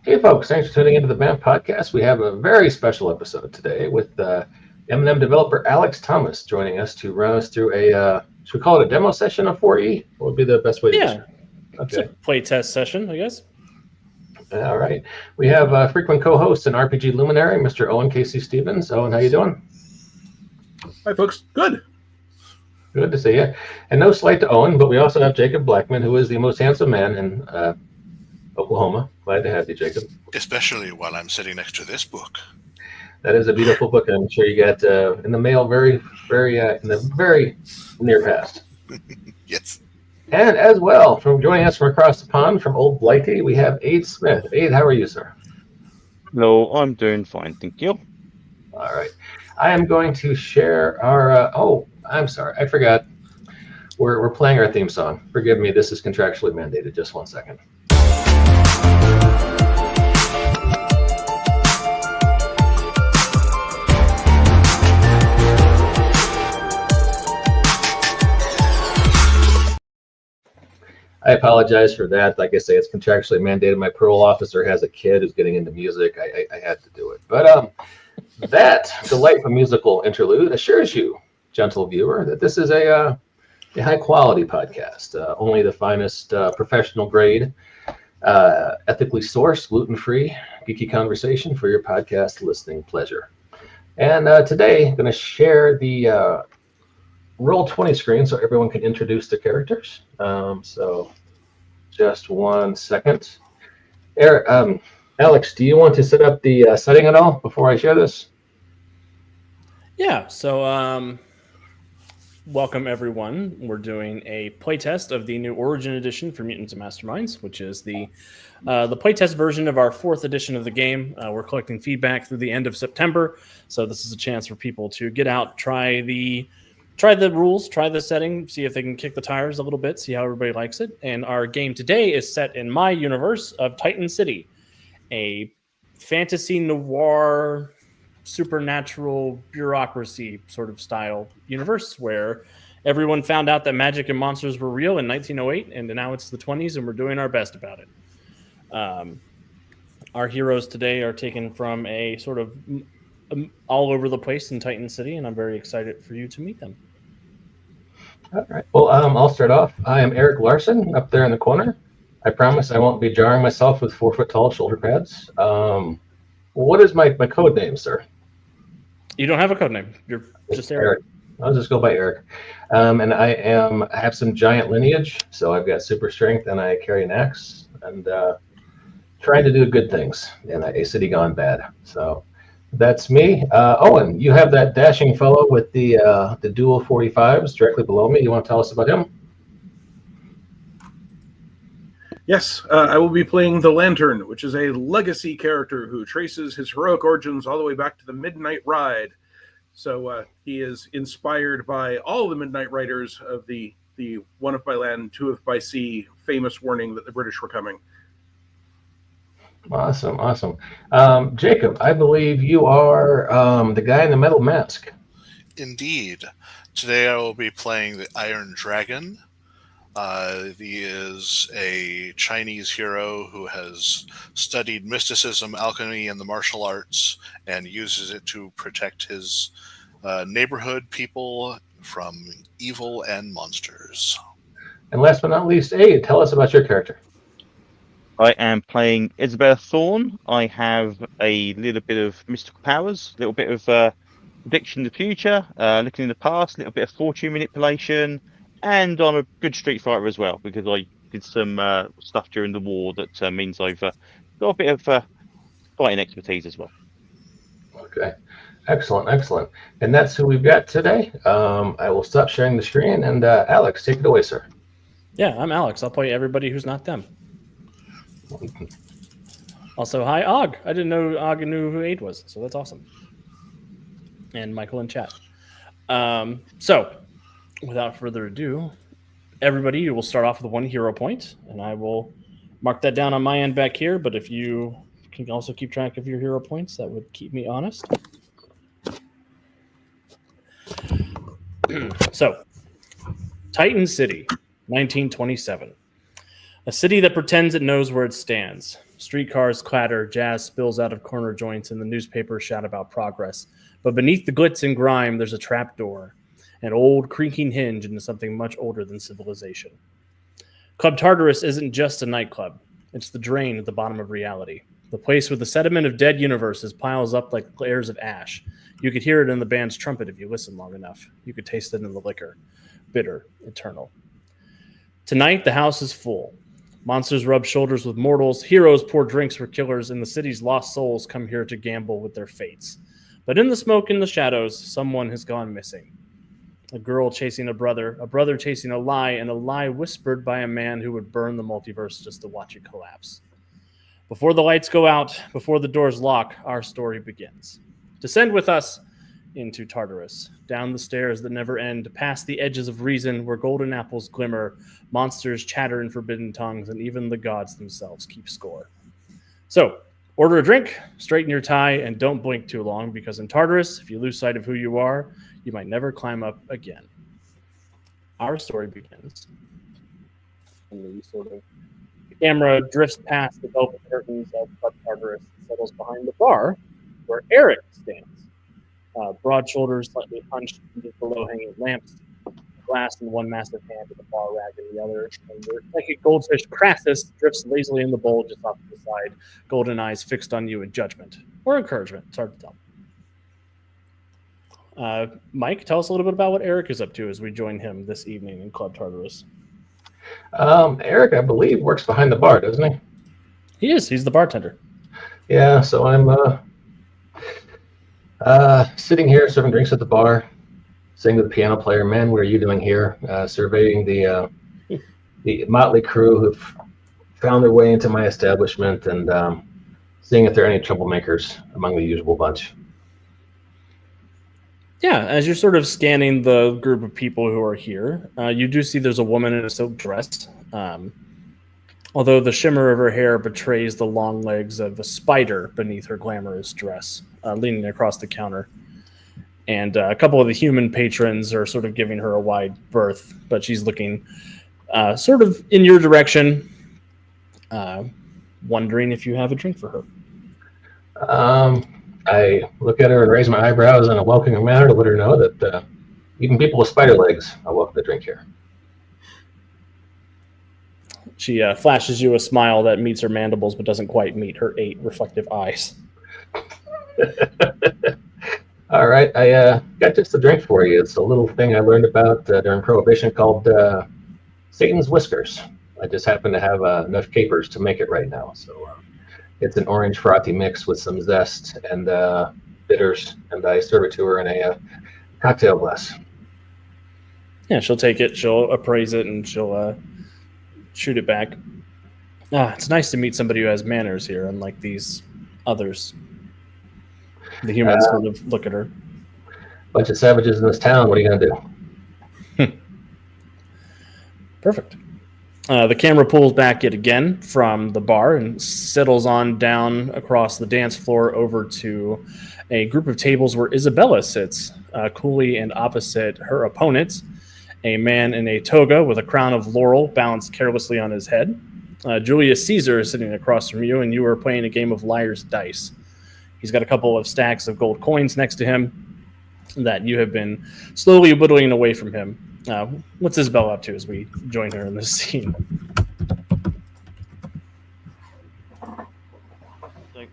Hey, folks, thanks for tuning into the BAM podcast. We have a very special episode today with M&M developer Alex Thomas joining us to run us through should we call it a demo session of 4E? What would be the best way to describe it? It's a playtest session, I guess. All right. We have frequent co-host and RPG luminary, Mr. Owen Casey Stevens. Owen, how you doing? Hi, folks. Good. Good to see you. And no slight to Owen, but we also have Jacob Blackman, who is the most handsome man in Oklahoma. Glad to have you, Jacob. Especially while I'm sitting next to this book. That is a beautiful book, and I'm sure you got in the mail in the very near past. Yes. And as well, joining us from across the pond from Old Blighty, we have Aid Smith. Aid, how are you, sir? Hello, I'm doing fine, thank you. All right. I am going to share our... I'm sorry. I forgot. We're playing our theme song. Forgive me. This is contractually mandated. Just 1 second. I apologize for that. Like I say, it's contractually mandated. My parole officer has a kid who's getting into music. I had to do it. But that delightful musical interlude assures you, gentle viewer, that this is a high-quality podcast. Only the finest professional grade, ethically sourced, gluten-free, geeky conversation for your podcast listening pleasure. And today, I'm going to share the Roll20 screen so everyone can introduce their characters. So just 1 second. Alex, do you want to set up the setting at all before I share this? Yeah, so welcome everyone. We're doing a playtest of the new Origin Edition for Mutants and Masterminds, which is the playtest version of our 4th edition of the game. We're collecting feedback through the end of September, so this is a chance for people to get out, try the rules, try the setting, see if they can kick the tires a little bit, see how everybody likes it. And our game today is set in my universe of Titan City, a fantasy noir, supernatural bureaucracy sort of style universe where everyone found out that magic and monsters were real in 1908, and now it's the 20s, and we're doing our best about it. Our heroes today are taken from a sort of all over the place in Titan City, and I'm very excited for you to meet them. All right. Well, I'll start off. I am Eric Larson up there in the corner. I promise I won't be jarring myself with 4-foot-tall shoulder pads. What is my code name, sir? You don't have a code name. You're just Eric. I'll just go by Eric. And I have some giant lineage, so I've got super strength, and I carry an axe, and trying to do good things in a city gone bad. So that's me. Owen, you have that dashing fellow with the dual 45s directly below me. You want to tell us about him? Yes, I will be playing the Lantern, which is a legacy character who traces his heroic origins all the way back to the Midnight Ride. So he is inspired by all the Midnight Riders of the one of by land, two of by sea famous warning that the British were coming. Awesome. Jacob, I believe you are the guy in the metal mask. Indeed. Today I will be playing the Iron Dragon. He is a Chinese hero who has studied mysticism, alchemy, and the martial arts, and uses it to protect his neighborhood people from evil and monsters. And last but not least, Aid, tell us about your character. I am playing Isabella Thorne. I have a little bit of mystical powers, a little bit of prediction in the future, looking in the past, a little bit of fortune manipulation, and I'm a good street fighter as well, because I did some stuff during the war that means I've got a bit of fighting expertise as well. Okay, excellent. And that's who we've got today. I will stop sharing the screen, and Alex, take it away, sir. Yeah, I'm Alex. I'll play everybody who's not them. Also, hi, Og. I didn't know Og knew who Aid was, so that's awesome. And Michael in chat. So, without further ado, everybody, you will start off with 1 hero point, and I will mark that down on my end back here, but if you can also keep track of your hero points, that would keep me honest. So, Titan City, 1927. A city that pretends it knows where it stands. Streetcars clatter, jazz spills out of corner joints, and the newspapers shout about progress. But beneath the glitz and grime, there's a trap door, an old creaking hinge into something much older than civilization. Club Tartarus isn't just a nightclub. It's the drain at the bottom of reality. The place where the sediment of dead universes piles up like layers of ash. You could hear it in the band's trumpet if you listen long enough. You could taste it in the liquor. Bitter, eternal. Tonight, the house is full. Monsters rub shoulders with mortals, heroes pour drinks for killers, and the city's lost souls come here to gamble with their fates. But in the smoke and the shadows, someone has gone missing. A girl chasing a brother chasing a lie, and a lie whispered by a man who would burn the multiverse just to watch it collapse. Before the lights go out, before the doors lock, our story begins. Descend with us into Tartarus, down the stairs that never end, past the edges of reason where golden apples glimmer, monsters chatter in forbidden tongues, and even the gods themselves keep score. So, order a drink, straighten your tie, and don't blink too long, because in Tartarus, if you lose sight of who you are, you might never climb up again. Our story begins. And the camera drifts past the velvet curtains of Club Tartarus and settles behind the bar where Eric stands. Broad shoulders, slightly hunched beneath the low-hanging lamps, glass in one massive hand with a bar rag in the other, and the psychic goldfish Crassus drifts lazily in the bowl just off to the side, golden eyes fixed on you in judgment or encouragement. It's hard to tell. Mike, tell us a little bit about what Eric is up to as we join him this evening in Club Tartarus. Eric, I believe, works behind the bar, doesn't he? He is. He's the bartender. Yeah, so I'm sitting here serving drinks at the bar, saying to the piano player, "Man, what are you doing here?" Surveying the motley crew who've found their way into my establishment and seeing if there are any troublemakers among the usual bunch. Yeah, as you're sort of scanning the group of people who are here, you do see there's a woman in a silk dress. Although the shimmer of her hair betrays the long legs of a spider beneath her glamorous dress, leaning across the counter. And a couple of the human patrons are sort of giving her a wide berth, but she's looking sort of in your direction, wondering if you have a drink for her. I look at her and raise my eyebrows in a welcoming manner to let her know that even people with spider legs are welcome to drink here. She flashes you a smile that meets her mandibles but doesn't quite meet her 8 reflective eyes. All right, I got just a drink for you. It's a little thing I learned about during Prohibition called Satan's Whiskers. I just happen to have enough capers to make it right now. So it's an orange frothy mix with some zest and bitters, and I serve it to her in a cocktail glass. Yeah, she'll take it, she'll appraise it, and she'll shoot it back. It's nice to meet somebody who has manners here, unlike these others. The humans sort of look at her. Bunch of savages in this town. What are you going to do? Perfect. The camera pulls back yet again from the bar and settles on down across the dance floor over to a group of tables where Isabella sits, coolly and opposite her opponent, a man in a toga with a crown of laurel balanced carelessly on his head. Julius Caesar is sitting across from you, and you are playing a game of liar's dice. He's got a couple of stacks of gold coins next to him that you have been slowly whittling away from him. What's Isabella up to as we join her in this scene? So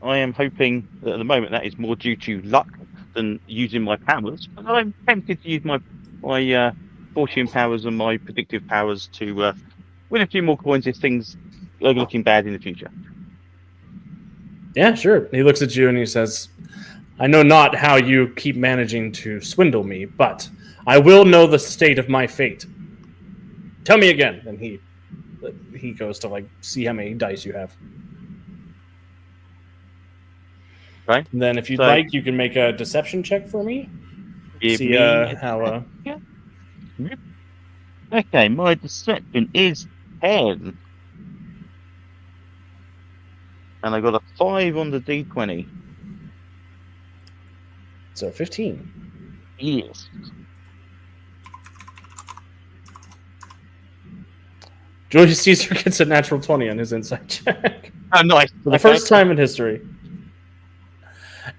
I am hoping that at the moment that is more due to luck than using my powers. But I'm tempted to use my fortune powers and my predictive powers to win a few more coins if things are looking bad in the future. Yeah, sure. He looks at you and he says, "I know not how you keep managing to swindle me, but I will know the state of my fate. Tell me again." And he goes to see how many dice you have. Right. And then if you'd like, you can make a deception check for me. See how... Yeah. Okay, my deception is 10. And I got a 5 on the D20. So 15. Yes. Julius Caesar gets a natural 20 on his insight check. Oh, nice. For the first time in history.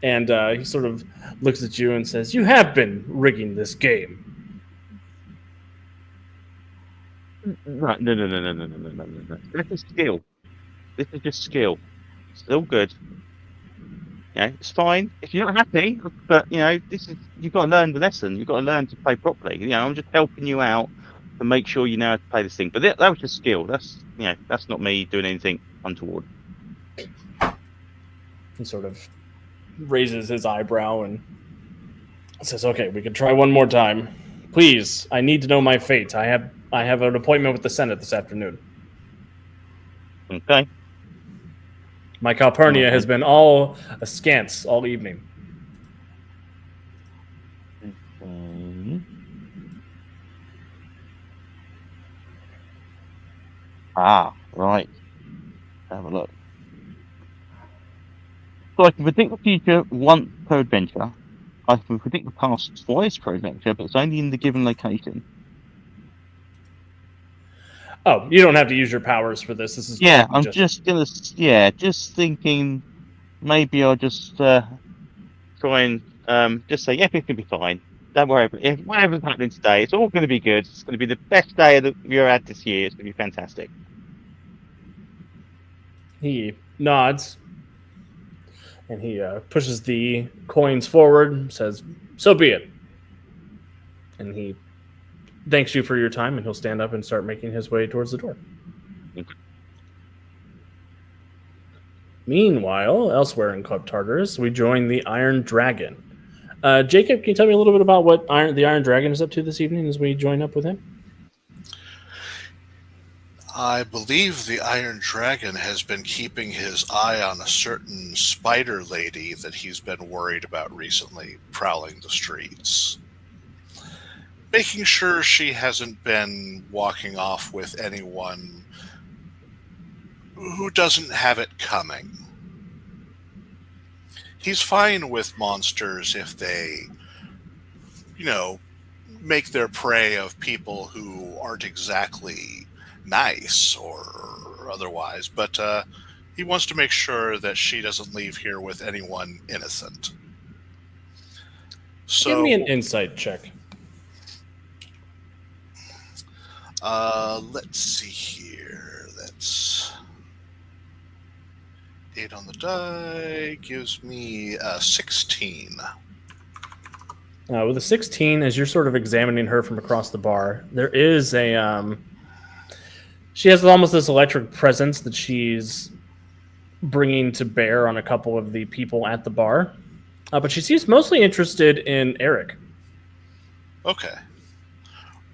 And he sort of looks at you and says, "You have been rigging this game." No. This is skill. This is just skill. Still good. It's fine if you're not happy, but you've got to learn the lesson. You've got to learn to play properly. I'm just helping you out to make sure you know how to play this thing. But that was just skill. That's not me doing anything untoward. He sort of raises his eyebrow and says, "Okay, we can try one more time. Please, I need to know my fate. I have an appointment with the Senate this afternoon. Okay. My Calpurnia has been all askance all evening." Right. Have a look. So I can predict the future once per adventure. I can predict the past twice per adventure, but it's only in the given location. Oh, you don't have to use your powers for this. This is I'm just thinking maybe I'll just try and just say, it's gonna be fine. Don't worry. If whatever's happening today, it's all going to be good. It's going to be the best day that you've had this year. It's going to be fantastic. He nods and he pushes the coins forward, says, "So be it." And he thanks you for your time, and he'll stand up and start making his way towards the door. Okay. Meanwhile, elsewhere in Club Tartarus, we join the Iron Dragon. Jacob, can you tell me a little bit about what the Iron Dragon is up to this evening as we join up with him? I believe the Iron Dragon has been keeping his eye on a certain spider lady that he's been worried about recently, prowling the streets. Making sure she hasn't been walking off with anyone who doesn't have it coming. He's fine with monsters if they, make their prey of people who aren't exactly nice or otherwise, but he wants to make sure that she doesn't leave here with anyone innocent. So, give me an insight check. Let's see here. That's 8 on the die, gives me 16. With a 16, as you're sort of examining her from across the bar, there is a... she has almost this electric presence that she's bringing to bear on a couple of the people at the bar. But she seems mostly interested in Eric. Okay.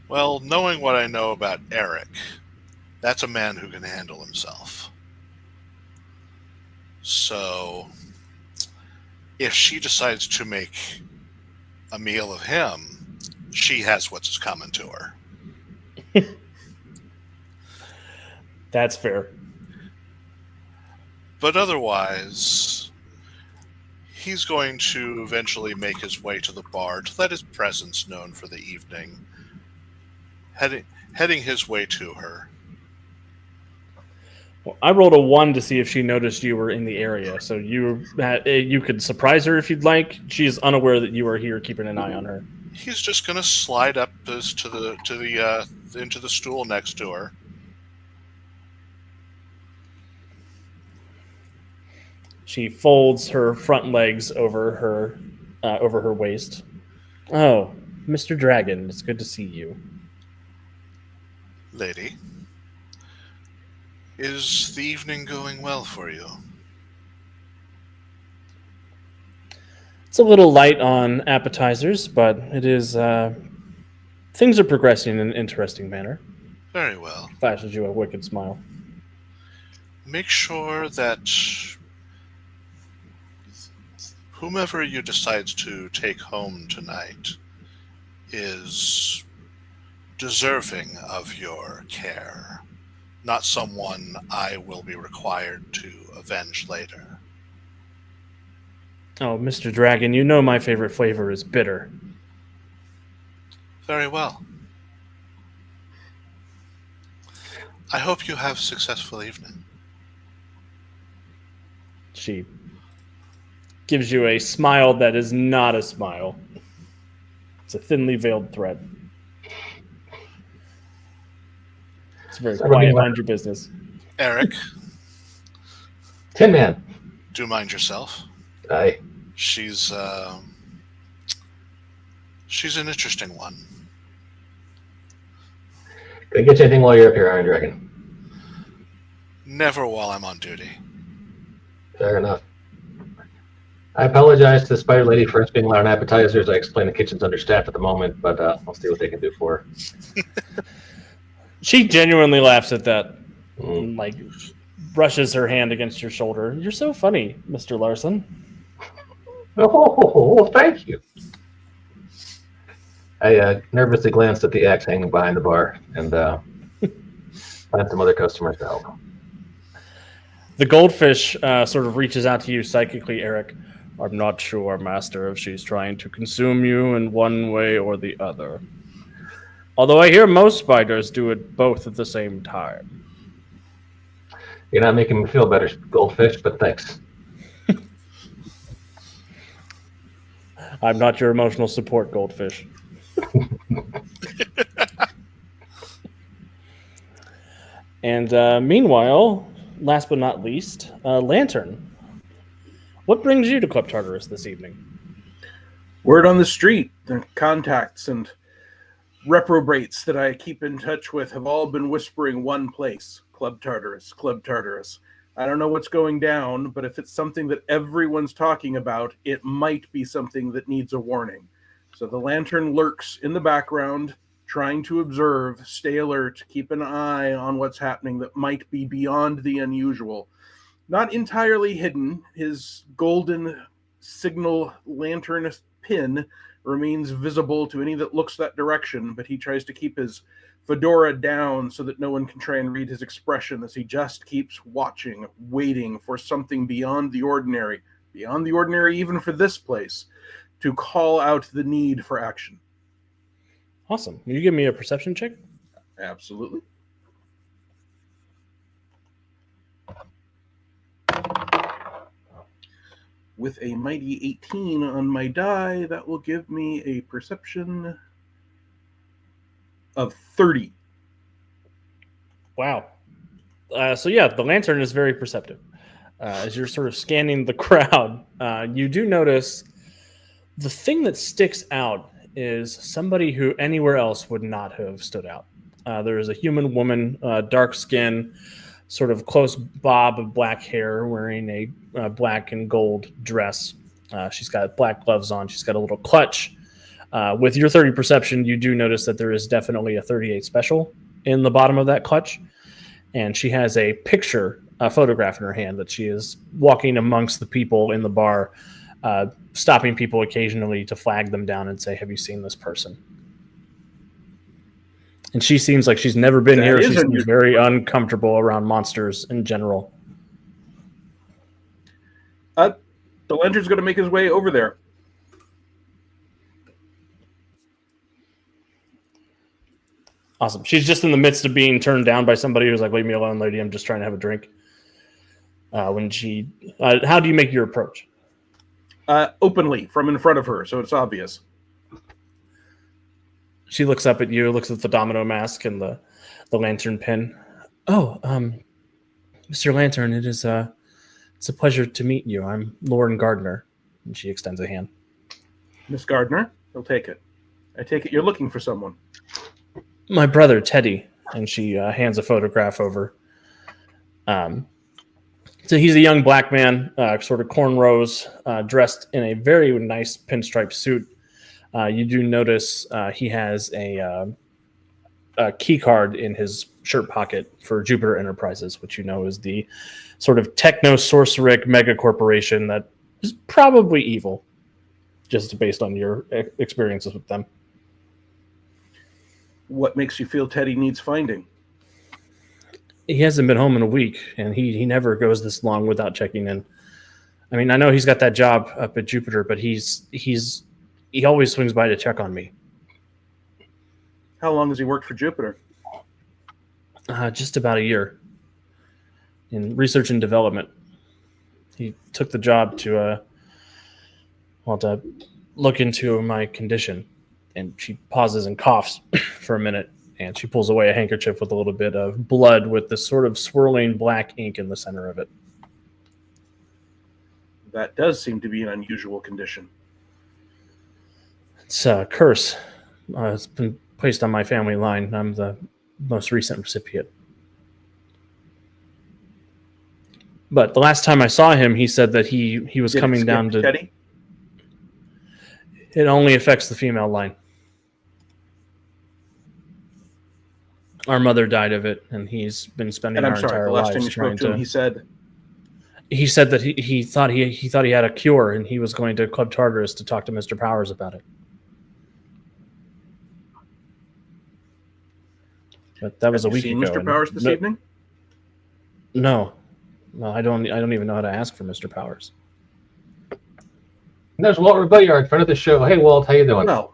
Well, knowing what I know about Eric, that's a man who can handle himself. So, if she decides to make a meal of him, she has what's coming to her. That's fair. But otherwise, he's going to eventually make his way to the bar to let his presence known for the evening, heading his way to her. Well, I rolled a 1 to see if she noticed you were in the area, so you could surprise her if you'd like. She is unaware that you are here, keeping an eye on her. He's just going to slide up into the stool next to her. She folds her front legs over her waist. "Oh, Mr. Dragon, it's good to see you." Lady, is the evening going well for you? It's a little light on appetizers, but it is... things are progressing in an interesting manner. Very well. Flashes you a wicked smile. Make sure that whomever you decide to take home tonight is deserving of your care, not someone I will be required to avenge later. Oh, Mr. Dragon, you know my favorite flavor is bitter. Very well. I hope you have a successful evening. She gives you a smile that is not a smile. It's a thinly veiled threat. It's very quiet. Mind your business. Eric, Tin Man. do mind yourself. Aye. She's an interesting one. Can I get you anything while you're up here, Iron Dragon? Never while I'm on duty. Fair enough. I apologize to the Spider Lady for us being loud on appetizers. I explained the kitchen's understaffed at the moment, but I'll see what they can do for her. She genuinely laughs at that. Like, brushes her hand against your shoulder. You're so funny, Mr. Larson. Oh, thank you. I nervously glanced at the axe hanging behind the bar and find some other customers to help. The goldfish sort of reaches out to you psychically, Eric. I'm not sure, Master, if she's trying to consume you in one way or the other. Although I hear most spiders do it both at the same time. You're not making me feel better, goldfish, but thanks. I'm not your emotional support, goldfish. And meanwhile, last but not least, Lantern. What brings you to Club Tartarus this evening? Word on the street, the contacts and reprobates that I keep in touch with have all been whispering one place: Club Tartarus, Club Tartarus. I don't know what's going down, but if it's something that everyone's talking about, it might be something that needs a warning. So the Lantern lurks in the background, trying to observe, stay alert, keep an eye on what's happening that might be beyond the unusual. Not entirely hidden, his golden signal lantern pin remains visible to any that looks that direction, but he tries to keep his fedora down so that no one can try and read his expression as he just keeps watching, waiting for something beyond the ordinary even for this place, to call out the need for action. Awesome. Will you give me a perception check? Absolutely. With a mighty 18 on my die, that will give me a perception of 30. Wow. So yeah, the Lantern is very perceptive. As you're sort of scanning the crowd, you do notice the thing that sticks out is somebody who anywhere else would not have stood out. There is a human woman, dark skin, sort of close bob of black hair, wearing a black and gold dress. She's got black gloves on. She's got a little clutch. With your 30 perception, you do notice that there is definitely a 38 special in the bottom of that clutch. And she has a photograph in her hand that she is walking amongst the people in the bar, stopping people occasionally to flag them down and say, have you seen this person? And she seems like she's never been here. She seems very uncomfortable around monsters in general. The Lantern's going to make his way over there. Awesome. She's just in the midst of being turned down by somebody who's like, leave me alone, lady. I'm just trying to have a drink. How do you make your approach? Openly, from in front of her, so it's obvious. She looks up at you, looks at the domino mask and the lantern pin. Oh, Mr. Lantern, it's a pleasure to meet you. I'm Lauren Gardner. And she extends a hand. Miss Gardner, he'll take it. I take it you're looking for someone. My brother, Teddy. And she hands a photograph over. So he's a young black man, sort of cornrows, dressed in a very nice pinstripe suit. You do notice he has a key card in his shirt pocket for Jupiter Enterprises, which you know is the sort of techno-sorceric mega corporation that is probably evil, just based on your experiences with them. What makes you feel Teddy needs finding? He hasn't been home in a week, and he never goes this long without checking in. I mean, I know he's got that job up at Jupiter, but he always swings by to check on me. How long has he worked for Jupiter? Just about a year in research and development. he took the job to look into my condition. And she pauses and coughs for a minute, and she pulls away a handkerchief with a little bit of blood with this sort of swirling black ink in the center of it. That does seem to be an unusual condition. It's a curse. It's been placed on my family line. I'm the most recent recipient. But the last time I saw him, he said that he was Did it coming skip down to... Teddy? It only affects the female line. Our mother died of it, and he's been spending And I'm our sorry, entire the last time lives you spoke trying to him, to... he said, He said that he thought he had a cure, and he was going to Club Tartarus to talk to Mr. Powers about it. But that was a "Have you week seen ago. Mr. and Powers this no, evening?" No, I don't even know how to ask for Mr. Powers. And there's Walt Rebelliard, friend of the show. Hey, Walt, how you doing? Well,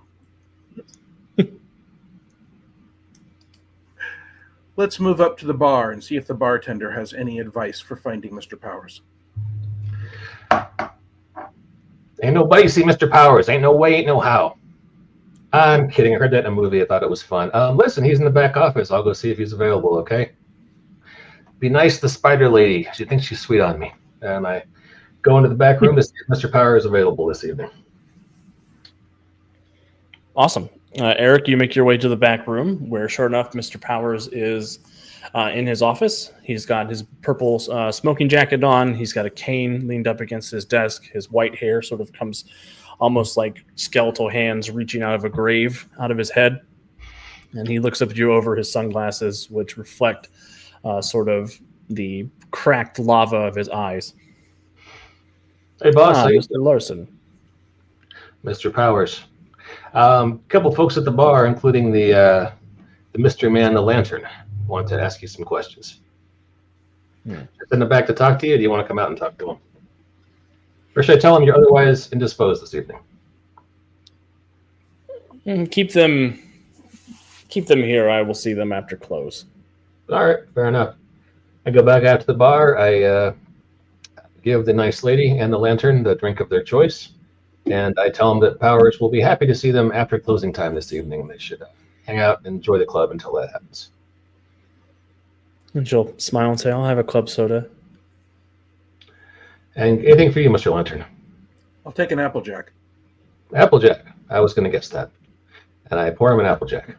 let's move up to the bar and see if the bartender has any advice for finding Mr. Powers. Ain't nobody see Mr. Powers. Ain't no way, ain't no how. I'm kidding. I heard that in a movie. I thought it was fun. Listen, he's in the back office. I'll go see if he's available, okay? Be nice to the spider lady. She thinks she's sweet on me. And I go into the back room to see if Mr. Powers is available this evening. Awesome. Eric, you make your way to the back room where, sure enough, Mr. Powers is in his office. He's got his purple smoking jacket on. He's got a cane leaned up against his desk. His white hair sort of comes almost like skeletal hands reaching out of a grave out of his head. And he looks up at you over his sunglasses, which reflect sort of the cracked lava of his eyes. Hey, boss. Mr. Larson. Mr. Powers. A couple folks at the bar, including the mystery man, the lantern, wanted to ask you some questions. Send them back to talk to you, or do you want to come out and talk to them? Or should I tell them you're otherwise indisposed this evening? Keep them here. I will see them after close. All right, fair enough. I go back out to the bar. I give the nice lady and the lantern the drink of their choice. And I tell them that Powers will be happy to see them after closing time this evening. They should hang out and enjoy the club until that happens. And she'll smile and say, I'll have a club soda. And anything for you, Mr. Lantern? I'll take an Applejack. Applejack. I was going to guess that. And I pour him an Applejack.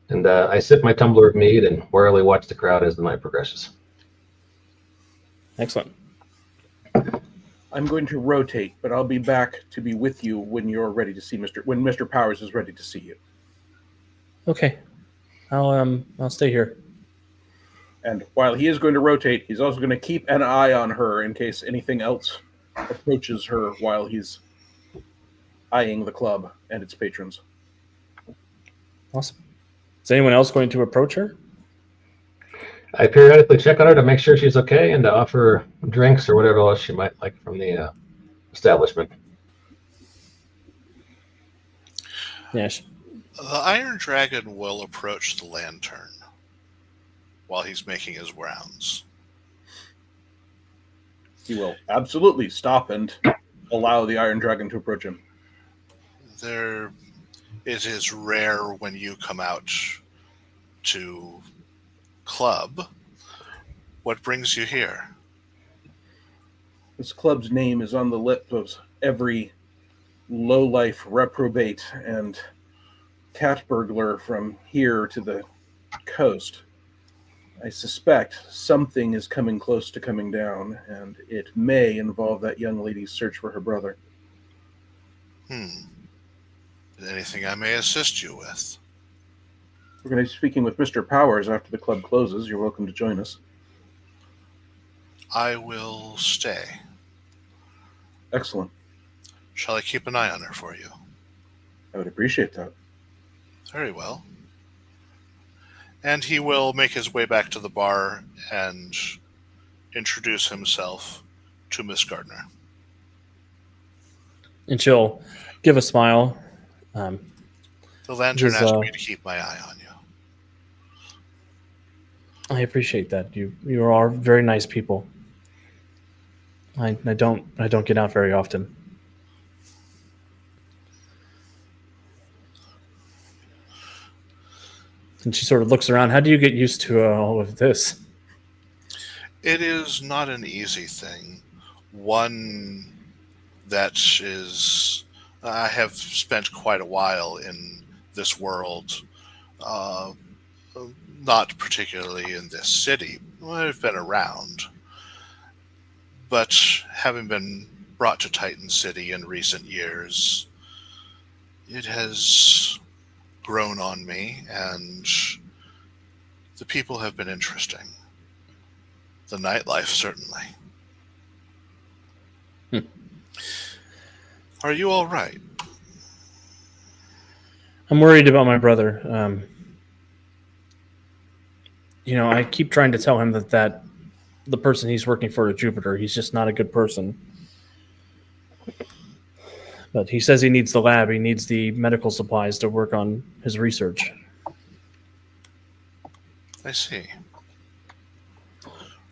And I sip my tumbler of mead and warily watch the crowd as the night progresses. Excellent. I'm going to rotate, but I'll be back to be with you when you're ready to see when Mr. Powers is ready to see you. Okay. I'll stay here. And while he is going to rotate, he's also going to keep an eye on her in case anything else approaches her while he's eyeing the club and its patrons. Awesome. Is anyone else going to approach her? I periodically check on her to make sure she's okay and to offer drinks or whatever else she might like from the establishment. Yes. The Iron Dragon will approach the lantern while he's making his rounds. He will absolutely stop and allow the Iron Dragon to approach him. It is rare when you come out to club. What brings you here? This club's name is on the lips of every lowlife reprobate and cat burglar from here to the coast. I suspect something is coming close to coming down, and it may involve that young lady's search for her brother. Anything I may assist you with? We're going to be speaking with Mr. Powers after the club closes. You're welcome to join us. I will stay. Excellent. Shall I keep an eye on her for you? I would appreciate that. Very well. And he will make his way back to the bar and introduce himself to Miss Gardner. And she'll give a smile. The lantern asked me to keep my eye on you. I appreciate that. You are very nice people. I don't get out very often. And she sort of looks around. How do you get used to all of this? It is not an easy thing. One that is. I have spent quite a while in this world, uh, not particularly in this city. I've been around. But having been brought to Titan City in recent years, it has grown on me, and the people have been interesting. The nightlife, certainly. Are you all right? I'm worried about my brother. I keep trying to tell him that the person he's working for at Jupiter, he's just not a good person. But he says he needs the lab. He needs the medical supplies to work on his research. I see.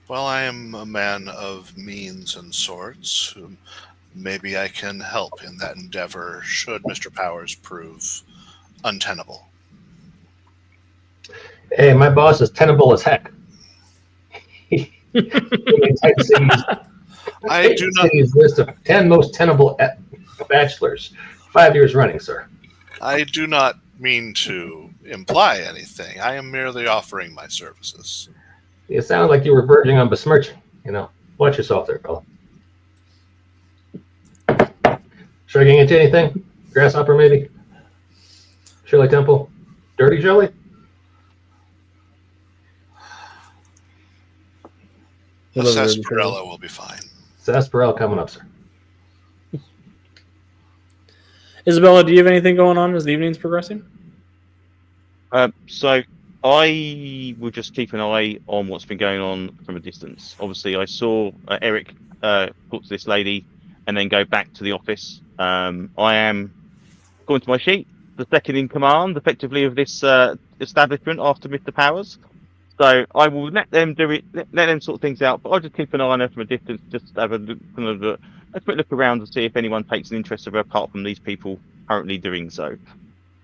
Well, I am a man of means and sorts. Maybe I can help in that endeavor should Mr. Powers prove untenable. Hey, my boss is tenable as heck. Titan City's list of 10 most tenable bachelors, 5 years running, sir. I do not mean to imply anything. I am merely offering my services. It sounded like you were verging on besmirching. Watch yourself there, fella. Should I get into anything? Grasshopper, maybe? Shirley Temple? Dirty Jelly? A sarsaparilla will be fine. Sarsaparilla coming up, sir. Isabella, do you have anything going on as the evening's progressing? So I will just keep an eye on what's been going on from a distance. Obviously, I saw Eric talk to this lady and then go back to the office. I am, according to my sheet, the second in command, effectively, of this establishment after Mr. Powers. So I will let them do it, let them sort things out. But I'll just keep an eye on her from a distance, just have a quick look around and see if anyone takes an interest of her apart from these people currently doing so.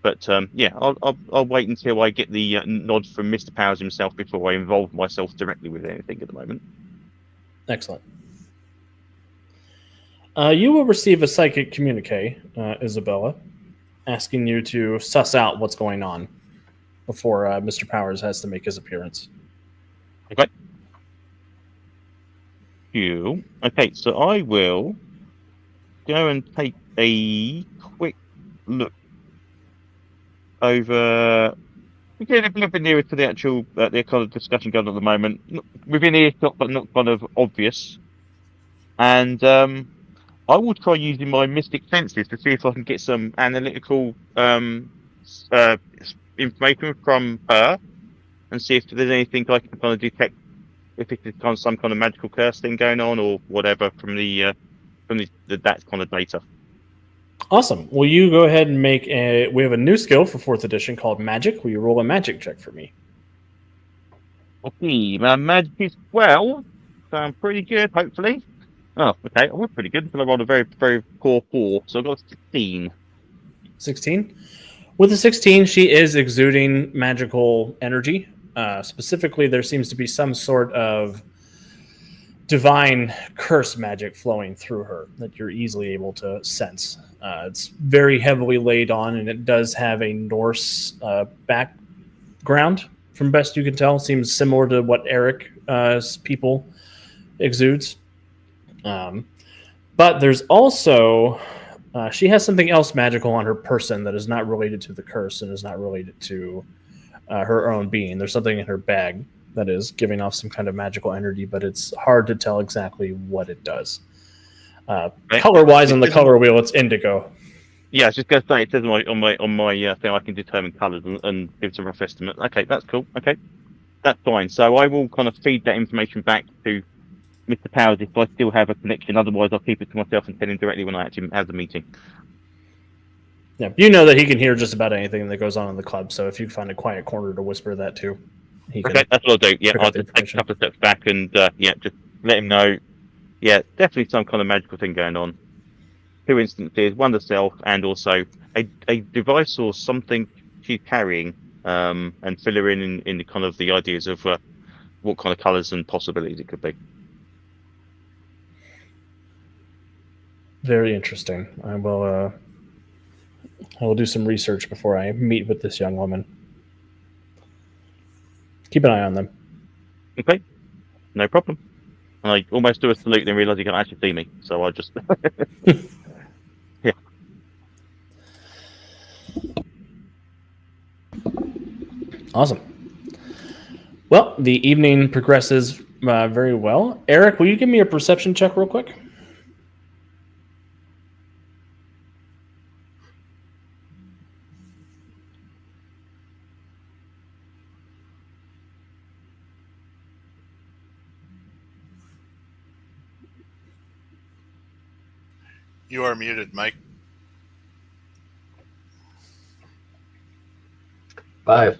But I'll wait until I get the nod from Mr. Powers himself before I involve myself directly with anything at the moment. Excellent. You will receive a psychic communique, Isabella, asking you to suss out what's going on before Mr. Powers has to make his appearance. Okay. Okay, so I will go and take a quick look over. We get a little bit nearer to the actual the kind of discussion going on at the moment, within earshot, but not kind of obvious. And I will try using my mystic senses to see if I can get some analytical information from her, and see if there's anything I can kind of detect, if it's kind of some kind of magical curse thing going on or whatever from that kind of data. Awesome. Will you go ahead and we have a new skill for 4th edition called Magic. Will you roll a magic check for me? Okay, my magic is 12, so I'm pretty good, hopefully. Oh, okay, I was pretty good until I rolled a very, very poor 4, so I got 16. 16? With the 16, she is exuding magical energy. Specifically, there seems to be some sort of divine curse magic flowing through her that you're easily able to sense. It's very heavily laid on, and it does have a Norse background, from best you can tell. Seems similar to what Eric's people exudes. But there's also... she has something else magical on her person that is not related to the curse and is not related to her own being. There's something in her bag that is giving off some kind of magical energy, but it's hard to tell exactly what it does. Color-wise, on the color wheel, it's indigo. Yeah, I was just going to say, it says on my thing I can determine colours and give some rough estimate. Okay, that's cool. Okay, that's fine. So I will kind of feed that information back to Mr. Powers if I still have a connection. Otherwise, I'll keep it to myself and tell him directly when I actually have the meeting. Yeah, you know that he can hear just about anything that goes on in the club. So if you find a quiet corner to whisper that to, he can. Okay, that's what I'll do. Yeah, I'll just take a couple of steps back and just let him know Yeah, definitely some kind of magical thing going on. 2 instances, one herself, and also a device or something she's carrying, and fill her in the kind of the ideas of what kind of colours and possibilities it could be. Very interesting. I will do some research before I meet with this young woman. Keep an eye on them. Okay, no problem. And I almost do a salute, then realise you can't actually see me, so I just yeah. Awesome. Well, the evening progresses very well. Eric, will you give me a perception check real quick? You are muted, Mike. 5.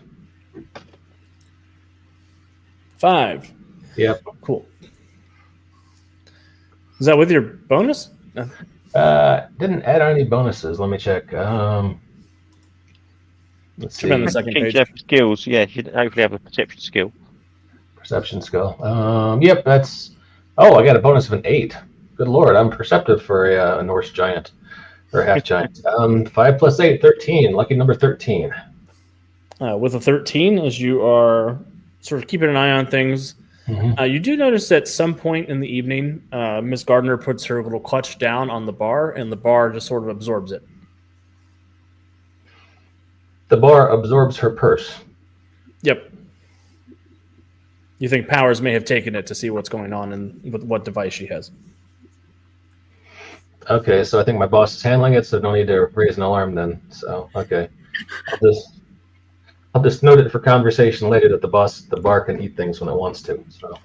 5. Yep. Cool. Is that with your bonus? Didn't add any bonuses. Let me check. Let's Should be on the see. second Change page. their skills. Yeah, should hopefully have a perception skill. Perception skill. Yep, that's. Oh, I got a bonus of an 8. Good lord, I'm perceptive for a Norse giant or half giant. 5 plus 8, 13. Lucky number 13. With a 13, as you are sort of keeping an eye on things, you do notice at some point in the evening, Miss Gardner puts her little clutch down on the bar, and the bar just sort of absorbs it. The bar absorbs her purse. Yep. You think Powers may have taken it to see what's going on and with what device she has. Okay, so I think my boss is handling it, so no need to raise an alarm then. So okay, I'll just note it for conversation later that the bar can eat things when it wants to. So.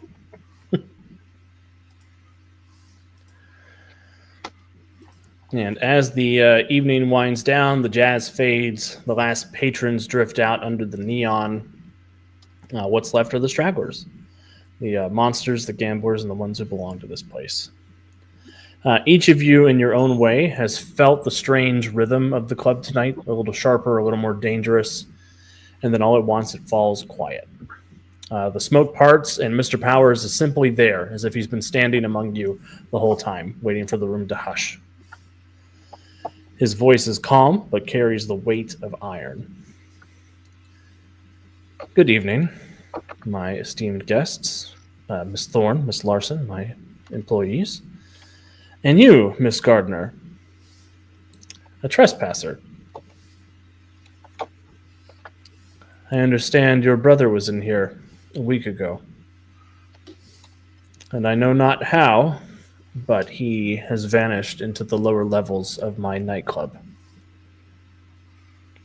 And as the evening winds down, the jazz fades, the last patrons drift out under the neon. What's left are the stragglers, the monsters, the gamblers, and the ones who belong to this place. Each of you, in your own way, has felt the strange rhythm of the club tonight, a little sharper, a little more dangerous, and then all at once it falls quiet. The smoke parts, and Mr. Powers is simply there, as if he's been standing among you the whole time, waiting for the room to hush. His voice is calm, but carries the weight of iron. Good evening, my esteemed guests, Miss Thorne, Miss Larson, my employees, and you, Miss Gardner, a trespasser. I understand your brother was in here a week ago, and I know not how, but he has vanished into the lower levels of my nightclub.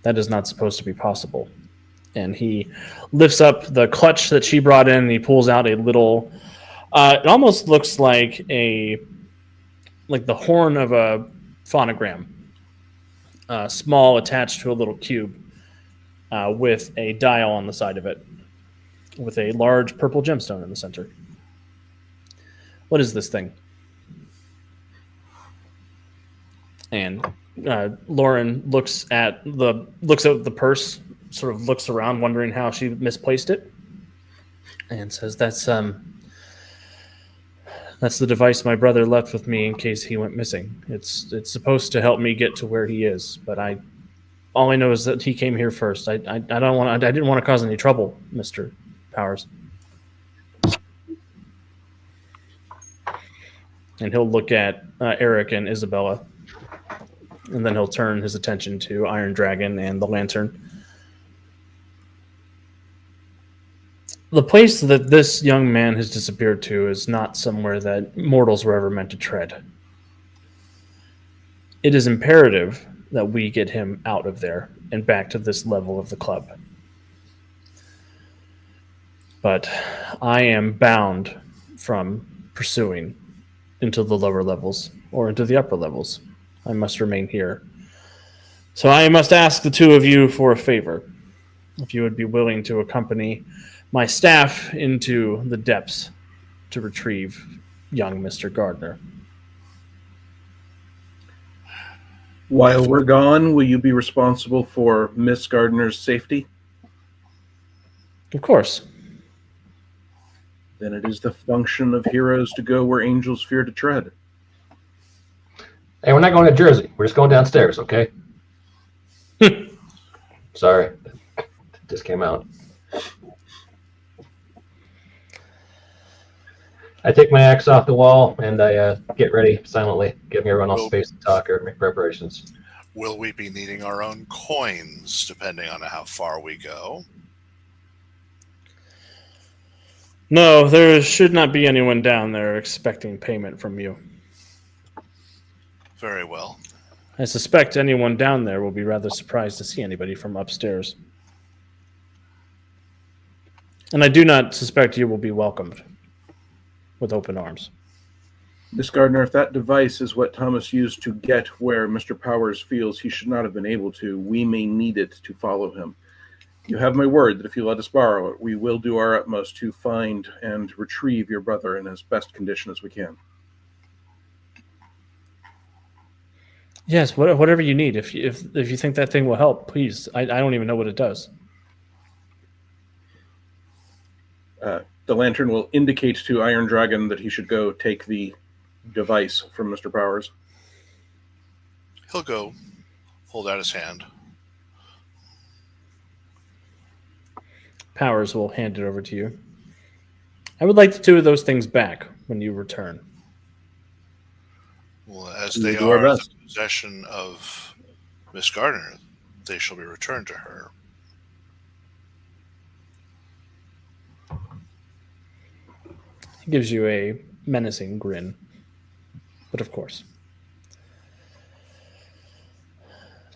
That is not supposed to be possible. And he lifts up the clutch that she brought in, and he pulls out a little, it almost looks like the horn of a phonogram, small, attached to a little cube, with a dial on the side of it, with a large purple gemstone in the center. What is this thing? And Lauren looks at the purse, sort of looks around, wondering how she misplaced it, and says, "That's the device my brother left with me in case he went missing. It's supposed to help me get to where he is, but all I know is that he came here first. I didn't want to cause any trouble, Mr. Powers." And he'll look at Eric and Isabella, and then he'll turn his attention to Iron Dragon and the Lantern. The place that this young man has disappeared to is not somewhere that mortals were ever meant to tread. It is imperative that we get him out of there and back to this level of the club. But I am bound from pursuing into the lower levels or into the upper levels. I must remain here. So I must ask the two of you for a favor. If you would be willing to accompany my staff into the depths to retrieve young Mr. Gardner. While we're gone, will you be responsible for Miss Gardner's safety? Of course. Then it is the function of heroes to go where angels fear to tread. Hey, we're not going to Jersey. We're just going downstairs, okay? Sorry. It just came out. I take my axe off the wall and I get ready silently, giving everyone else space to talk or make preparations. Will we be needing our own coins, depending on how far we go? No, there should not be anyone down there expecting payment from you. Very well. I suspect anyone down there will be rather surprised to see anybody from upstairs. And I do not suspect you will be welcomed with open arms. Miss Gardner, if that device is what Thomas used to get where Mr. Powers feels he should not have been able to, we may need it to follow him. You have my word that if you let us borrow it, we will do our utmost to find and retrieve your brother in as best condition as we can. Yes, whatever you need. If you think that thing will help, please. I don't even know what it does. The lantern will indicate to Iron Dragon that he should go take the device from Mr. Powers. He'll go hold out his hand. Powers will hand it over to you. I would like the two of those things back when you return. Well, as We they do our are best. the possession of Miss Gardner, they shall be returned to her. He gives you a menacing grin. But of course.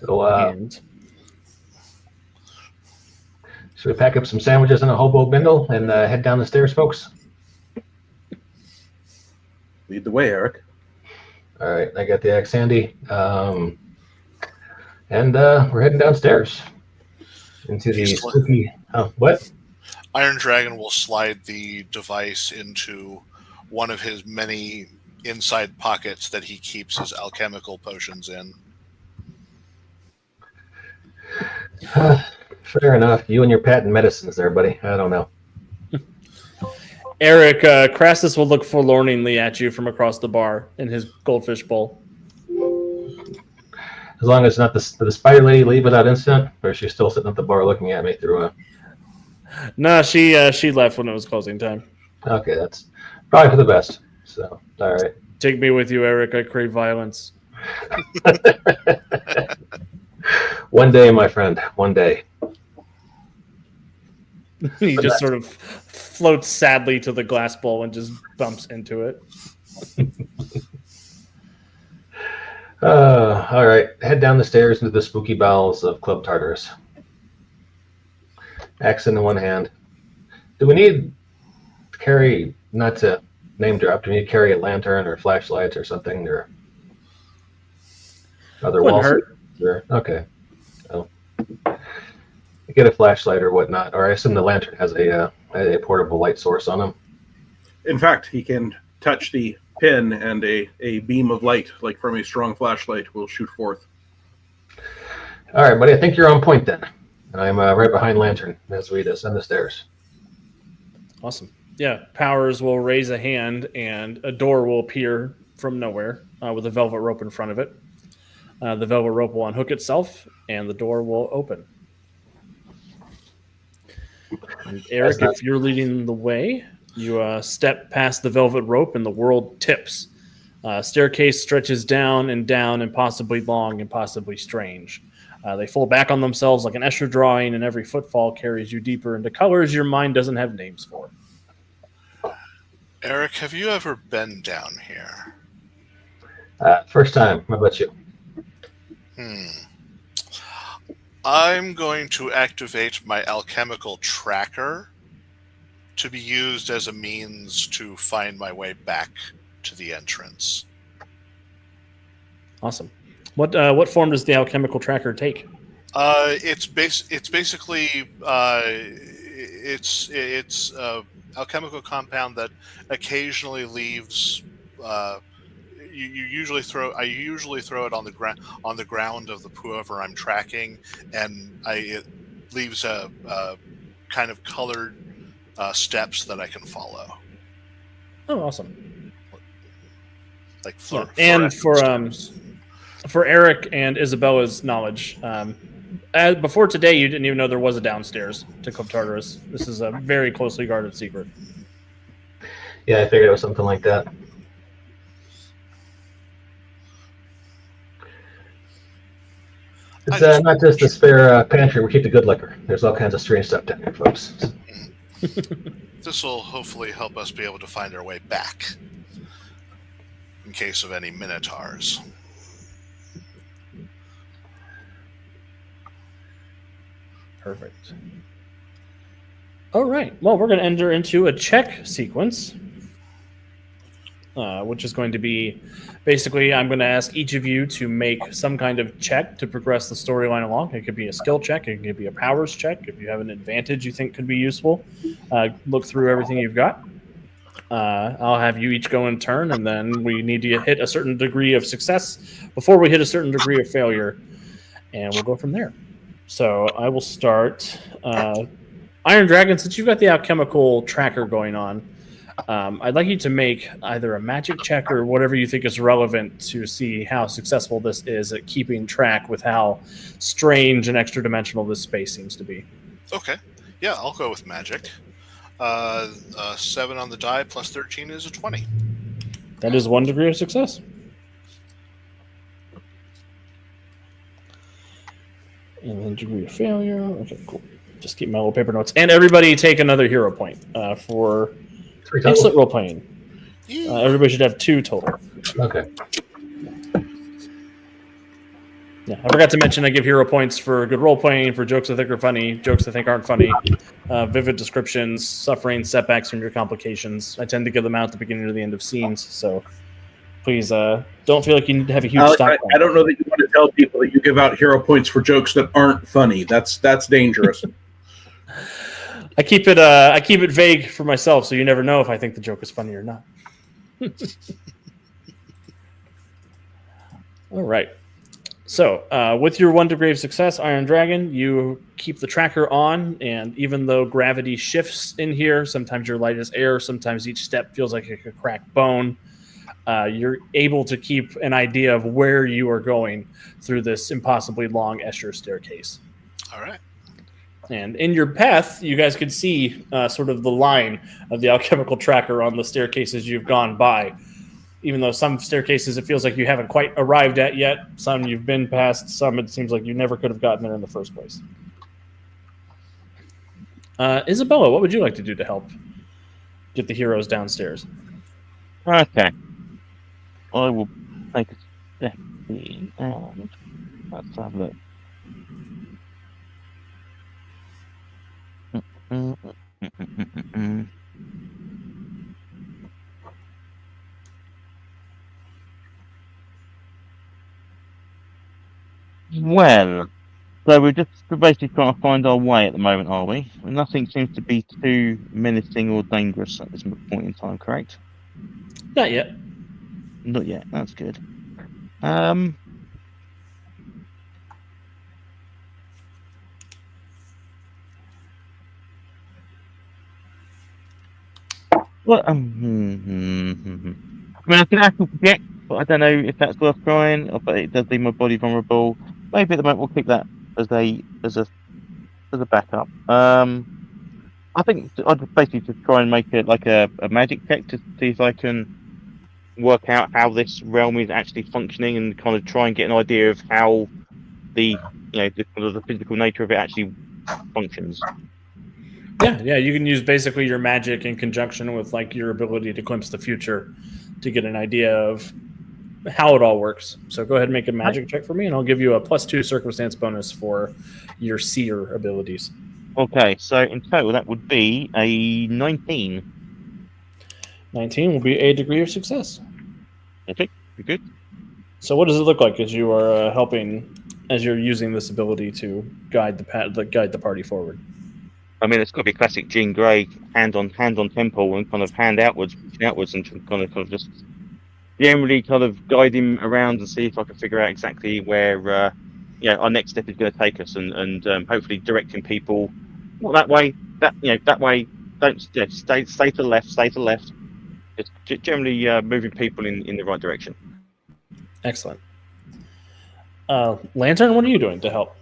So, And should we pack up some sandwiches in a hobo bindle and head down the stairs, folks? Lead the way, Eric. All right, I got the axe handy. And we're heading downstairs into the He's spooky... Oh, what? Iron Dragon will slide the device into one of his many inside pockets that he keeps his alchemical potions in. Fair enough. You and your patent medicines there, buddy. I don't know. Eric, Crassus will look forlorningly at you from across the bar in his goldfish bowl. As long as not the spider lady leave without incident, or is she still sitting at the bar looking at me through a... No, she left when it was closing time. Okay, that's probably for the best. So, all right. Take me with you, Eric. I crave violence. One day, my friend. One day. He just sort of floats sadly to the glass bowl and just bumps into it. All right. Head down the stairs into the spooky bowels of Club Tartarus. Axe in one hand. Do we need to carry, not to name drop, do we need to carry a lantern or flashlights or something? Or other Wouldn't walls? hurt. Sure. Okay. So, get a flashlight or whatnot. Or I assume the lantern has a portable light source on them. In fact, he can touch the pin and a beam of light, like from a strong flashlight, will shoot forth. All right, buddy. I think you're on point then. I'm right behind Lantern as we descend the stairs. Awesome. Yeah, Powers will raise a hand and a door will appear from nowhere with a velvet rope in front of it. The velvet rope will unhook itself and the door will open. And Eric, if you're leading the way, you step past the velvet rope and the world tips. Staircase stretches down and possibly long and possibly strange. They fold back on themselves like an Escher drawing, and every footfall carries you deeper into colors your mind doesn't have names for. Eric, have you ever been down here? First time. How about you? I'm going to activate my alchemical tracker to be used as a means to find my way back to the entrance. Awesome. What form does the alchemical tracker take? It's basically it's a alchemical compound that occasionally leaves you usually throw. I usually throw it on the ground of the whoever I'm tracking, and it leaves a kind of colored steps that I can follow. Oh, awesome. Like and steps. for Eric and Isabella's knowledge, before today, you didn't even know there was a downstairs to Club Tartarus. This is a very closely guarded secret. Yeah, I figured it was something like that. It's not just a spare pantry. We keep the good liquor. There's all kinds of strange stuff down here, folks. This will hopefully help us be able to find our way back in case of any minotaurs. Perfect. All right. Well, we're going to enter into a check sequence, which is going to be basically I'm going to ask each of you to make some kind of check to progress the storyline along. It could be a skill check. It could be a powers check. If you have an advantage you think could be useful, look through everything you've got. I'll have you each go in turn, and then we need to hit a certain degree of success before we hit a certain degree of failure, and we'll go from there. So I will start. Iron Dragon, since you've got the alchemical tracker going on, I'd like you to make either a magic check or whatever you think is relevant to see how successful this is at keeping track with how strange and extra dimensional this space seems to be. Okay. Yeah, I'll go with magic. 7 on the die plus 13 is a 20. That is 1 degree of success. And then degree of failure. Okay, cool. Just keep my little paper notes. And everybody take another hero point for excellent role playing. Everybody should have 2 total. Okay. Yeah, I forgot to mention I give hero points for good role playing, for jokes I think are funny, jokes I think aren't funny, vivid descriptions, suffering, setbacks, and your complications. I tend to give them out at the beginning or the end of scenes, so please don't feel like you need to have a huge Alex, stock. I don't know that you want to tell people that you give out hero points for jokes that aren't funny. That's dangerous. I keep it vague for myself, so you never know if I think the joke is funny or not. All right. So, with your 1 degree of success, Iron Dragon, you keep the tracker on, and even though gravity shifts in here, sometimes you're light as air, sometimes each step feels like it could crack bone, you're able to keep an idea of where you are going through this impossibly long Escher staircase. All right. And in your path, you guys could see sort of the line of the alchemical tracker on the staircases you've gone by. Even though some staircases it feels like you haven't quite arrived at yet, some you've been past, some it seems like you never could have gotten there in the first place. Isabella, what would you like to do to help get the heroes downstairs? Okay. I will take a step in and let's have a look. Well, so we're basically trying to find our way at the moment, are we? Nothing seems to be too menacing or dangerous at this point in time, correct? Not yet. Not yet. That's good. Well, I mean, I can actually project, but I don't know if that's worth trying. But it does leave my body vulnerable. Maybe at the moment we'll keep that as a backup. I think I'd just basically just try and make it like a magic check to see if I can work out how this realm is actually functioning and kind of try and get an idea of how the physical nature of it actually functions. Yeah, you can use basically your magic in conjunction with like your ability to glimpse the future to get an idea of how it all works. So go ahead and make a magic check for me, and I'll give you a +2 circumstance bonus for your seer abilities. Okay, so in total that would be a 19. 19 will be a degree of success. Okay, you're good. So what does it look like as you are helping, as you're using this ability to guide the party forward? I mean, it's got to be classic Jean Grey, hand on temple and kind of hand outwards and kind of just generally kind of guide him around and see if I can figure out exactly where our next step is going to take us, and hopefully directing people not that way, that way. Don't stay to the left, stay to the left. It's generally moving people in the right direction. Excellent. Lantern, what are you doing to help?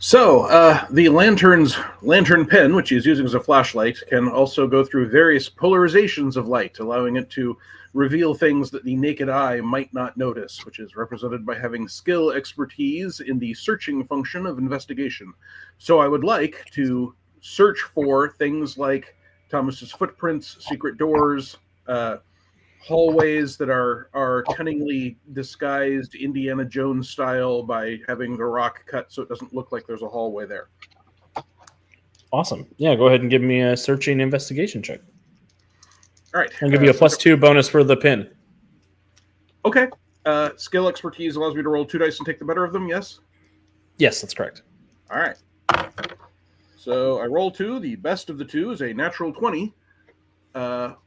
So, the lantern pen, which he's using as a flashlight, can also go through various polarizations of light, allowing it to reveal things that the naked eye might not notice, which is represented by having skill expertise in the searching function of investigation. So I would like to search for things like Thomas's footprints, secret doors, hallways that are cunningly disguised Indiana Jones style by having the rock cut so it doesn't look like there's a hallway there. Awesome. Yeah, go ahead and give me a searching investigation check. All right. I'll give you a +2 bonus for the pin. Okay. Skill expertise allows me to roll 2 dice and take the better of them, yes? Yes, that's correct. All right. So I roll 2. The best of the 2 is a natural 20.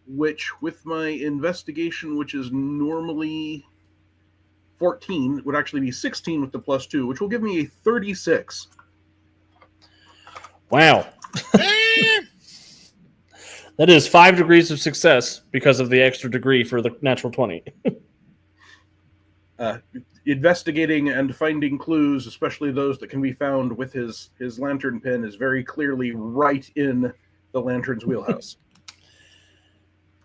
Which with my investigation, which is normally 14, would actually be 16 with the +2, which will give me a 36. Wow. That is 5 degrees of success because of the extra degree for the natural 20. Investigating and finding clues, especially those that can be found with his lantern pen, is very clearly right in the lantern's wheelhouse.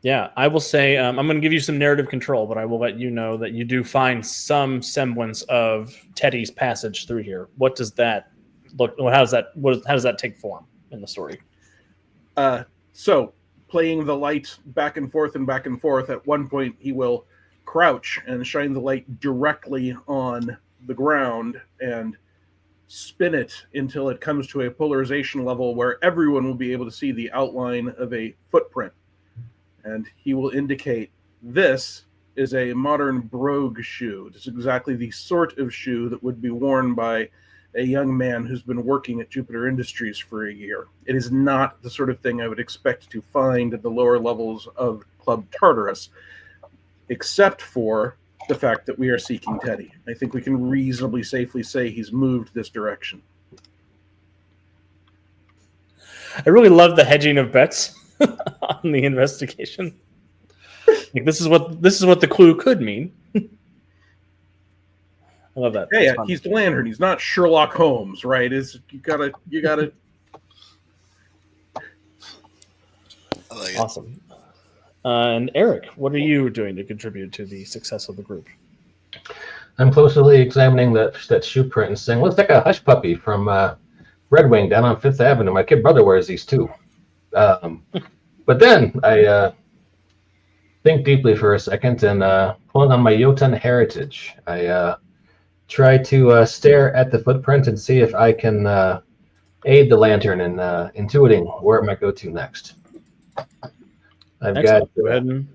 Yeah, I will say I'm going to give you some narrative control, but I will let you know that you do find some semblance of Teddy's passage through here. What does that look? How does that take form in the story? So, playing the light back and forth, at one point he will crouch and shine the light directly on the ground and spin it until it comes to a polarization level where everyone will be able to see the outline of a footprint. And he will indicate this is a modern brogue shoe. This is exactly the sort of shoe that would be worn by a young man who's been working at Jupiter Industries for a year. It is not the sort of thing I would expect to find at the lower levels of Club Tartarus, except for the fact that we are seeking Teddy. I think we can reasonably safely say he's moved this direction. I really love the hedging of bets on the investigation. Like, this is what the clue could mean. I love that. Yeah, he's the Lantern. He's not Sherlock Holmes, right? You gotta. I like it. Awesome. And Eric, what are you doing to contribute to the success of the group? I'm closely examining that shoe print and saying, looks like a hush puppy from Red Wing down on Fifth Avenue. My kid brother wears these too. But then I think deeply for a second and pulling on my Jotun heritage, I try to stare at the footprint and see if I can aid the lantern in intuiting where it might go to next. Excellent. Go ahead and...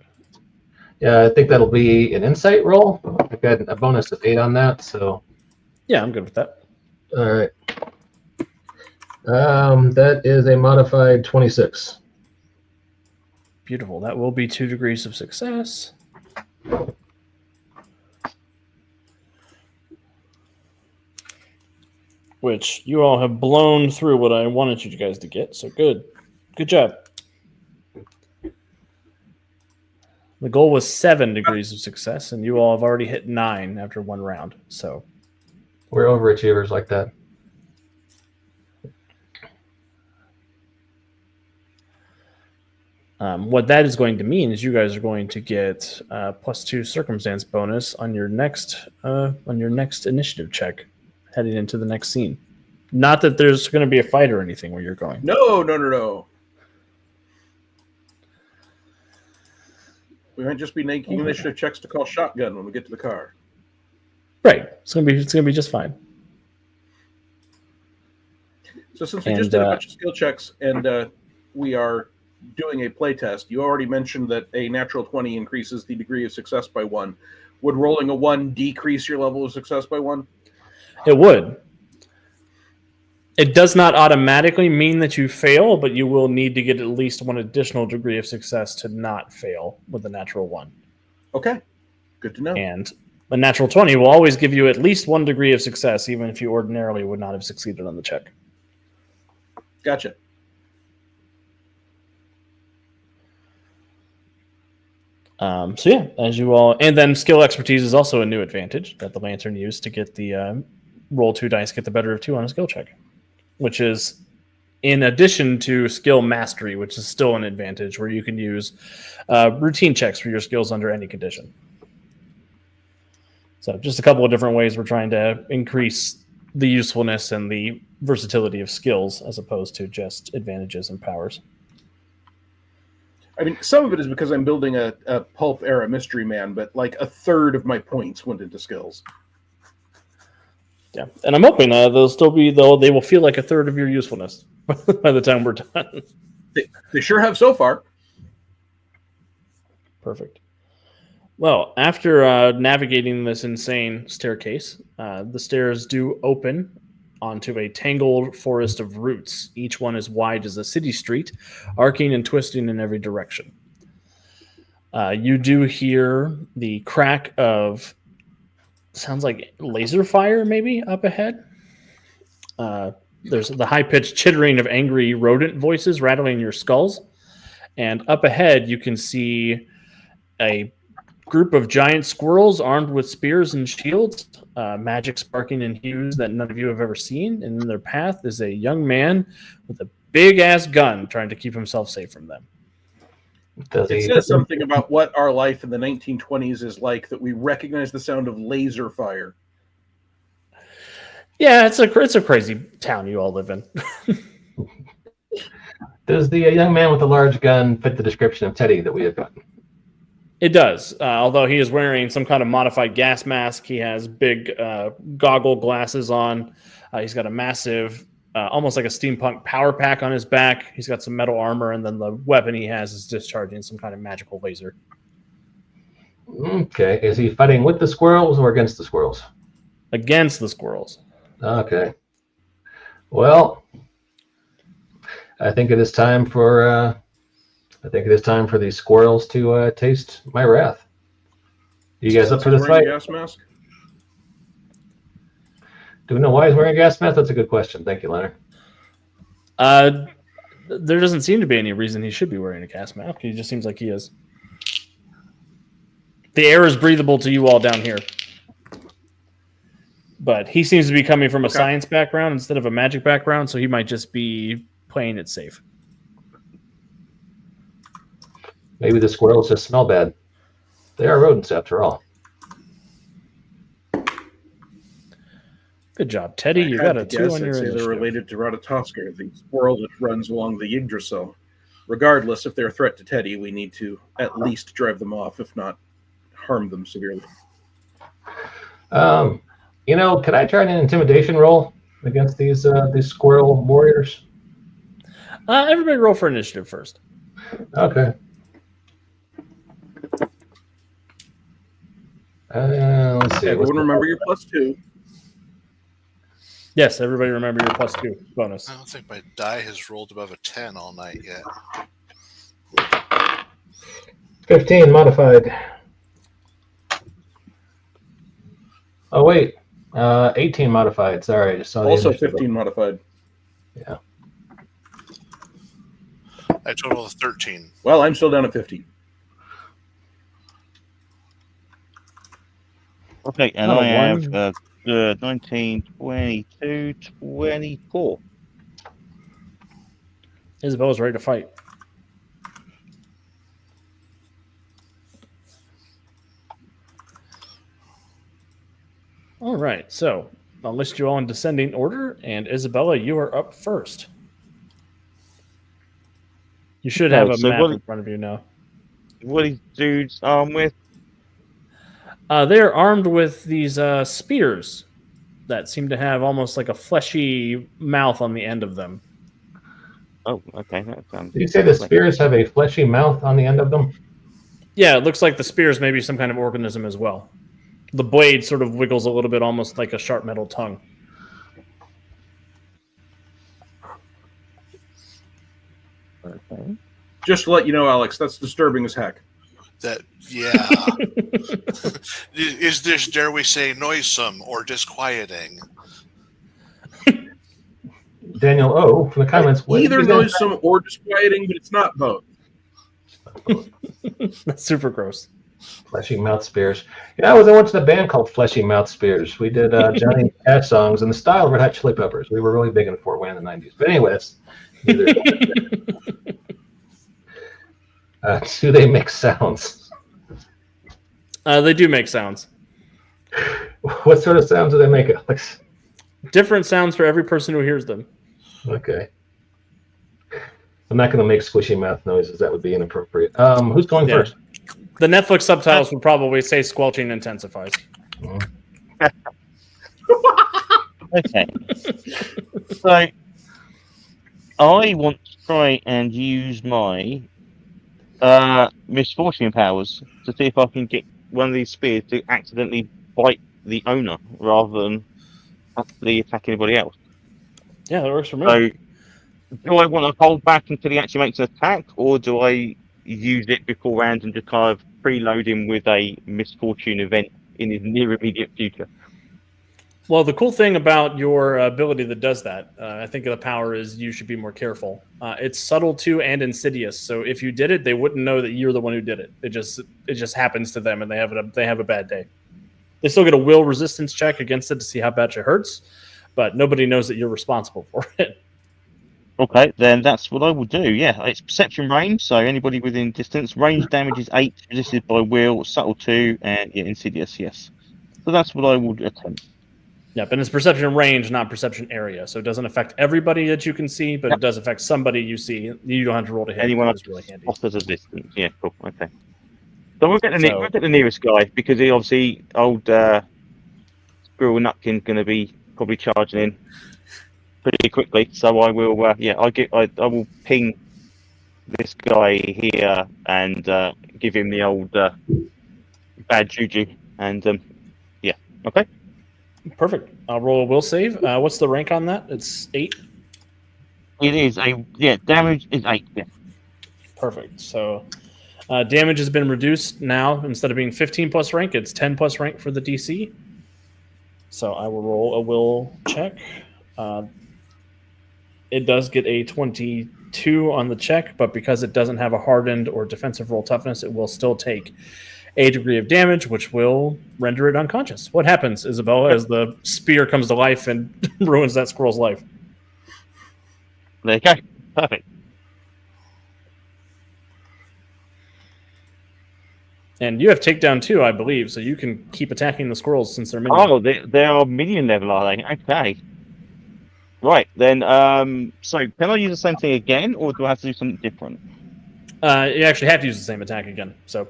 Yeah, I think that'll be an insight roll. I've got a bonus of 8 on that, so. Yeah, I'm good with that. All right. That is a modified 26. Beautiful. That will be 2 degrees of success. Which you all have blown through what I wanted you guys to get, so good. Good job. The goal was 7 degrees of success, and you all have already hit 9 after 1 round. So we're overachievers like that. What that is going to mean is you guys are going to get +2 circumstance bonus on your next initiative check, heading into the next scene. Not that there's going to be a fight or anything where you're going. No. We might just be making initiative checks to call shotgun when we get to the car. Right. It's gonna be just fine. So since we just did a bunch of skill checks and we are doing a playtest, you already mentioned that a natural 20 increases the degree of success by 1. Would rolling a 1 decrease your level of success by 1? It would. It does not automatically mean that you fail, but you will need to get at least one additional degree of success to not fail with a natural 1. Okay, good to know. And a natural 20 will always give you at least 1 degree of success, even if you ordinarily would not have succeeded on the check. Gotcha. So yeah, as you all, and then skill expertise is also a new advantage that the Lantern used to get the roll 2 dice, get the better of 2 on a skill check, which is in addition to skill mastery, which is still an advantage where you can use routine checks for your skills under any condition. So just a couple of different ways we're trying to increase the usefulness and the versatility of skills as opposed to just advantages and powers. I mean, some of it is because I'm building a pulp era mystery man, but like a third of my points went into skills. Yeah, and I'm hoping they'll still be, though they will feel like a third of your usefulness by the time we're done. They sure have so far. Perfect. Well, after navigating this insane staircase, the stairs do open onto a tangled forest of roots. Each one as wide as a city street, arcing and twisting in every direction. You do hear the crack of, sounds like laser fire maybe up ahead. There's the high-pitched chittering of angry rodent voices rattling your skulls. And up ahead, you can see a group of giant squirrels armed with spears and shields, magic sparking in hues that none of you have ever seen. And in their path is a young man with a big-ass gun trying to keep himself safe from them. It says something about what our life in the 1920s is like that we recognize the sound of laser fire. Yeah, it's a crazy town you all live in. Does the young man with the large gun fit the description of Teddy that we have gotten? It does, although he is wearing some kind of modified gas mask. He has big goggle glasses on. He's got a massive, almost like a steampunk power pack on his back. He's got some metal armor, and then the weapon he has is discharging some kind of magical laser. Okay. Is he fighting with the squirrels or against the squirrels? Against the squirrels. Okay. Well, I think it is time for these squirrels to taste my wrath. You guys up for this fight? Gas mask? Do we know why he's wearing a gas mask? That's a good question. Thank you, Leonard. There doesn't seem to be any reason he should be wearing a gas mask. He just seems like he is. The air is breathable to you all down here. But he seems to be coming from a science background instead of a magic background, so he might just be playing it safe. Maybe the squirrels just smell bad. They are rodents, after all. Good job, Teddy. You got a 2 on your initiative. They're related to Ratatoskr, the squirrel that runs along the Yggdrasil. Regardless, if they're a threat to Teddy, we need to at least drive them off, if not harm them severely. Can I try an intimidation roll against these squirrel warriors? Everybody roll for initiative first. Okay. Let's see. Everyone remember your +2. Yes, everybody remember your +2 bonus. I don't think my die has rolled above a 10 all night yet. 15 modified. Oh, wait. 18 modified. Sorry, I just saw the Also initiative. 15 modified. Yeah. I total of 13. Well, I'm still down at 15. Okay, and Oh, I have 19, 22, 24. Isabella's ready to fight. All right, so I'll list you all in descending order, and Isabella, you are up first. You should have a so map what- in front of you now. What these dudes armed with? They're armed with these spears that seem to have almost like a fleshy mouth on the end of them. Oh, okay. That sounds. Did you say the spears have a fleshy mouth on the end of them? Yeah, it looks like the spears may be some kind of organism as well. The blade sort of wiggles a little bit, almost like a sharp metal tongue. Okay. Just to let you know, Alex, that's disturbing as heck. Yeah. Is this, dare we say, noisome or disquieting? Daniel O from the comments. what Either is that? noisome or disquieting, but it's not both. That's super gross. Fleshy Mouth Spears. I was once in a band called Fleshy Mouth Spears. We did Johnny Cash songs in the style of Red Hot Chili Peppers. We were really big in Fort Wayne in the 90s. But anyway, that's neither. Do they make sounds? They do make sounds. What sort of sounds do they make, Alex? Different sounds for every person who hears them. Okay. I'm not going to make squishy mouth noises. That would be inappropriate. Who's going Yeah. first? The Netflix subtitles would probably say squelching intensifies. Okay. So I want to try and use my misfortune powers to see if I can get one of these spears to accidentally bite the owner rather than actually attack anybody else. Yeah, that works for me. So do I want to hold back until he actually makes an attack, or do I use it beforehand and just kind of preload him with a misfortune event in his near immediate future? Well, the cool thing about your ability that does that, I think the power is you should be more careful. It's subtle too and insidious. So if you did it, they wouldn't know that you're the one who did it. It just happens to them, and they have a bad day. They still get a will resistance check against it to see how bad it hurts, but nobody knows that you're responsible for it. Okay, then that's what I will do. Yeah, it's perception range, so anybody within distance. Range damage is 8, resisted by will, subtle 2, and insidious, yes. So that's what I will attempt. Yeah, but it's perception range, not perception area. So it doesn't affect everybody that you can see, but it does affect somebody you see. You don't have to roll to hit. Anyone It's really handy. off as a distance. Yeah, cool. Okay. So we'll get the nearest guy, because he obviously old Squirrel Nutkin's going to be probably charging in pretty quickly. So I will. I will ping this guy here and give him the old bad juju. And yeah, okay. Perfect. I'll roll a will save. What's the rank on that? It's 8. It is damage is 8. Yeah. Perfect. So damage has been reduced now. Instead of being 15 plus rank, it's 10 plus rank for the DC. So I will roll a will check. It does get a 22 on the check, but because it doesn't have a hardened or defensive roll toughness, it will still take a degree of damage, which will render it unconscious. What happens, Isabella, as the spear comes to life and ruins that squirrel's life? There you go. Perfect. And you have takedown too, I believe, so you can keep attacking the squirrels since they're minions. Oh, they are minion level, are they? Okay. Right, then, so can I use the same thing again, or do I have to do something different? You actually have to use the same attack again, so...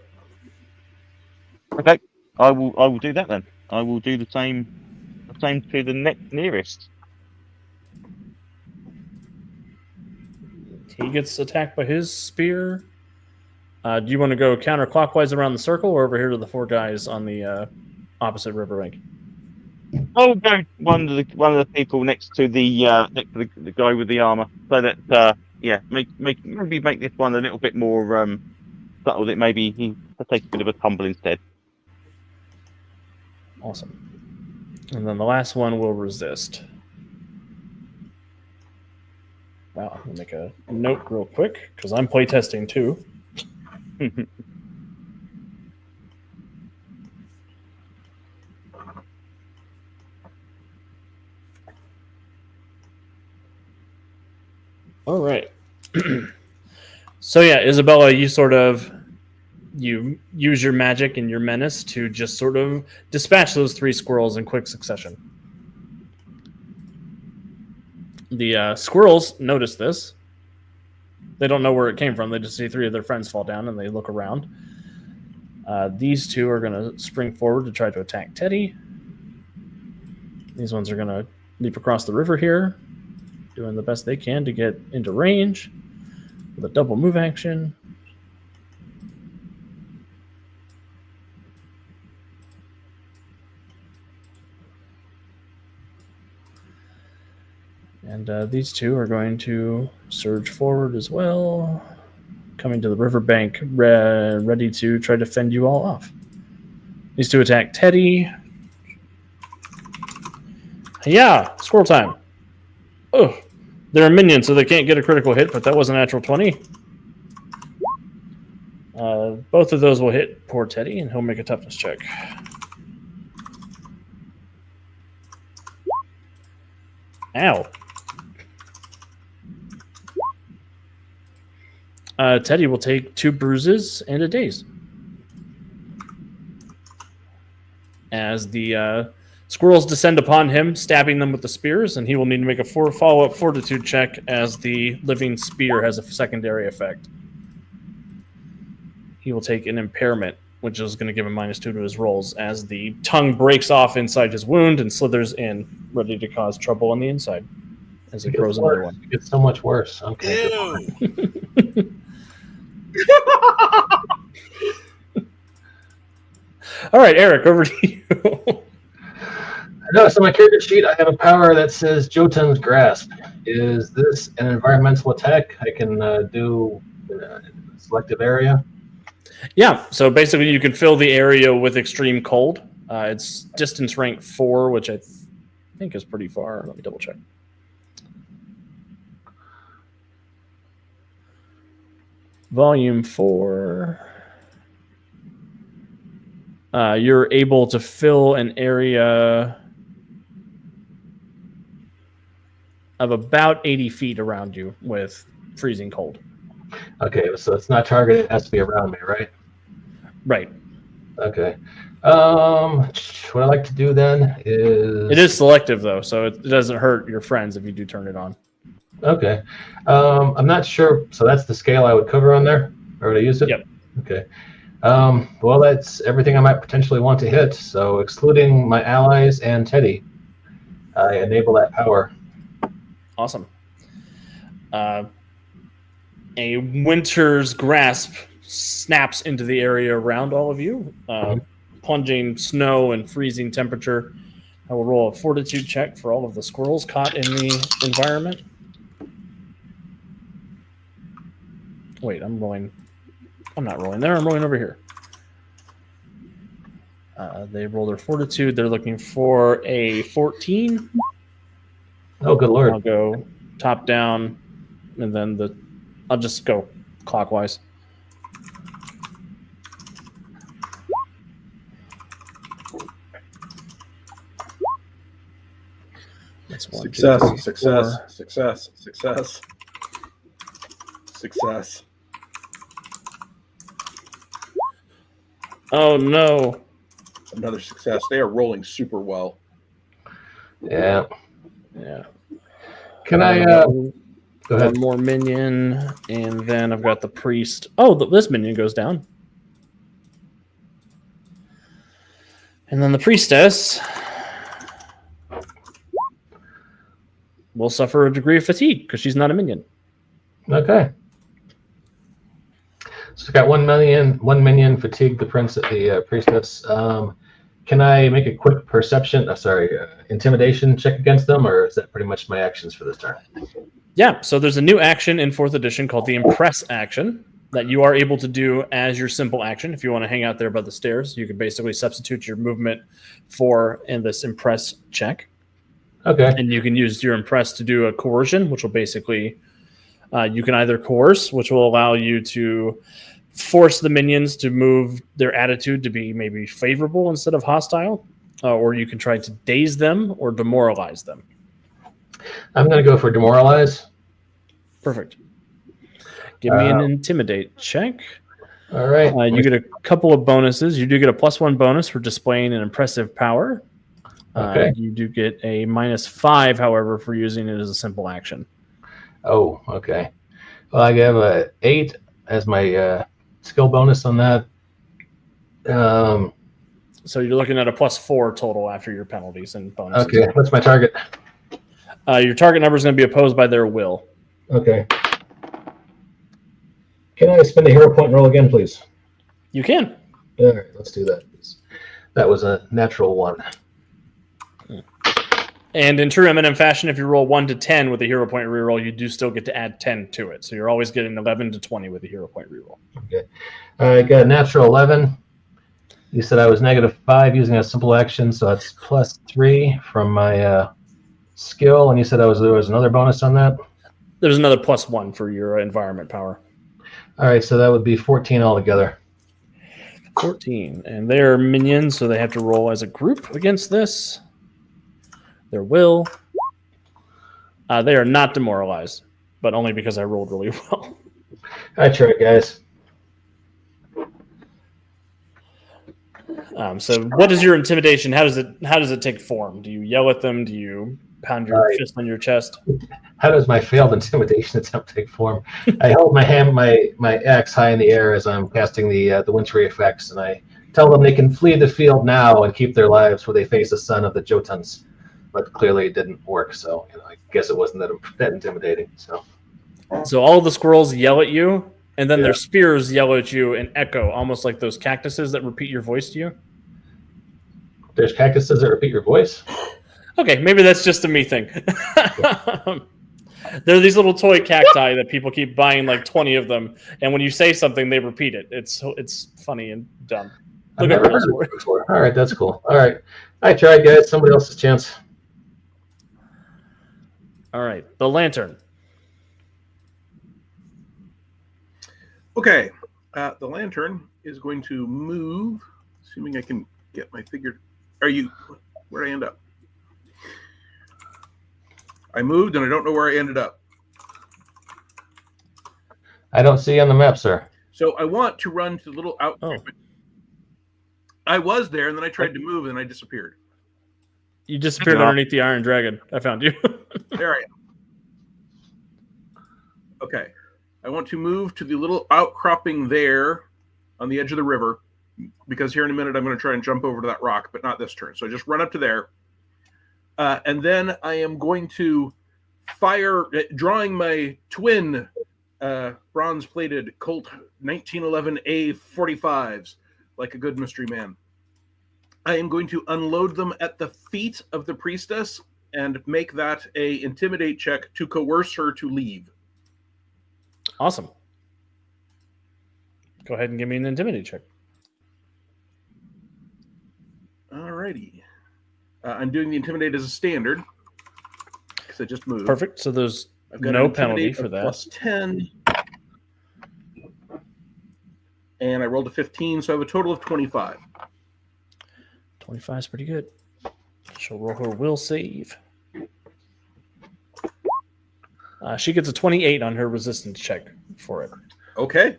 Okay, I will do that then. I will do the same to the nearest. He gets attacked by his spear. Do you want to go counterclockwise around the circle, or over here to the 4 guys on the opposite riverbank? I'll go one of the people next to the guy with the armor, so that maybe make this one a little bit more subtle. That maybe he takes a bit of a tumble instead. Awesome. And then the last one will resist. Wow, I'll make a note real quick, because I'm playtesting too. All right. So yeah, Isabella, you use your magic and your menace to just sort of dispatch those 3 squirrels in quick succession. The squirrels notice this. They don't know where it came from. They just see 3 of their friends fall down, and they look around. These 2 are going to spring forward to try to attack Teddy. These ones are going to leap across the river here, doing the best they can to get into range with a double move action. And these two are going to surge forward as well, coming to the riverbank, ready to try to fend you all off. These two attack Teddy. Yeah, squirrel time. Oh, they're a minion, so they can't get a critical hit, but that was a natural 20. Both of those will hit poor Teddy, and he'll make a toughness check. Ow. Teddy will take 2 bruises and a daze. As the squirrels descend upon him, stabbing them with the spears, and he will need to make a follow-up fortitude check as the living spear has a secondary effect. He will take an impairment, which is going to give him -2 to his rolls, as the tongue breaks off inside his wound and slithers in, ready to cause trouble on the inside as it grows another one. It gets so much worse. Okay. Ew. All right, Eric, over to you. I noticed on my character sheet I have a power that says Jotun's Grasp. Is this an environmental attack I can do in a selective area? Yeah, so basically you can fill the area with extreme cold. It's distance rank 4, which I think is pretty far. Let me double check. Volume 4. You're able to fill an area of about 80 feet around you with freezing cold. Okay, so it's not targeted, it has to be around me, right? Right. Okay. What I like to do then is... It is selective, though, so it doesn't hurt your friends if you do turn it on. Okay. I'm not sure. So that's the scale I would cover on there? Or would I use it? Yep. Okay. Well, that's everything I might potentially want to hit. So excluding my allies and Teddy, I enable that power. Awesome. A winter's grasp snaps into the area around all of you, plunging snow and freezing temperature. I will roll a fortitude check for all of the squirrels caught in the environment. Wait, I'm not rolling there. I'm rolling over here. They roll their fortitude. They're looking for a 14. Oh, good lord. I'll go top down, and then I'll just go clockwise. That's 1, 2, 3, 4. Success. Oh no! Another success. They are rolling super well. Yeah. Yeah. Can I... go ahead. One more minion, and then I've got the priest. Oh, this minion goes down. And then the priestess will suffer a degree of fatigue because she's not a minion. Okay. So I've got one minion fatigue the priestess. Can I make a quick intimidation check against them, or is that pretty much my actions for this turn? Yeah, so there's a new action in 4th edition called the Impress action that you are able to do as your simple action. If you want to hang out there by the stairs, you can basically substitute your movement in this Impress check. Okay. And you can use your Impress to do a coercion, which will basically, you can either coerce, which will allow you to force the minions to move their attitude to be maybe favorable instead of hostile, or you can try to daze them or demoralize them. I'm going to go for demoralize. Perfect. Give me an intimidate check. All right. You get a couple of bonuses. You do get a +1 bonus for displaying an impressive power. Okay. You do get a -5, however, for using it as a simple action. Oh, okay. Well, I have a 8 as my skill bonus on that. So you're looking at a +4 total after your penalties and bonuses. Okay. What's my target? Your target number is going to be opposed by their will. Okay. Can I spend a hero point and roll again, please? You can. All right, let's do that. That was a natural 1. And in true M&M fashion, if you roll 1 to 10 with a hero point reroll, you do still get to add 10 to it. So you're always getting 11 to 20 with a hero point reroll. Okay. I got a natural 11. You said I was -5 using a simple action, so that's +3 from my skill. And you said there was another bonus on that? There's another +1 for your environment power. All right, so that would be 14 altogether. 14. And they're minions, so they have to roll as a group against this. Their will. They are not demoralized, but only because I rolled really well. I tried, guys. So what is your intimidation? How does it take form? Do you yell at them? Do you pound your fist on your chest? How does my failed intimidation attempt take form? I hold my axe high in the air as I'm casting the wintry effects, and I tell them they can flee the field now and keep their lives where they face the son of the Jotuns. But clearly it didn't work, so I guess it wasn't that intimidating. So all the squirrels yell at you, and then their spears yell at you and echo, almost like those cactuses that repeat your voice to you. There's cactuses that repeat your voice? Okay, maybe that's just a me thing. There are these little toy cacti that people keep buying, like 20 of them, and when you say something, they repeat it. It's funny and dumb. I've never heard of it before. All right, that's cool. All right, I tried, guys. Somebody else's chance. All right, the lantern. Okay, the lantern is going to move, assuming I can get my figure. Where'd I end up? I moved and I don't know where I ended up. I don't see you on the map, sir. So I want to run to the little out. Oh. I was there and then I tried to move and I disappeared. You disappeared underneath the Iron Dragon. I found you. There I am. Okay. I want to move to the little outcropping there on the edge of the river, because here in a minute I'm going to try and jump over to that rock, but not this turn. So I just run up to there. And then I am going to fire, drawing my twin bronze-plated Colt 1911A 45s, like a good mystery man. I am going to unload them at the feet of the priestess and make that a intimidate check to coerce her to leave. Awesome. Go ahead and give me an intimidate check. Alrighty. I'm doing the intimidate as a standard because I just moved. Perfect. So there's I've got no an penalty intimidate for of that. Plus 10. And I rolled a 15, so I have a total of 25. 25 is pretty good. She'll roll her will save. She gets a 28 on her resistance check for it. Okay.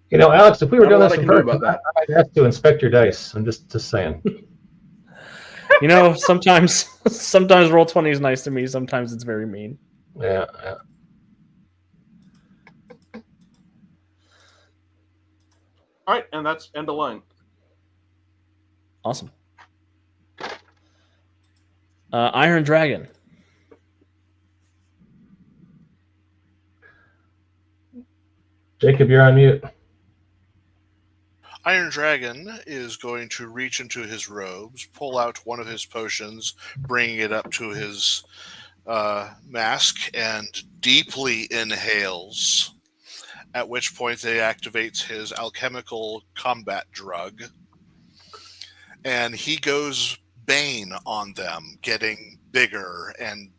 You know, Alex, if we were Not a doing lot this I in can do person, about that. I might ask to inspect your dice. I'm just saying. You know, sometimes roll 20 is nice to me. Sometimes it's very mean. Yeah. All right, and that's end of line. Awesome. Iron Dragon. Jacob, you're on mute. Iron Dragon is going to reach into his robes, pull out one of his potions, bringing it up to his mask, and deeply inhales, at which point they activates his alchemical combat drug, and he goes Bane on them, getting bigger and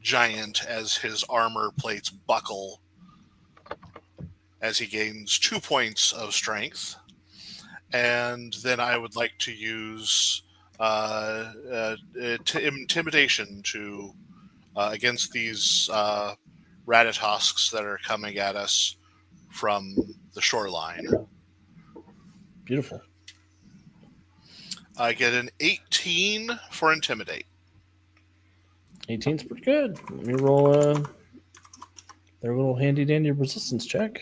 giant as his armor plates buckle, as he gains 2 points of strength. And then I would like to use intimidation to against these Ratatosk's that are coming at us from the shoreline. Beautiful. I get an 18 for intimidate. 18's pretty good. Let me roll their little handy dandy resistance check.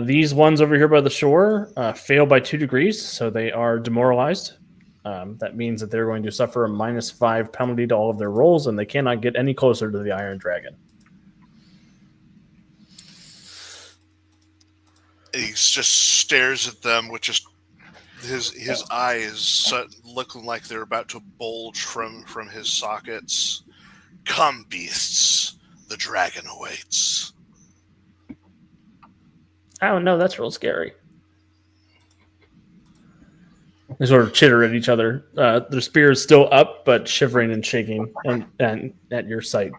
These ones over here by the shore fail by 2 degrees, so they are demoralized. That means that they're going to suffer a -5 penalty to all of their rolls, and they cannot get any closer to the Iron Dragon. He just stares at them with just His eyes looking like they're about to bulge from his sockets. Come, beasts, the dragon awaits. Oh no, that's real scary. They sort of chitter at each other. Their spears still up, but shivering and shaking, and at your sight.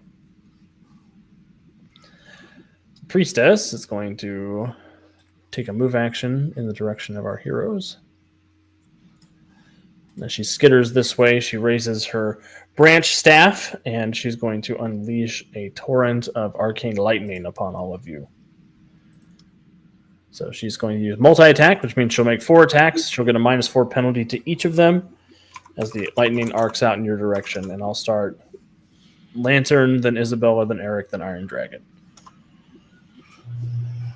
Priestess is going to take a move action in the direction of our heroes. As she skitters this way, she raises her branch staff, and she's going to unleash a torrent of arcane lightning upon all of you. So she's going to use multi-attack, which means she'll make 4 attacks. She'll get a -4 penalty to each of them as the lightning arcs out in your direction. And I'll start Lantern, then Isabella, then Eric, then Iron Dragon.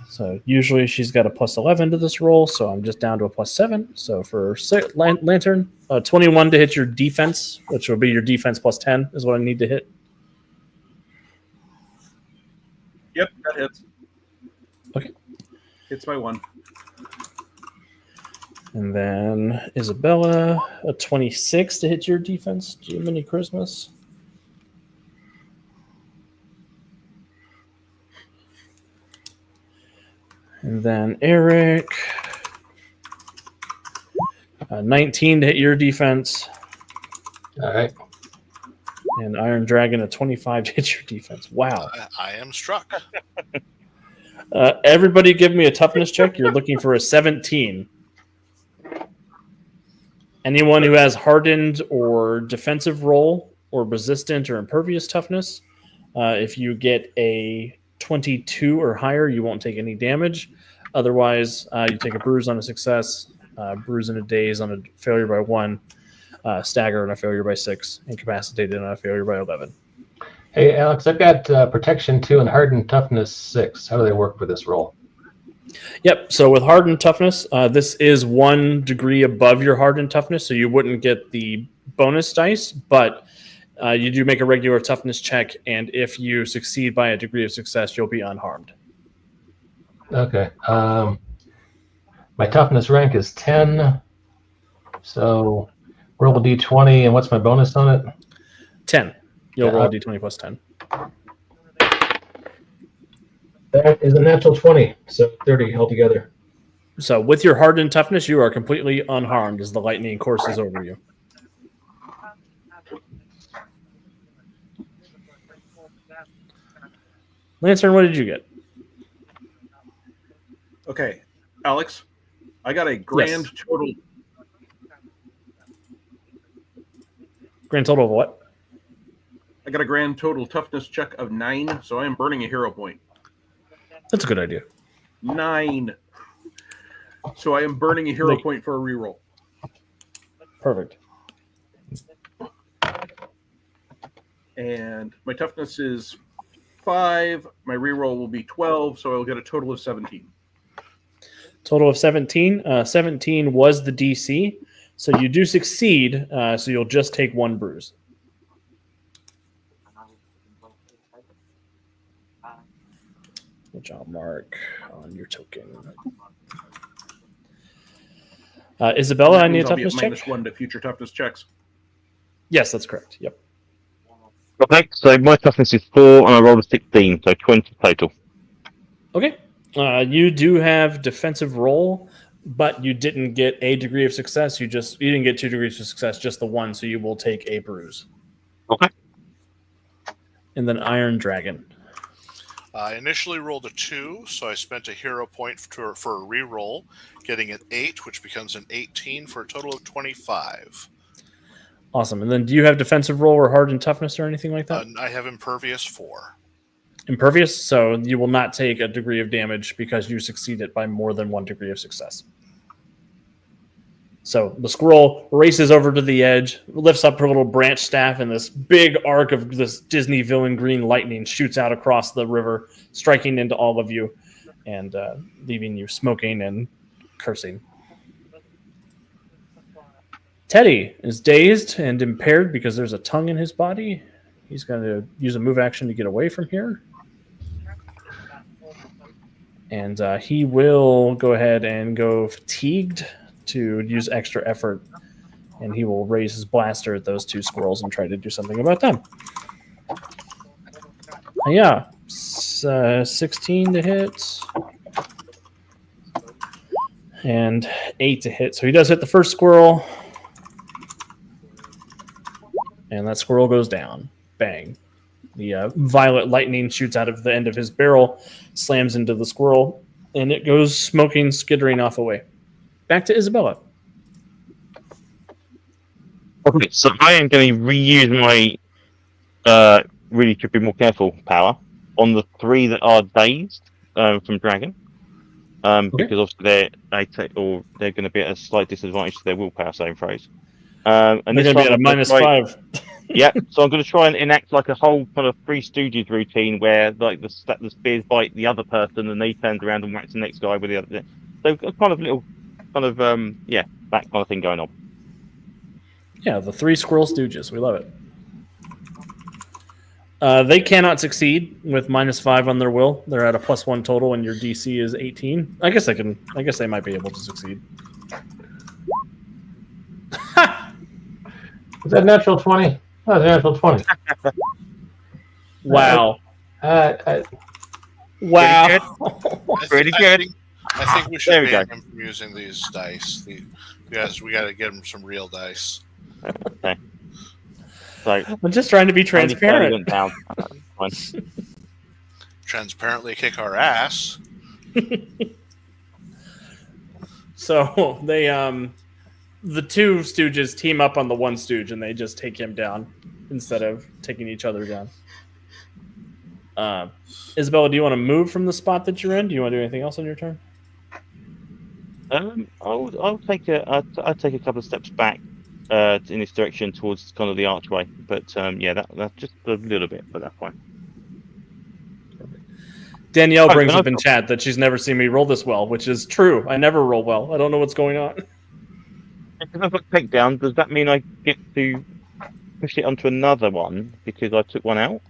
So usually she's got a +11 to this roll, so I'm just down to a +7. So for Lantern, 21 to hit your defense, which will be your defense +10 is what I need to hit. Yep, that hits. Okay. Hits by 1. And then Isabella, a 26 to hit your defense. Jiminy Christmas. And then Eric, 19 to hit your defense. All right. And Iron Dragon, a 25 to hit your defense. Wow. I am struck. Everybody give me a toughness check. You're looking for a 17. Anyone who has hardened or defensive roll or resistant or impervious toughness, if you get a 22 or higher, you won't take any damage. Otherwise, you take a bruise on a success, bruise in a daze on a failure by 1, stagger on a failure by 6, incapacitated on a failure by 11. Hey, Alex, I've got protection 2 and hardened toughness 6. How do they work for this roll? Yep. So with hardened toughness, this is 1 degree above your hardened toughness, so you wouldn't get the bonus dice, but you do make a regular toughness check, and if you succeed by a degree of success, you'll be unharmed. Okay. My toughness rank is 10. So roll a d20, and what's my bonus on it? 10. You'll Yeah. roll a d20 plus 10. That is a natural 20, so 30 altogether. So with your hardened toughness, you are completely unharmed as the lightning courses over you. Lantern, what did you get? Okay, Alex, I got a grand total. Grand total of what? I got a grand total toughness check of 9, so I am burning a hero point. That's a good idea. 9. So I am burning a hero point for a reroll. Perfect. And my toughness is 5. My reroll will be 12, so I will get a total of 17. Total of 17. 17 was the DC, so you do succeed, so you'll just take 1 bruise. Which I'll mark on your token. Isabella, I need a toughness check. -1 to future toughness checks. Yes, that's correct. Yep. Okay, so my toughness is 4 and I rolled a 16, so 20 total. Okay. You do have defensive roll, but you didn't get a degree of success. You didn't get 2 degrees of success, just the 1, so you will take a bruise. Okay. And then Iron Dragon. I initially rolled a 2, so I spent a hero point for a reroll, getting an 8, which becomes an 18 for a total of 25. Awesome. And then do you have defensive roll or hardened toughness or anything like that? I have impervious 4. Impervious, so you will not take a degree of damage because you succeeded by more than 1 degree of success. So the squirrel races over to the edge, lifts up her little branch staff, and this big arc of this Disney villain green lightning shoots out across the river, striking into all of you and leaving you smoking and cursing. Teddy is dazed and impaired because there's a tongue in his body. He's going to use a move action to get away from here. And he will go ahead and go fatigued to use extra effort, and he will raise his blaster at those two squirrels and try to do something about them. Yeah, 16 to hit. And 8 to hit. So he does hit the first squirrel. And that squirrel goes down. Bang. The violet lightning shoots out of the end of his barrel, slams into the squirrel, and it goes smoking, skittering off away. Back to Isabella. Okay, so I am going to reuse my really should be more careful power on the 3 that are dazed from Dragon. Because obviously they're going to be at a slight disadvantage to their willpower saving throws. And They're going to be at a -5. Yeah, so I'm going to try and enact like a whole kind of Three Stooges routine where like the spears bite the other person and they turn around and whack the next guy with the other. So kind of little, that kind of thing going on. Yeah, the 3 Squirrel Stooges. We love it. They cannot succeed with -5 on their will. They're at a +1 total, and your DC is 18. I guess they might be able to succeed. Is that natural 20? Oh, it's a natural 20. Wow. Wow. Pretty good. I think we should ban him from using these dice. Because we got to get him some real dice. Okay. So, I'm just trying to be transparent. Transparently kick our ass. So they the 2 Stooges team up on the 1 Stooge and they just take him down instead of taking each other down. Isabella, do you want to move from the spot that you're in? Do you want to do anything else on your turn? I'll take a couple of steps back in this direction towards kind of the archway, but that's just a little bit, but that's fine. Danielle brings up in chat that she's never seen me roll this well, which is true. I never roll well. I don't know what's going on. If I've got takedown, does that mean I get to push it onto another one because I took one out?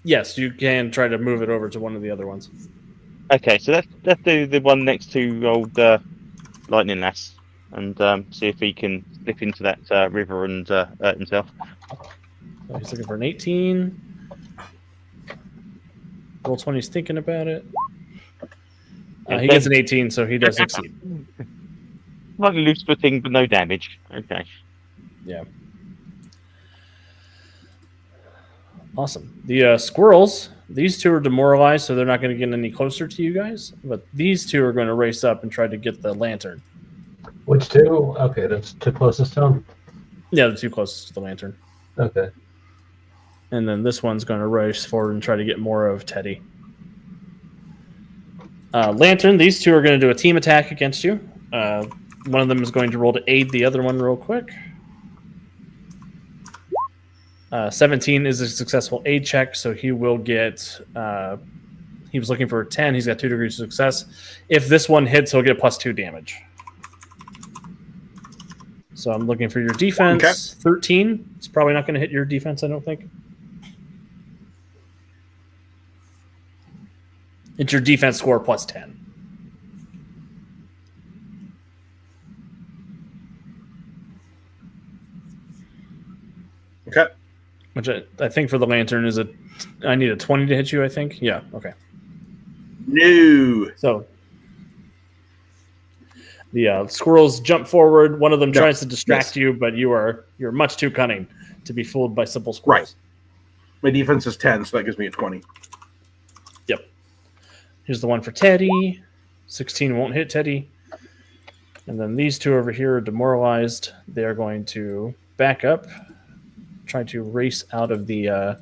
Yes, you can try to move it over to one of the other ones. Okay, so let's do the one next to old Lightning Lass and see if he can slip into that river and hurt himself. So he's looking for an 18. Roll 20's thinking about it. He gets an 18, so he does succeed. Like loose footing, but no damage. Okay. Yeah. Awesome. The squirrels, these 2 are demoralized, so they're not going to get any closer to you guys. But these 2 are going to race up and try to get the lantern. Which 2? Okay, that's 2 closest to him. Yeah, the 2 closest to the lantern. Okay. And then this one's going to race forward and try to get more of Teddy. Lantern, these 2 are going to do a team attack against you. One of them is going to roll to aid the other one real quick. 17 is a successful aid check, so he will get... he was looking for a 10. He's got 2 degrees of success. If this one hits, he'll get +2 damage. So I'm looking for your defense. Okay. 13. It's probably not going to hit your defense, I don't think. It's your defense score +10. Okay. Which I think for the lantern is I need a 20 to hit you, I think. Yeah, okay. No. So the squirrels jump forward. One of them tries to distract you, but you're much too cunning to be fooled by simple squirrels. Right. My defense is 10, so that gives me a 20. Yep. Here's the one for Teddy. 16 won't hit Teddy. And then these 2 over here are demoralized. They're going to back up, try to race out of the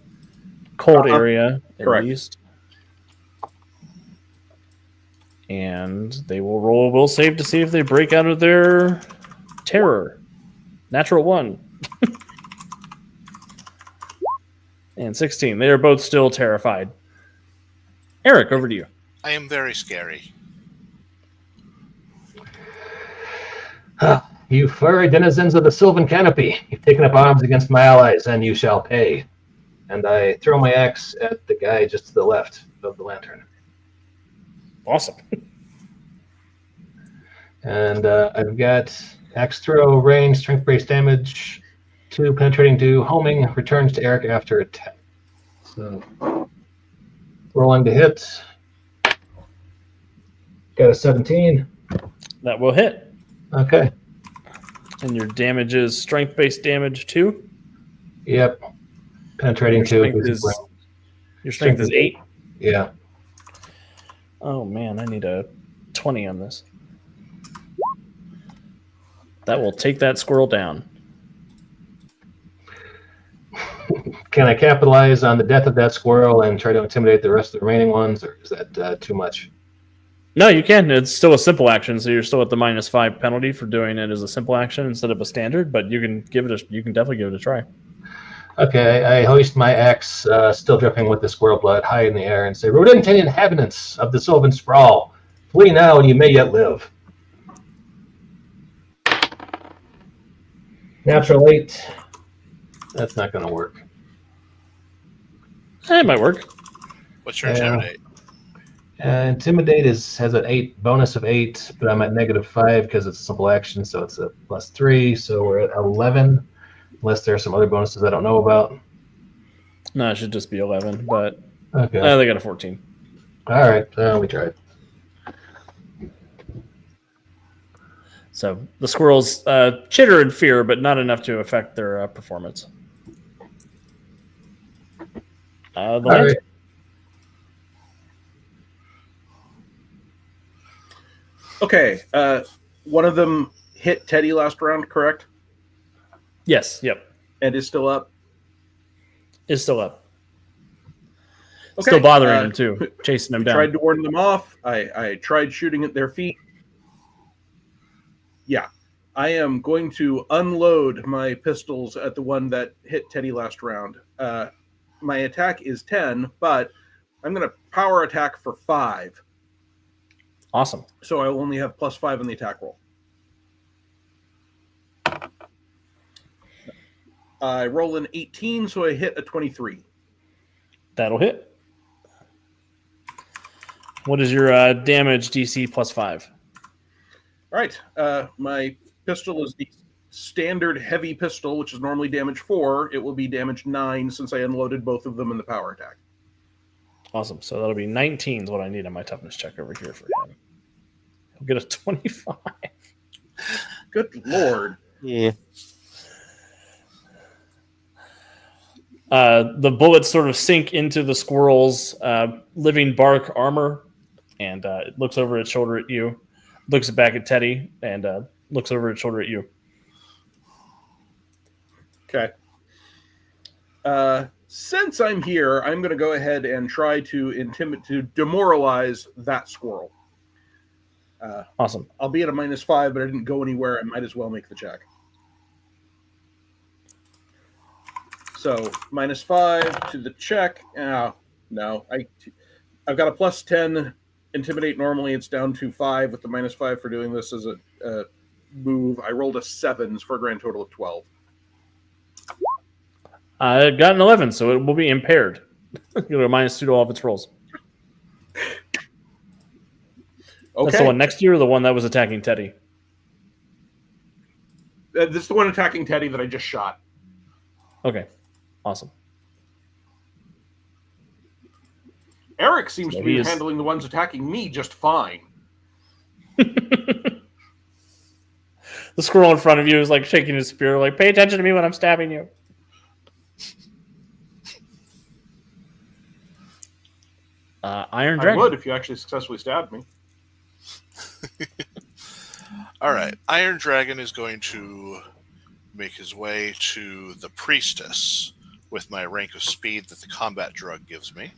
cold area at least. And they will roll a will save to see if they break out of their terror. Natural 1. And 16. They are both still terrified. Eric, over to you. I am very scary. You furry denizens of the Sylvan Canopy, you've taken up arms against my allies, and you shall pay. And I throw my axe at the guy just to the left of the lantern. Awesome. And I've got axe throw, range, strength-based damage, 2 penetrating, 2 homing, returns to Eric after attack. So, rolling to hit. Got a 17. That will hit. Okay. And your damage is strength-based damage 2? Yep. Penetrating Your 2. strength is 8? Yeah. Oh, man, I need a 20 on this. That will take that squirrel down. Can I capitalize on the death of that squirrel and try to intimidate the rest of the remaining ones, or is that too much? No, you can. It's still a simple action, so you're still at the -5 penalty for doing it as a simple action instead of a standard. But you can definitely give it a try. Okay, I hoist my axe, still dripping with the squirrel blood, high in the air, and say, "Rodent inhabitants of the Sylvan Sprawl, flee now, and you may yet live." Natural 8. That's not going to work. It might work. What's your Yeah. intimidate? Intimidate has an 8 bonus of 8, but I'm at -5 because it's a simple action, so it's a +3. So we're at 11, unless there are some other bonuses I don't know about. No, it should just be 11, but Okay. they got a 14. All right. We tried. So the squirrels chitter in fear, but not enough to affect their performance. All right. Okay. One of them hit Teddy last round, correct? Yes. Yep. And is still up. Is still up. Okay. Still bothering him too, chasing him down. Tried to warn them off. I tried shooting at their feet. Yeah. I am going to unload my pistols at the one that hit Teddy last round. My attack is 10, but I'm going to power attack for 5. Awesome. So I will only have +5 on the attack roll. I roll an 18, so I hit a 23. That'll hit. What is your damage DC +5? All right. My pistol is the standard heavy pistol, which is normally damage 4. It will be damage 9 since I unloaded both of them in the power attack. Awesome. So that'll be 19 is what I need on my toughness check over here for him. He'll get a 25. Good Lord. Yeah. The bullets sort of sink into the squirrel's living bark armor, and it looks over its shoulder at you, looks back at Teddy, and looks over its shoulder at you. Okay. Since I'm here, I'm going to go ahead and try to demoralize that squirrel. Awesome. I'll be at a -5, but I didn't go anywhere. I might as well make the check. So -5 to the check. No, I've got a +10 intimidate. Normally it's down to 5 with the -5 for doing this as a move. I rolled a 7 for a grand total of 12. I got an 11, so it will be impaired. Get a -2 to all of its rolls. Okay. That's the one next to you, or the one that was attacking Teddy? This is the one attacking Teddy that I just shot. Okay. Awesome. Eric seems So to be he is- handling the ones attacking me just fine. The squirrel in front of you is like shaking his spear, like, pay attention to me when I'm stabbing you. Iron I Dragon. would if you actually successfully stabbed me. All right. Iron Dragon is going to make his way to the priestess with my rank of speed that the combat drug gives me.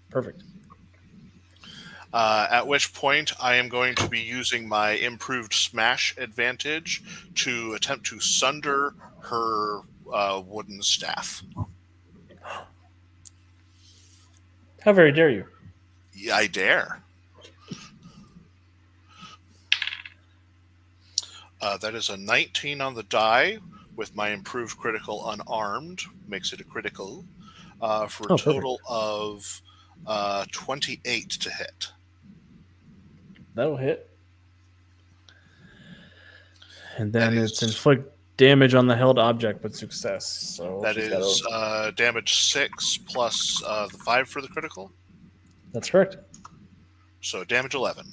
Perfect. At which point, I am going to be using my improved smash advantage to attempt to sunder her wooden staff. How very dare you? Yeah, I dare. That is a 19 on the die with my improved critical unarmed. Makes it a critical for a total of 28 to hit. That'll hit. And then That it's is- inflict damage on the held object with success. So That she's is got damage 6 plus the 5 for the critical. That's correct. So damage 11.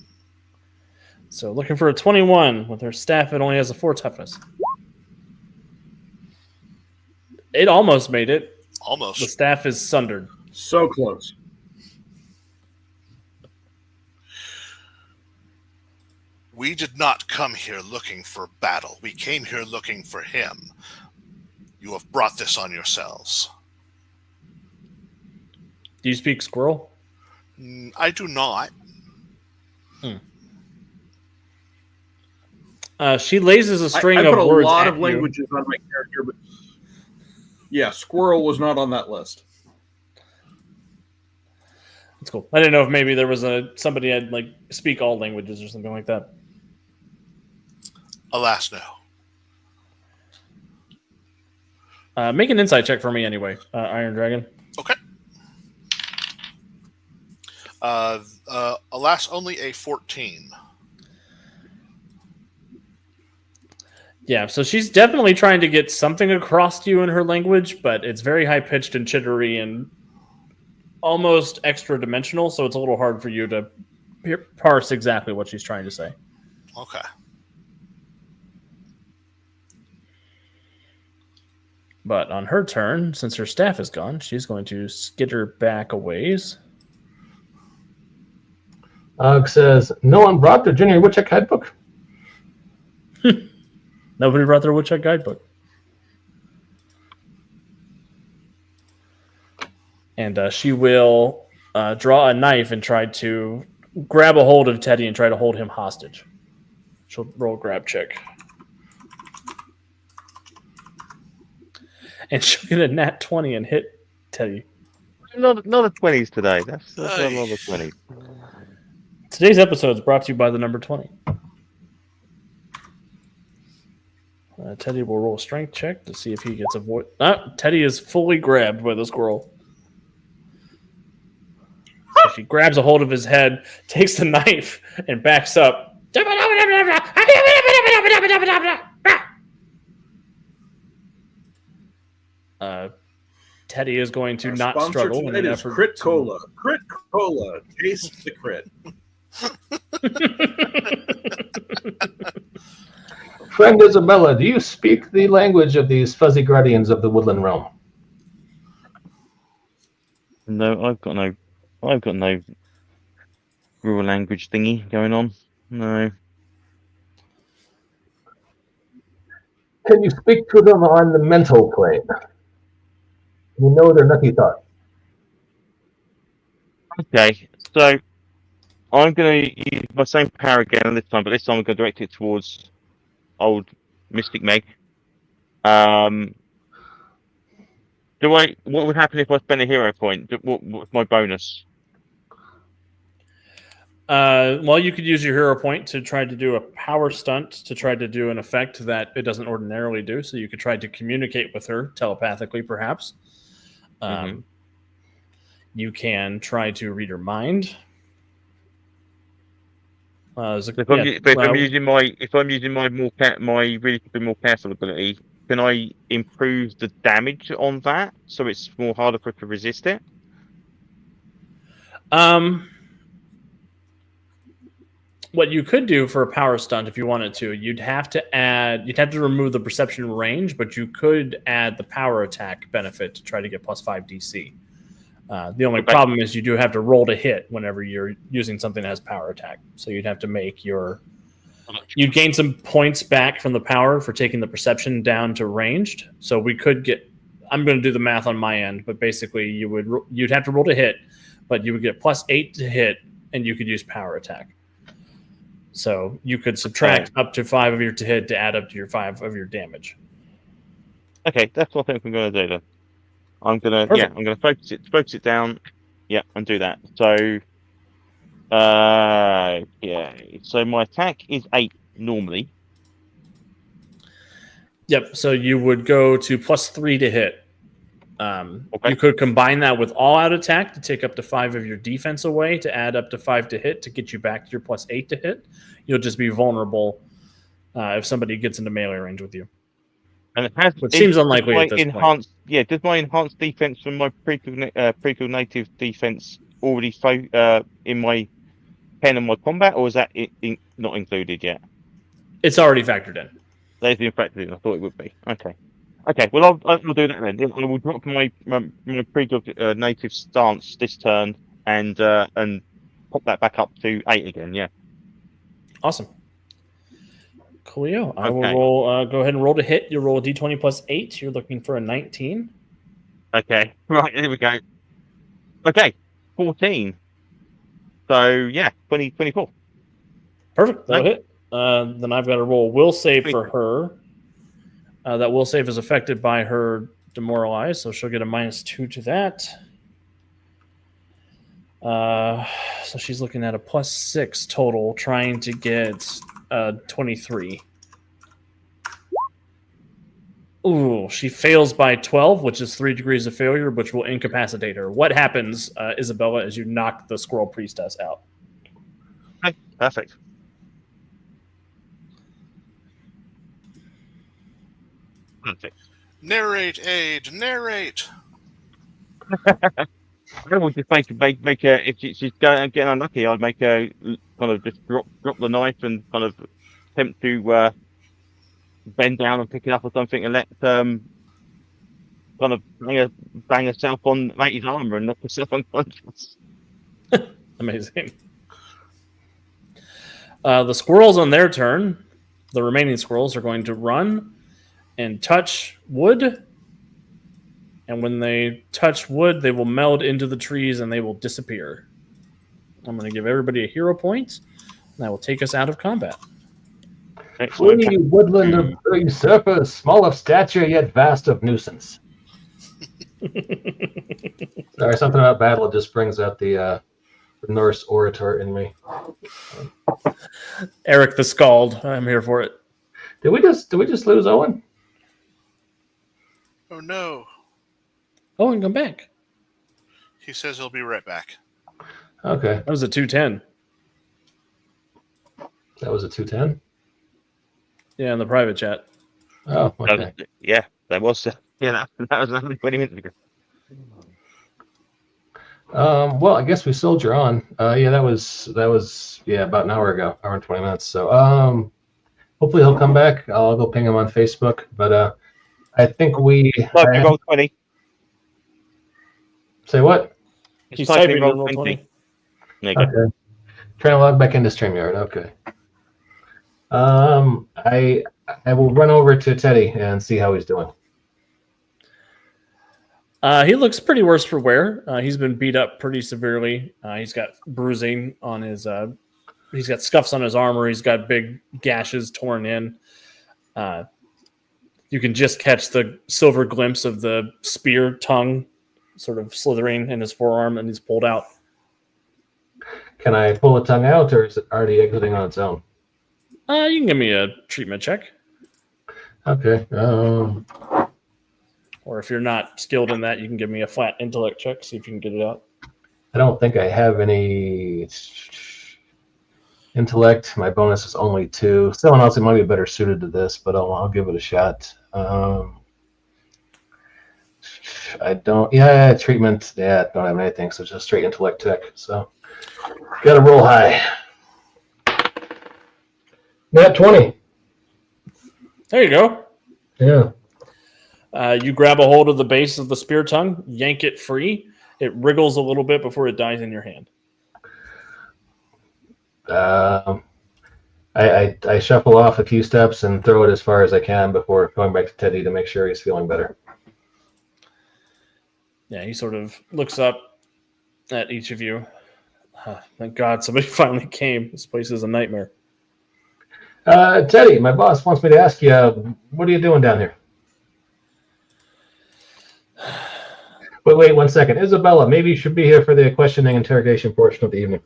So looking for a 21 with her staff. It only has a 4 toughness. It almost made it. The Almost. staff is sundered. So close. We did not come here looking for battle. We came here looking for him. You have brought this on yourselves. Do you speak squirrel? I do not. She lays a string I of put a words lot at of you. languages on my character, but yeah, squirrel was not on that list. That's cool. I didn't know if maybe there was somebody had like speak all languages or something like that. Alas, no. Make an insight check for me anyway, Iron Dragon. Okay. Alas, only a 14. Yeah, so she's definitely trying to get something across to you in her language, but it's very high pitched and chittery and almost extra dimensional, so it's a little hard for you to parse exactly what she's trying to say. Okay. But on her turn, since her staff is gone, she's going to skitter back a ways. Says, no one brought the Junior Woodchuck Guidebook. Nobody brought their Woodchuck guidebook. And she will draw a knife and try to grab a hold of Teddy and try to hold him hostage. She'll roll a grab check. And she'll get a nat 20 and hit Teddy. Not a 20s today. That's not Aye. a lot of 20s. Today's episode is brought to you by the number 20. Teddy will roll a strength check to see if he gets a voice. Teddy is fully grabbed by the squirrel. So she grabs a hold of his head, takes the knife, and backs up. Teddy is going to Our not sponsor struggle in tonight an is effort. Crit Cola. Crit Cola. Taste the crit. Friend Isabella, do you speak the language of these fuzzy guardians of the woodland realm? No, I've got no rural language thingy going on. No. Can you speak to them on the mental plane? You know their nutty thoughts. Okay, so I'm going to use my same power again this time, but this time I'm going to direct it towards old Mystic Meg. What would happen if I spend a hero point? What's my bonus? Well, you could use your hero point to try to do a power stunt to try to do an effect that it doesn't ordinarily do. So you could try to communicate with her telepathically, perhaps. You can try to read her mind. If I'm using my relatively more careful ability, can I improve the damage on that so it's more harder for it to resist it? What you could do for a power stunt, if you wanted to, you'd have to remove the perception range, but you could add the power attack benefit to try to get +5 DC. The only problem is you do have to roll to hit whenever you're using something that has power attack. So you'd have to make you'd gain some points back from the power for taking the perception down to ranged. So we could get, I'm going to do the math on my end, but basically you'd have to roll to hit, but you would get +8 to hit and you could use power attack. So you could subtract up to 5 of your to hit to add up to your 5 of your damage. Okay, that's what I think I'm going to do then. I'm gonna focus it down, and do that. So, so my attack is 8 normally. Yep. So you would go to +3 to hit. You could combine that with all out attack to take up to 5 of your defense away to add up to 5 to hit to get you back to your +8 to hit. You'll just be vulnerable if somebody gets into melee range with you. And it has, Which seems unlikely my at this point. enhanced, yeah, does my enhanced defense from my prequel native defense already in my pen and my combat, or is that not included yet? It's already factored in. They've been factored in. I thought it would be. Okay. Okay. Well, I'll do that then. I will drop my prequel native stance this turn and pop that back up to 8 again. Yeah. Awesome. Coolio. I will Okay. roll. Go ahead and roll to hit. You roll a d20 plus 8. You're looking for a 19. Okay. Right. Here we go. Okay. 14. So yeah, 24. Perfect. That'll Nice. hit. Then I've got to roll a will save for her. That will save is affected by her demoralized, so she'll get a -2 to that. So she's looking at a +6 total, trying to get 23. Ooh, she fails by 12, which is 3 degrees of failure, which will incapacitate her. What happens, Isabella, as you knock the squirrel priestess out? Okay. Perfect. Perfect. Narrate, aid, narrate. I would just make her, if she's getting unlucky, I'd make her kind of just drop the knife and kind of attempt to bend down and pick it up or something, and let kind of bang herself on matey's armor and knock herself unconscious. Amazing. The squirrels on their turn, the remaining squirrels are going to run and touch wood. And when they touch wood, they will meld into the trees and they will disappear. I'm going to give everybody a hero point, and that will take us out of combat. Excellent. Flee, woodland of usurper, small of stature yet vast of nuisance. Sorry, something about battle just brings out the Norse orator in me. Eric the Scald, I'm here for it. Did we just lose Owen? Oh no. Oh, and come back. He says he'll be right back. Okay, That was a 210. that was a 210. Yeah, in the private chat. Oh, okay. That was that was only 20 minutes ago. Well, I guess we soldier on. Yeah, that was about an hour ago, hour and 20 minutes. So hopefully he'll come back. I'll go ping him on Facebook. But I think we Typing roll 20. say what? He's typing typing roll roll 20. There you go. Okay. Trying to log back into StreamYard. Okay. I will run over to Teddy and see how he's doing. He looks pretty worse for wear. He's been beat up pretty severely. He's got bruising on his. He's got scuffs on his armor. He's got big gashes torn in. You can just catch the silver glimpse of the spear tongue sort of slithering in his forearm, and he's pulled out. Can I pull the tongue out, or is it already exiting on its own? You can give me a treatment check. Okay. Or if you're not skilled in that, you can give me a flat intellect check, see if you can get it out. I don't think I have any intellect. My bonus is only 2. Someone else might be better suited to this, but I'll give it a shot. I don't. Yeah, treatment. Yeah, don't have anything. So just straight intellect check. So got to roll high. Nat 20. There you go. Yeah. You grab a hold of the base of the spear tongue, yank it free. It wriggles a little bit before it dies in your hand. I shuffle off a few steps and throw it as far as I can before going back to Teddy to make sure he's feeling better. Yeah, he sort of looks up at each of you. Thank God somebody finally came. This place is a nightmare. Teddy, my boss wants me to ask you, what are you doing down here? Wait 1 second. Isabella, maybe you should be here for the questioning interrogation portion of the evening.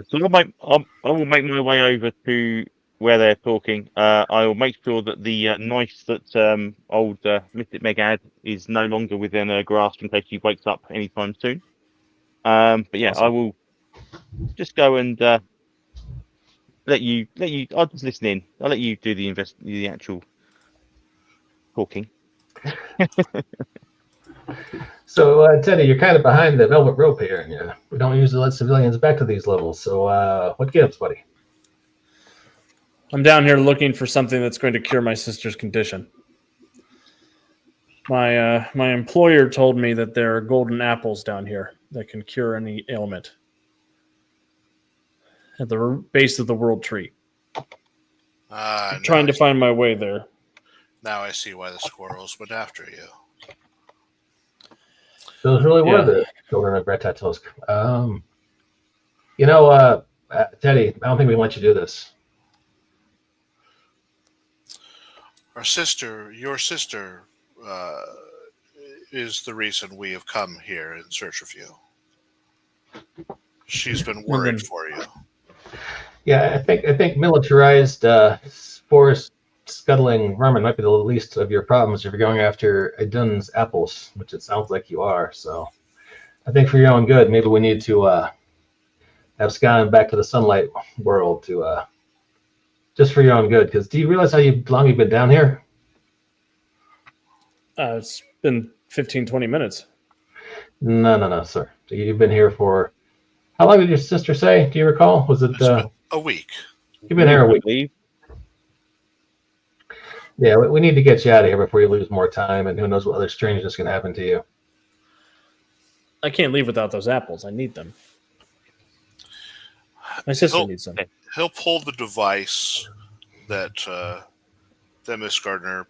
So I will make my way over to where they're talking. I will make sure that the knife that old Mystic Meg had is no longer within her grasp in case she wakes up anytime soon. But yeah, Awesome. I will just go and let you. I'll just listen in. I'll let you do the actual talking. So, Teddy, you're kind of behind the velvet rope here, and we don't usually let civilians back to these levels. So, what gives, buddy? I'm down here looking for something that's going to cure my sister's condition. My employer told me that there are golden apples down here that can cure any ailment at the base of the world tree. I'm trying to find my way there. Now I see why the squirrels went after you. Those really were the children of Retatosk. Teddy, I don't think we can let you do this. Your sister, is the reason we have come here in search of you. She's been worried for you. Yeah, I think militarized forest scuttling vermin might be the least of your problems if you're going after Idun's apples, which it sounds like you are. So I think for your own good, maybe we need to have Scan back to the sunlight world to just for your own good. Because do you realize how long you've been down here? It's been 15, 20 minutes. No, sir. You've been here for how long did your sister say? Do you recall? Was it It's been a week? You've been here a week. Yeah, we need to get you out of here before you lose more time, and who knows what other strangeness can happen to you. I can't leave without those apples. I need them. My sister needs them. He'll pull the device that Miss Gardner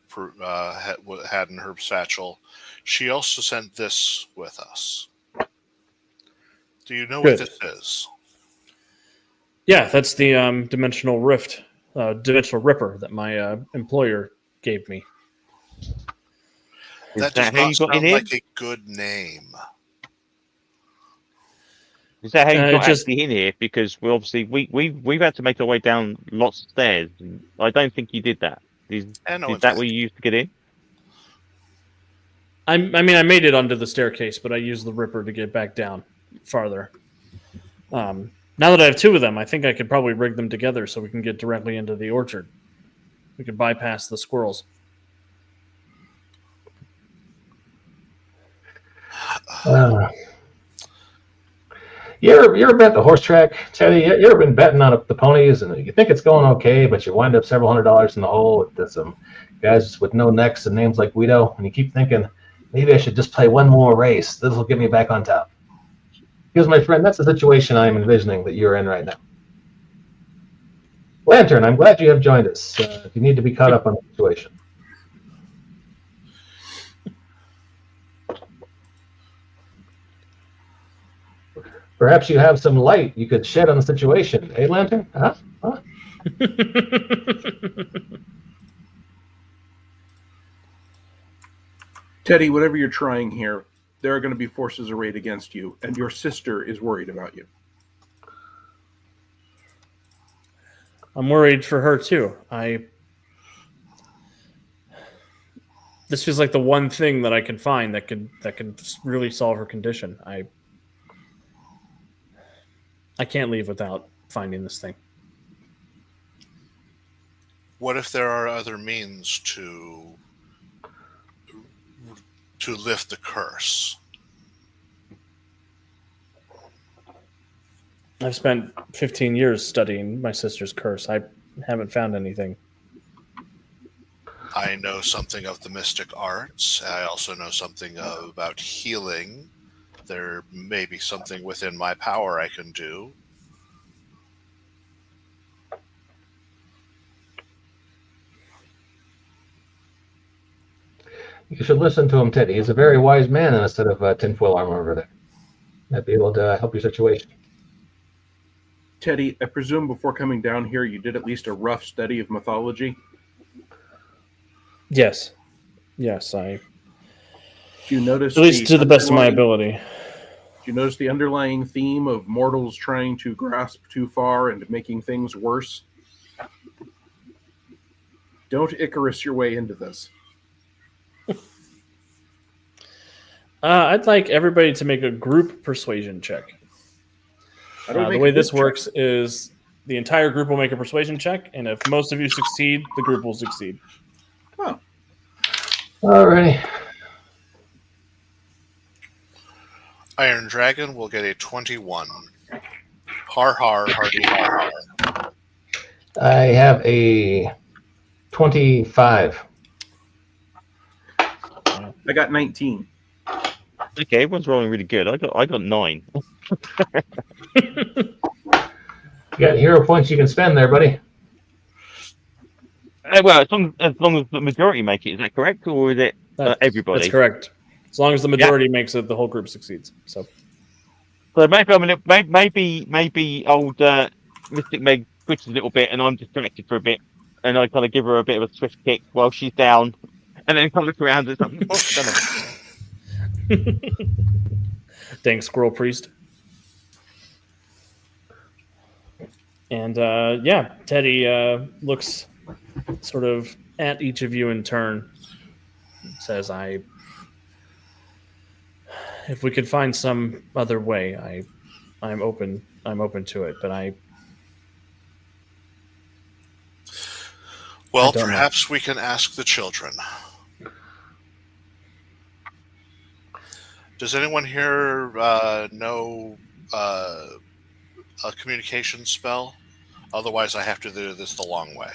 had in her satchel. She also sent this with us. Do you know what this is? Yeah, that's the dimensional ripper that my employer gave me. That does not sound like a good name. Is that how you got actually in here? Because we've had to make our way down lots of stairs. I don't think you did that. Is that what you used to get in? I mean, I made it onto the staircase, but I used the ripper to get back down farther. Now that I have two of them, I think I could probably rig them together so we can get directly into the orchard. We could bypass the squirrels. You ever bet the horse track, Teddy? You ever been betting on the ponies, and you think it's going okay, but you wind up several $100s in the hole with some guys with no necks and names like Guido, and you keep thinking, maybe I should just play one more race. This will get me back on top. Because, my friend, that's the situation I'm envisioning that you're in right now. Lantern, I'm glad you have joined us. You need to be caught up on the situation. Perhaps you have some light you could shed on the situation. Eh, Lantern? Huh? Teddy, whatever you're trying here, there are going to be forces arrayed against you, and your sister is worried about you. I'm worried for her too. This feels like the one thing that I can find that could really solve her condition. I can't leave without finding this thing. What if there are other means to lift the curse? I've spent 15 years studying my sister's curse. I haven't found anything. I know something of the mystic arts. I also know something about healing. There may be something within my power I can do. You should listen to him, Teddy. He's a very wise man instead of tinfoil armor over there. Might be able to help your situation. Teddy, I presume before coming down here, you did at least a rough study of mythology? Yes, Do you notice, at least to the best of my ability. Do you notice the underlying theme of mortals trying to grasp too far and making things worse? Don't Icarus your way into this. I'd like everybody to make a group persuasion check. The way this works is the entire group will make a persuasion check, and if most of you succeed, the group will succeed. Oh, Alrighty. Iron Dragon will get a 21. Har har hardy har har. I have a 25. I got 19. Okay, everyone's rolling really good. I got 9. You got hero points you can spend there, buddy. Well, as long as the majority make it, is that correct, or is it everybody? That's correct. As long as the majority makes it, the whole group succeeds. So maybe old Mystic Meg twitches a little bit, and I'm distracted for a bit, and I kind of give her a bit of a swift kick while she's down, and then kind of look around and it's like, dang squirrel priest. And Teddy looks sort of at each of you in turn. Says, if we could find some other way, I'm open to it, but Well, don't know. perhaps we can ask the children. Does anyone here know a communication spell? Otherwise, I have to do this the long way.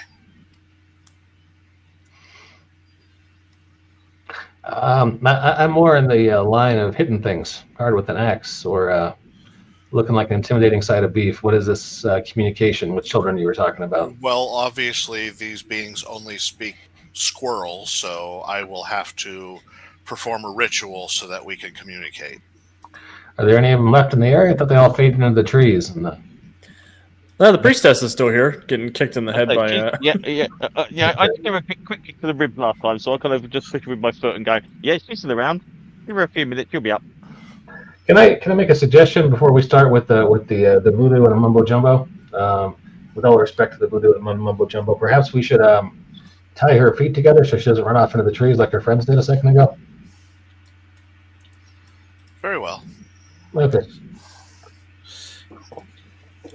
I'm more in the line of hitting things hard with an axe or looking like an intimidating side of beef. What is this communication with children you were talking about? Well, obviously, these beings only speak squirrel, so I will have to perform a ritual so that we can communicate. Are there any of them left in the area? I thought they all faded into the trees. No, the priestess is still here, getting kicked in the head by. Yeah. I just gave her a quick kick to the ribs last time, so I kind of just push her with my foot and go, "Yeah, she's still around. Give her a few minutes, she'll be up." Can I make a suggestion before we start with the voodoo and a mumbo jumbo? With all respect to the voodoo and mumbo jumbo, perhaps we should tie her feet together so she doesn't run off into the trees like her friends did a second ago. Very well. Okay.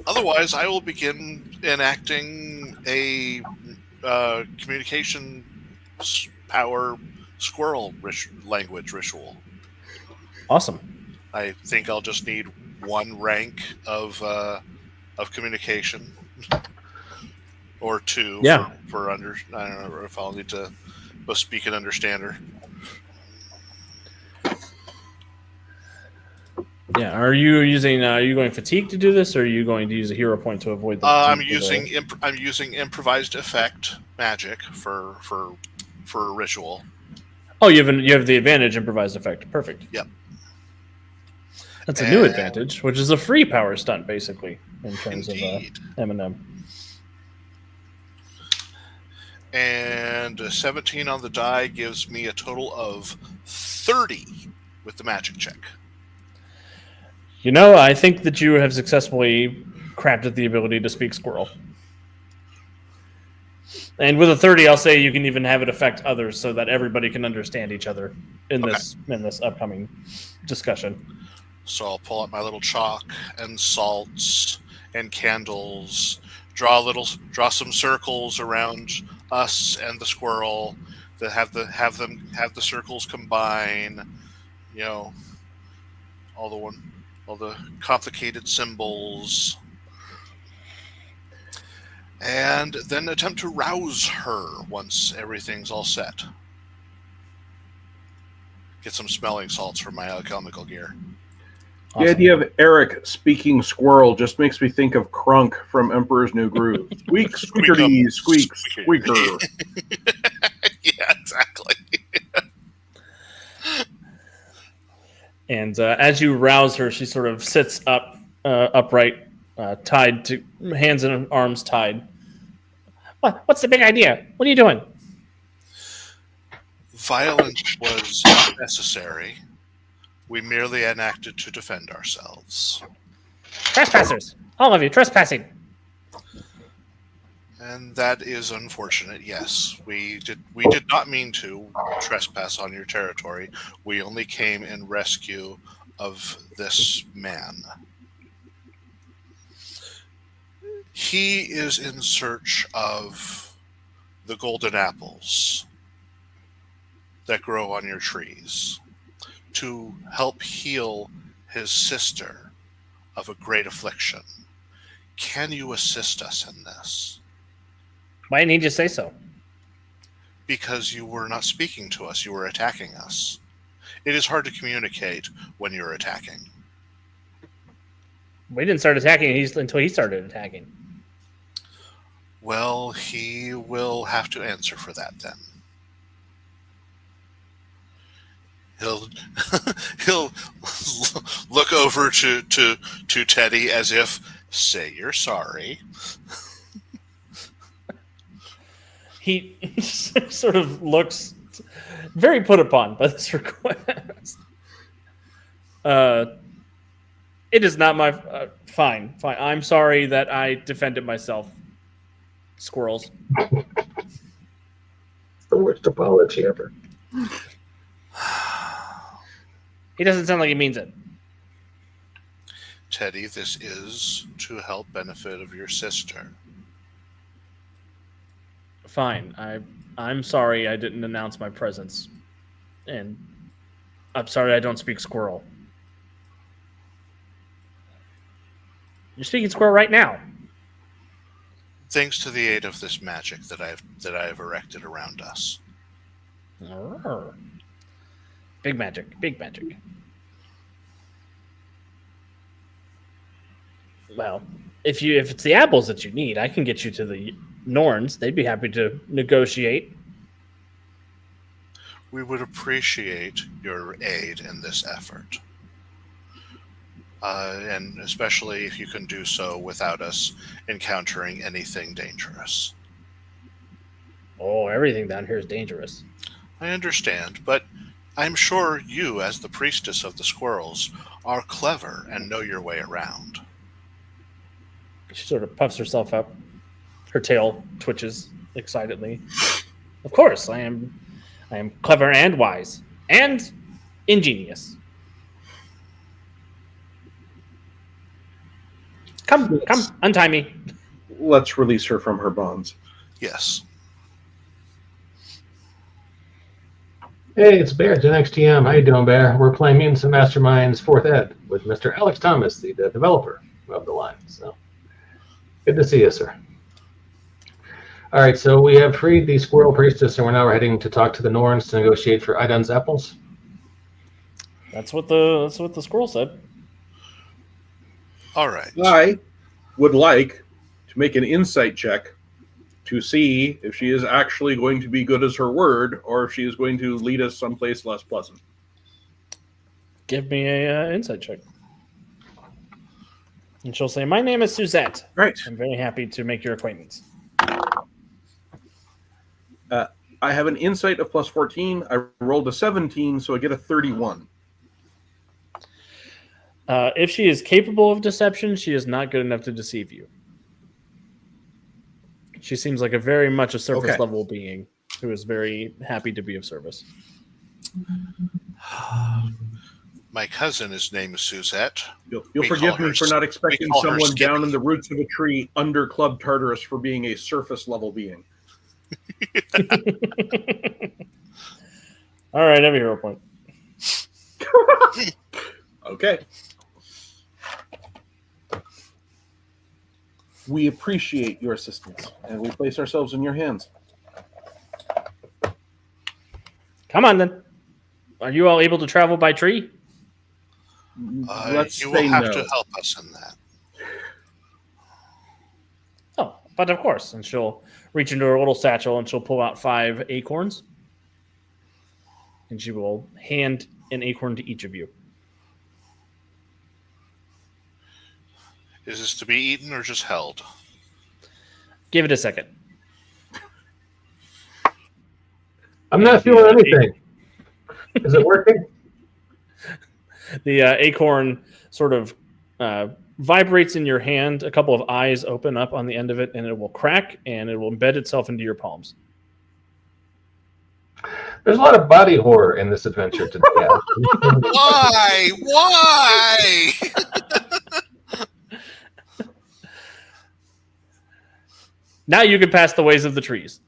Otherwise, I will begin enacting a communication power squirrel language ritual. Awesome. I think I'll just need one rank of communication, or two. Yeah. For under, I don't know if I'll need to both speak and understand her. Yeah. Are you using? Are you going fatigue to do this, or are you going to use a hero point to avoid the? I'm using improvised effect magic for a ritual. Oh, you have the advantage improvised effect. Perfect. Yep. That's a new advantage, which is a free power stunt, basically, in terms Indeed. of M&M. And a 17 on the die gives me a total of 30 with the magic check. You know, I think that you have successfully crafted the ability to speak squirrel. And with a 30, I'll say you can even have it affect others so that everybody can understand each other in this upcoming discussion. So I'll pull out my little chalk and salts and candles, draw some circles around us and the squirrel that have the circles combine, all the complicated symbols, and then attempt to rouse her once everything's all set. Get some smelling salts for my alchemical gear. The idea of Eric speaking squirrel just makes me think of Crunk from Emperor's New Groove. Squeak, squeakerty, squeak, squeaker. Yeah, exactly. And as you rouse her, she sort of sits up, upright, tied to hands and arms tied. What's the big idea? What are you doing? Violence was not necessary. We merely enacted to defend ourselves. Trespassers! All of you, trespassing! And that is unfortunate, yes. We did not mean to trespass on your territory. We only came in rescue of this man. He is in search of the golden apples that grow on your trees to help heal his sister of a great affliction. Can you assist us in this? Why didn't he just say so? Because you were not speaking to us, you were attacking us. It is hard to communicate when you're attacking. We didn't start attacking until he started attacking. Well, he will have to answer for that then. He'll he'll look over to Teddy as if, say you're sorry. He sort of looks very put upon by this request. It is not my... fine. I'm sorry that I defended myself. Squirrels. It's the worst apology ever. He doesn't sound like he means it. Teddy, this is to help benefit of your sister. Fine. I'm sorry I didn't announce my presence. And I'm sorry I don't speak squirrel. You're speaking squirrel right now. Thanks to the aid of this magic that I have erected around us. Arr. Big magic. Big magic. Well, if it's the apples that you need, I can get you to the Norns. They'd be happy to negotiate. We would appreciate your aid in this effort. And especially if you can do so without us encountering anything dangerous. Oh, everything down here is dangerous. I understand, but I'm sure you, as the priestess of the squirrels, are clever and know your way around. She sort of puffs herself up. Her tail twitches excitedly. Of course, I am clever and wise and ingenious. Come, untie me. Let's release her from her bonds. Yes. Hey, it's Bear, Gen X TM. How you doing, Bear? We're playing Mutants and Masterminds 4th Ed with Mr. Alex Thomas, the developer of the line. So, good to see you, sir. All right, so we have freed the Squirrel Priestess, and we're heading to talk to the Norns to negotiate for Idun's apples. That's what the squirrel said. All right. I would like to make an insight check to see if she is actually going to be good as her word, or if she is going to lead us someplace less pleasant. Give me a insight check. And she'll say, "My name is Suzette. Right. I'm very happy to make your acquaintance." I have an insight of plus 14. I rolled a 17, so I get a 31. If she is capable of deception, she is not good enough to deceive you. She seems like very much a surface level being who is very happy to be of service. My cousin is named Suzette. You'll forgive me for not expecting someone down in the roots of a tree under Club Tartarus for being a surface level being. All right, I have a hero point. Okay. We appreciate your assistance, and we place ourselves in your hands. Come on, then. Are you all able to travel by tree? Let's you say will have no. to help us in that. Oh, but of course. And she'll reach into her little satchel and she'll pull out 5 acorns. And she will hand an acorn to each of you. Is this to be eaten or just held? Give it a second. I'm not feeling anything. Is it working? The acorn sort of vibrates in your hand. A couple of eyes open up on the end of it, and it will crack, and it will embed itself into your palms. There's a lot of body horror in this adventure today. Why? Why? Now you can pass the ways of the trees.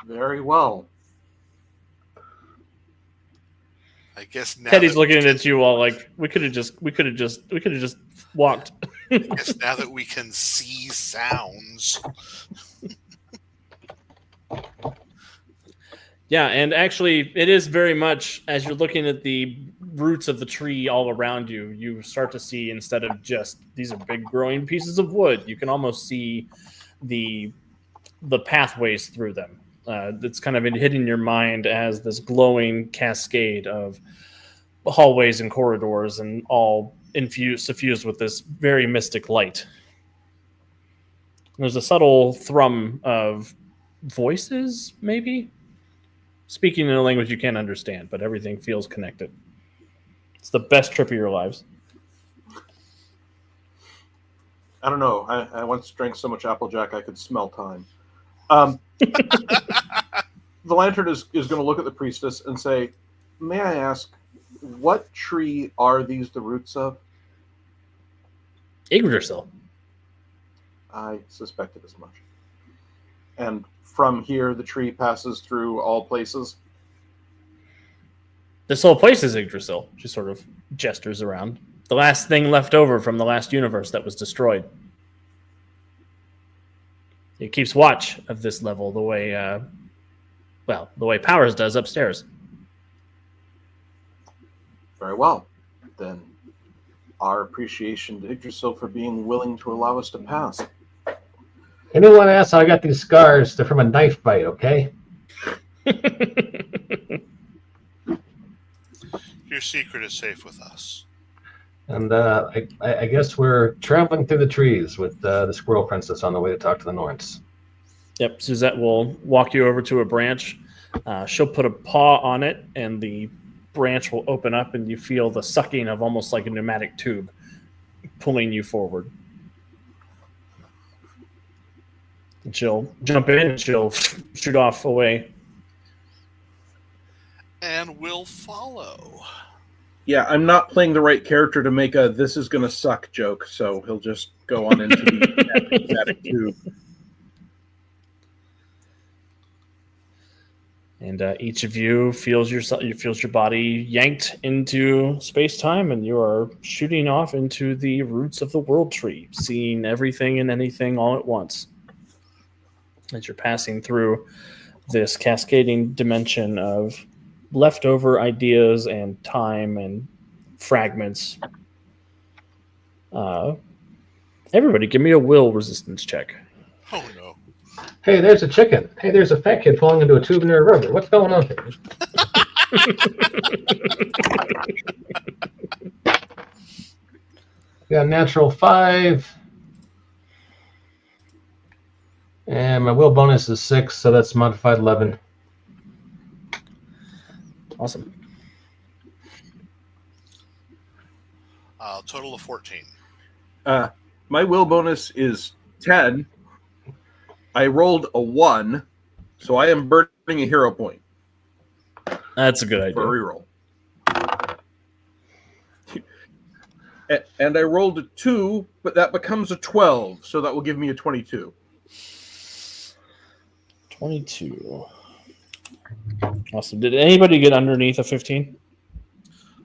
Very well. I guess now Teddy's that we looking can- at you all like we could have just walked. I guess now that we can see sounds. Yeah, and actually, it is very much as you're looking at the roots of the tree all around you, you start to see, instead of just these are big growing pieces of wood, you can almost see the pathways through them. It's kind of hitting your mind as this glowing cascade of hallways and corridors, and all suffused with this very mystic light. There's a subtle thrum of voices, maybe speaking in a language you can't understand, but everything feels connected. It's the best trip of your lives. I don't know. I once drank so much Applejack I could smell time. The lantern is going to look at the priestess and say, "May I ask, what tree are these the roots of?" Yggdrasil. I suspected as much. And from here, the tree passes through all places. This whole place is Yggdrasil. She sort of gestures around. The last thing left over from the last universe that was destroyed. It keeps watch of this level the way, the way Powers does upstairs. Very well. Then our appreciation to Yggdrasil for being willing to allow us to pass. Anyone asks how I got these scars? They're from a knife bite, okay? Your secret is safe with us. And I guess we're traveling through the trees with the Squirrel Princess on the way to talk to the Norns. Yep, Suzette will walk you over to a branch. She'll put a paw on it, and the branch will open up, and you feel the sucking of almost like a pneumatic tube pulling you forward. And she'll jump in, and she'll shoot off away. And we'll follow. Yeah, I'm not playing the right character to make a "this is gonna suck" joke, so he'll just go on into the pneumatic tube. And each of you feels your body yanked into space-time, and you are shooting off into the roots of the world tree, seeing everything and anything all at once. As you're passing through this cascading dimension of leftover ideas and time and fragments. Everybody, give me a will resistance check. Oh no. Hey, there's a chicken. Hey, there's a fat kid falling into a tube near a river. What's going on here? Got a natural 5. And my will bonus is 6, so that's modified 11. Awesome. Total of 14. My will bonus is 10. I rolled a 1, so I am burning a hero point That's a good for a idea. reroll. And I rolled a 2, but that becomes a 12, so that will give me a 22. 22. Awesome. Did anybody get underneath a 15?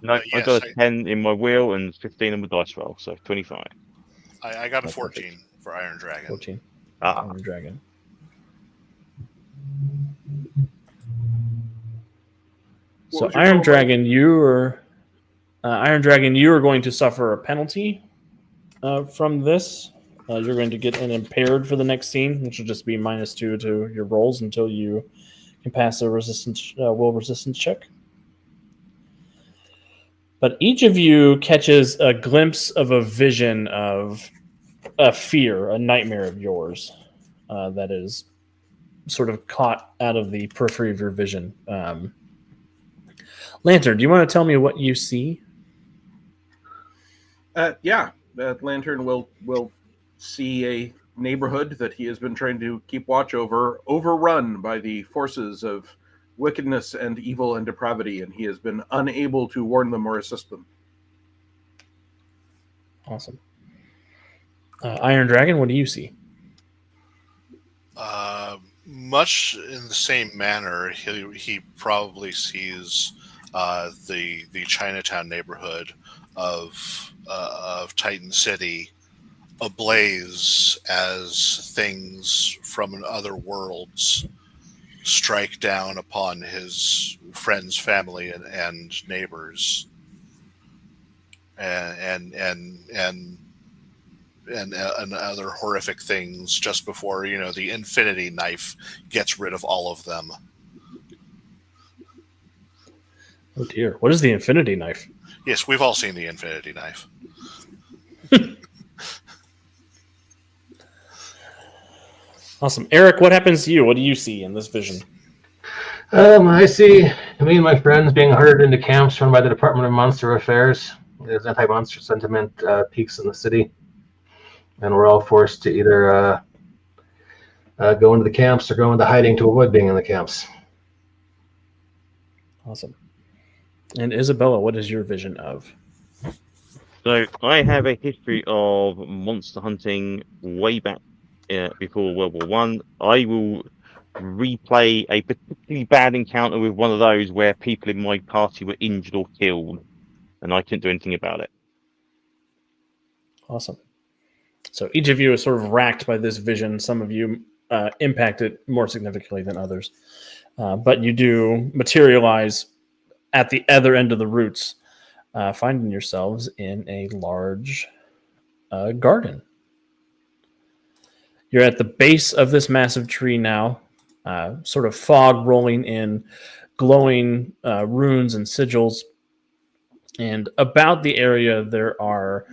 No, I yes, got a 10 in my wheel and 15 in my dice roll, so 25. I got a That's 14 for Iron Dragon. 14. Ah, Iron Dragon. What So was your Iron total? Dragon, you are going to suffer a penalty from this. You're going to get an impaired for the next scene, which will just be -2 to your rolls until you can pass a will resistance check. But each of you catches a glimpse of a vision of a fear, a nightmare of yours that is sort of caught out of the periphery of your vision. Lantern, do you want to tell me what you see? Yeah, that lantern will see a neighborhood that he has been trying to keep watch over, overrun by the forces of wickedness and evil and depravity, and he has been unable to warn them or assist them. Awesome. Iron Dragon, what do you see? Much in the same manner, he probably sees the Chinatown neighborhood of Titan City ablaze as things from other worlds strike down upon his friends, family, and neighbors, and other horrific things just before the Infinity Knife gets rid of all of them. Oh dear, what is the Infinity Knife? Yes, we've all seen the Infinity Knife. Awesome. Eric, what happens to you? What do you see in this vision? I see me and my friends being herded into camps run by the Department of Monster Affairs. There's anti-monster sentiment peaks in the city, and we're all forced to either go into the camps or go into hiding to avoid being in the camps. Awesome. And Isabella, what is your vision of? So I have a history of monster hunting way back before World War One. I will replay a particularly bad encounter with one of those where people in my party were injured or killed, and I couldn't do anything about it. Awesome. So each of you is sort of racked by this vision. Some of you impact it more significantly than others. But you do materialize at the other end of the roots, finding yourselves in a large garden. You're at the base of this massive tree now, sort of fog rolling in, glowing runes and sigils. And about the area, there are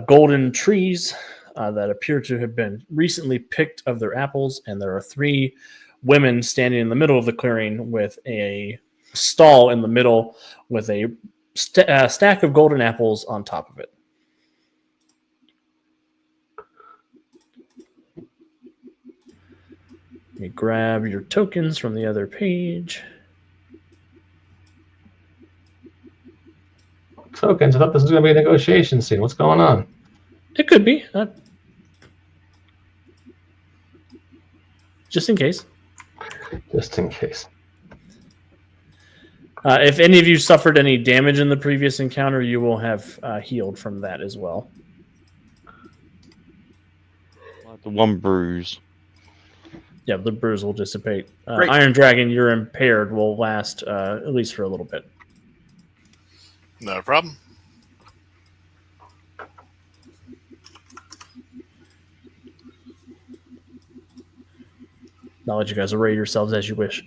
golden trees that appear to have been recently picked of their apples. And there are 3 women standing in the middle of the clearing with a stall in the middle with a stack of golden apples on top of it. Let me grab your tokens from the other page. Tokens. I thought this was going to be a negotiation scene. What's going on? It could be. Just in case. Just in case. If any of you suffered any damage in the previous encounter, you will have healed from that as well. The one bruise. Yeah, the bruise will dissipate. Great. Iron Dragon, you're impaired, will last at least for a little bit. Not a problem. I'll let you guys array yourselves as you wish.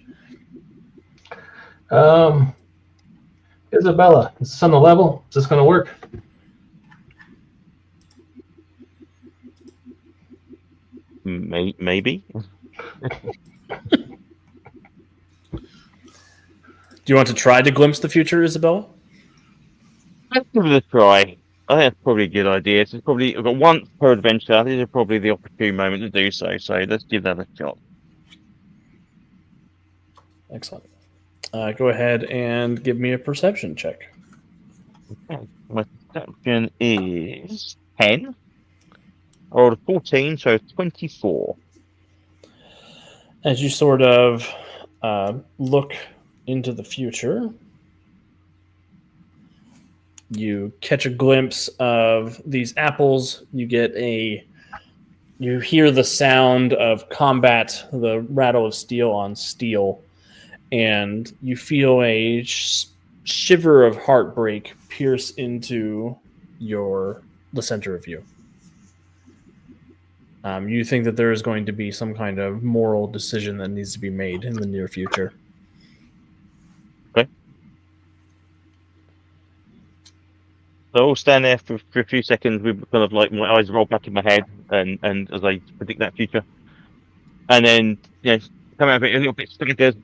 Isabella, is this on the level? Is this going to work? Maybe. Do you want to try to glimpse the future, Isabella? Let's give it a try. I think that's probably a good idea. It's probably I've got once per adventure. This is probably the opportune moment to do so. So let's give that a shot. Excellent. Go ahead and give me a perception check. Okay. My perception is 10. I rolled a 14, so 24. As you sort of look into the future, you catch a glimpse of these apples. You hear the sound of combat, the rattle of steel on steel, and you feel a shiver of heartbreak pierce into the center of you. You think that there is going to be some kind of moral decision that needs to be made in the near future. Okay. So I'll stand there for a few seconds with kind of like my eyes roll back in my head and as I predict that future. And then, come out of it a little bit staggered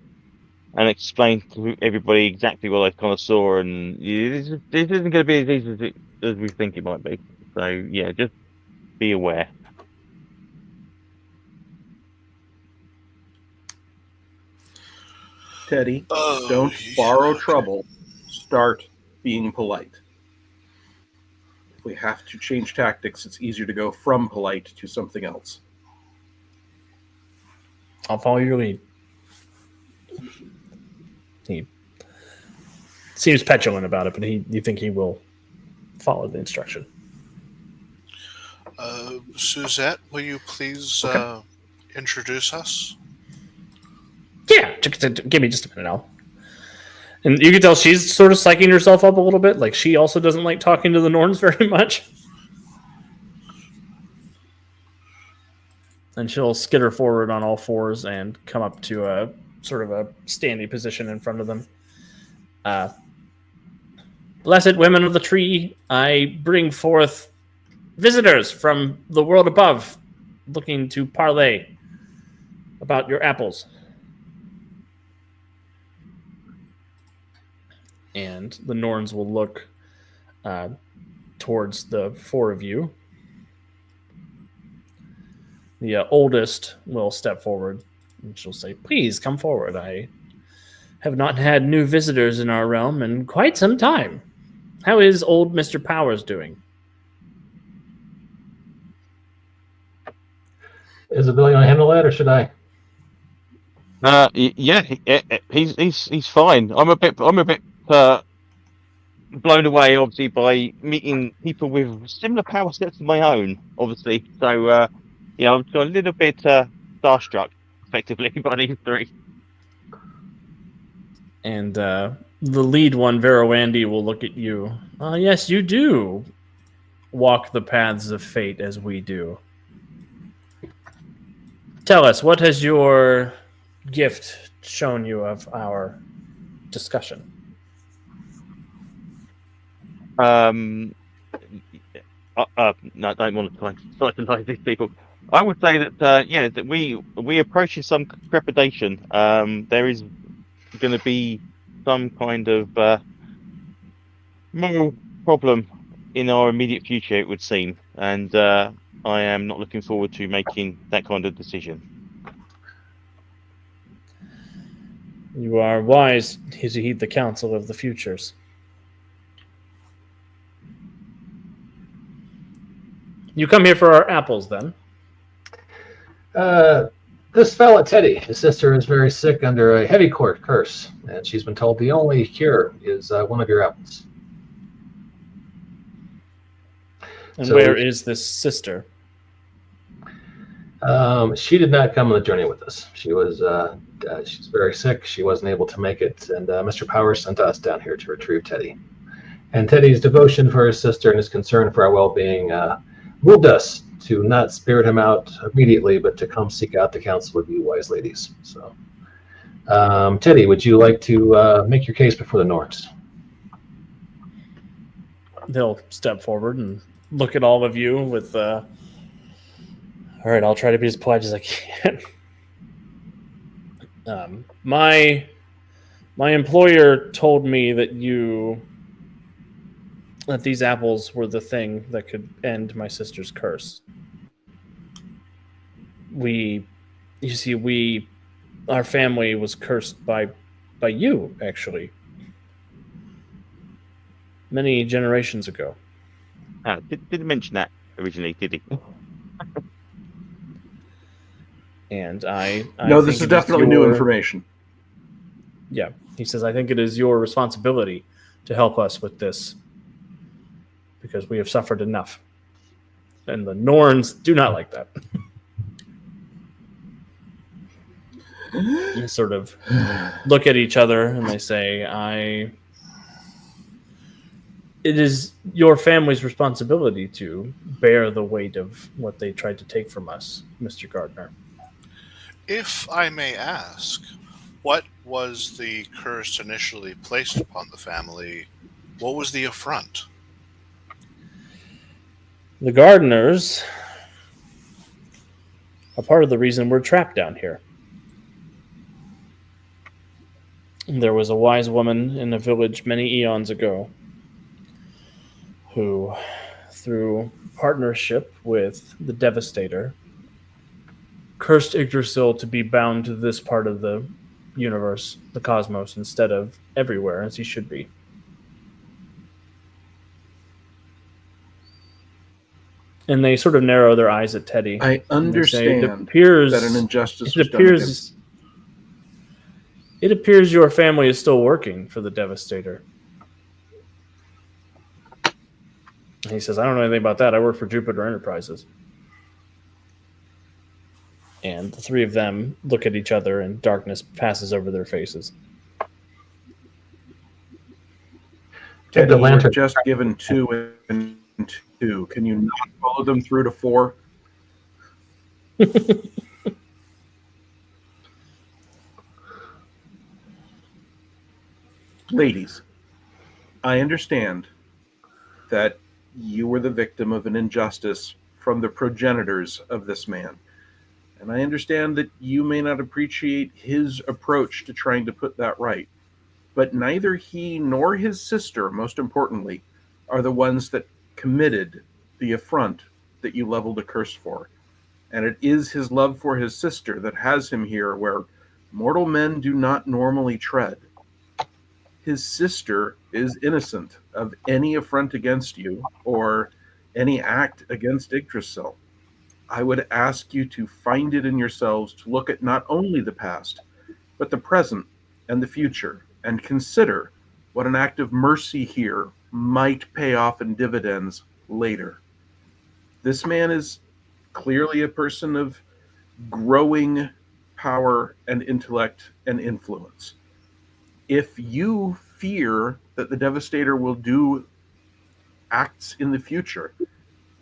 and explain to everybody exactly what I kind of saw. And this isn't going to be as easy as we think it might be. So, yeah, just be aware. Teddy, don't borrow trouble. Start being polite. If we have to change tactics, it's easier to go from polite to something else. I'll follow your lead. He seems petulant about it, but you think he will follow the instruction. Suzette, will you please introduce us? Yeah, give me just a minute, Al. And you can tell she's sort of psyching herself up a little bit. Like, she also doesn't like talking to the Norns very much. And she'll skitter forward on all fours and come up to a sort of a standing position in front of them. Blessed women of the tree, I bring forth visitors from the world above, looking to parley about your apples. And the Norns will look towards the four of you. The oldest will step forward, and she'll say, "Please come forward. I have not had new visitors in our realm in quite some time. How is old Mr. Powers doing?" Isabel, you want to handle that, or should I? Yeah, he's fine. I'm a bit blown away, obviously, by meeting people with similar power sets to my own, obviously. So, I'm a little bit starstruck, effectively, by these three. And the lead one, Verowandy, will look at you. Yes, you do walk the paths of fate as we do. Tell us, what has your gift shown you of our discussion? No, I don't want to try these people. I would say that that we approach with some trepidation. There is going to be some kind of moral problem in our immediate future, it would seem, and I am not looking forward to making that kind of decision. You are wise to heed the counsel of the futures. You come here for our apples, then? This fella, Teddy, his sister is very sick under a heavy curse, and she's been told the only cure is one of your apples. And so, where is this sister? She did not come on the journey with us. She was she's very sick. She wasn't able to make it, and Mr. Powers sent us down here to retrieve Teddy. And Teddy's devotion for his sister and his concern for our well-being moved us to not spirit him out immediately, but to come seek out the counsel of you wise ladies. So, Teddy, would you like to make your case before the Norns? They'll step forward and look at all of you with, all right, I'll try to be as polite as I can. My employer told me that these apples were the thing that could end my sister's curse. Our family was cursed by you, actually, many generations ago. Didn't mention that originally, did he? And I no, this is definitely new information. Yeah, he says, I think it is your responsibility to help us with this, because we have suffered enough. And the Norns do not like that. They sort of look at each other and they say, it is your family's responsibility to bear the weight of what they tried to take from us, Mr. Gardner. If I may ask, what was the curse initially placed upon the family? What was the affront? The gardeners are part of the reason we're trapped down here. There was a wise woman in a village many eons ago who, through partnership with the Devastator, cursed Yggdrasil to be bound to this part of the universe, the cosmos, instead of everywhere as he should be. And they sort of narrow their eyes at Teddy. I and they say, understand that an injustice was done against. It appears your family is still working for the Devastator. And he says, I don't know anything about that. I work for Jupiter Enterprises. And the three of them look at each other, and darkness passes over their faces. Teddy, the you're lantern. just given 2 and 2. Can you not follow them through to 4? Ladies, I understand that you were the victim of an injustice from the progenitors of this man. And I understand that you may not appreciate his approach to trying to put that right. But neither he nor his sister, most importantly, are the ones that committed the affront that you leveled a curse for. And it is his love for his sister that has him here where mortal men do not normally tread. His sister is innocent of any affront against you or any act against Yggdrasil. I would ask you to find it in yourselves to look at not only the past, but the present and the future, and consider what an act of mercy here might pay off in dividends later. This man is clearly a person of growing power and intellect and influence. If you fear that the Devastator will do acts in the future,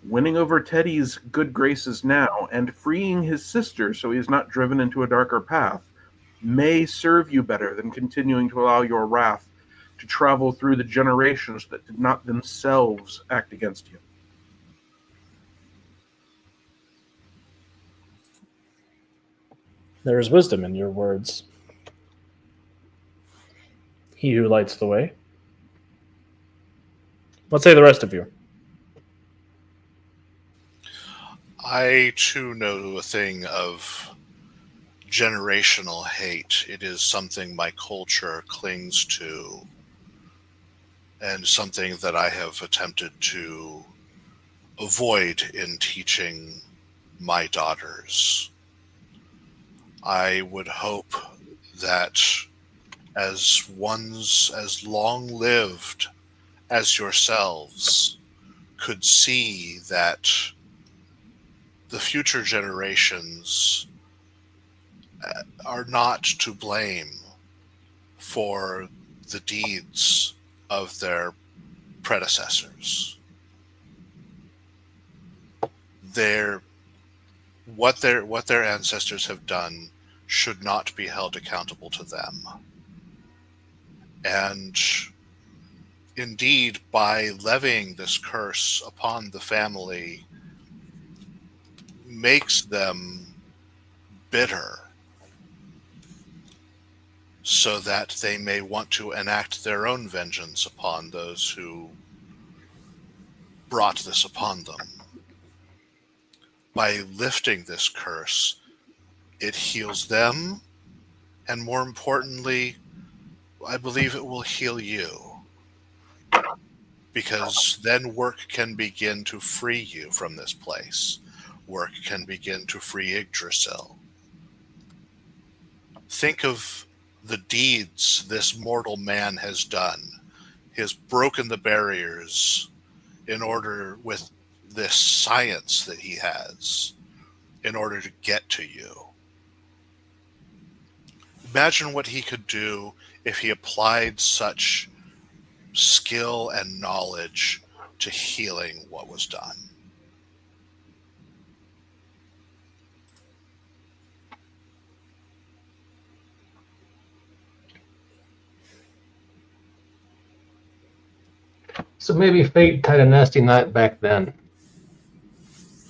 winning over Teddy's good graces now and freeing his sister so he's not driven into a darker path may serve you better than continuing to allow your wrath to travel through the generations that did not themselves act against you. There is wisdom in your words. He who lights the way. What say the rest of you? I too know a thing of generational hate. It is something my culture clings to, and something that I have attempted to avoid in teaching my daughters. I would hope that as ones as long-lived as yourselves could see that the future generations are not to blame for the deeds of their predecessors. What their ancestors have done should not be held accountable to them. And indeed, by levying this curse upon the family makes them bitter, so that they may want to enact their own vengeance upon those who brought this upon them. By lifting this curse, it heals them, and more importantly, I believe it will heal you. Because then work can begin to free you from this place. Work can begin to free Yggdrasil. Think of the deeds this mortal man has done. He has broken the barriers in order, with this science that he has, in order to get to you. Imagine what he could do if he applied such skill and knowledge to healing what was done. So maybe fate tied a nasty knot back then.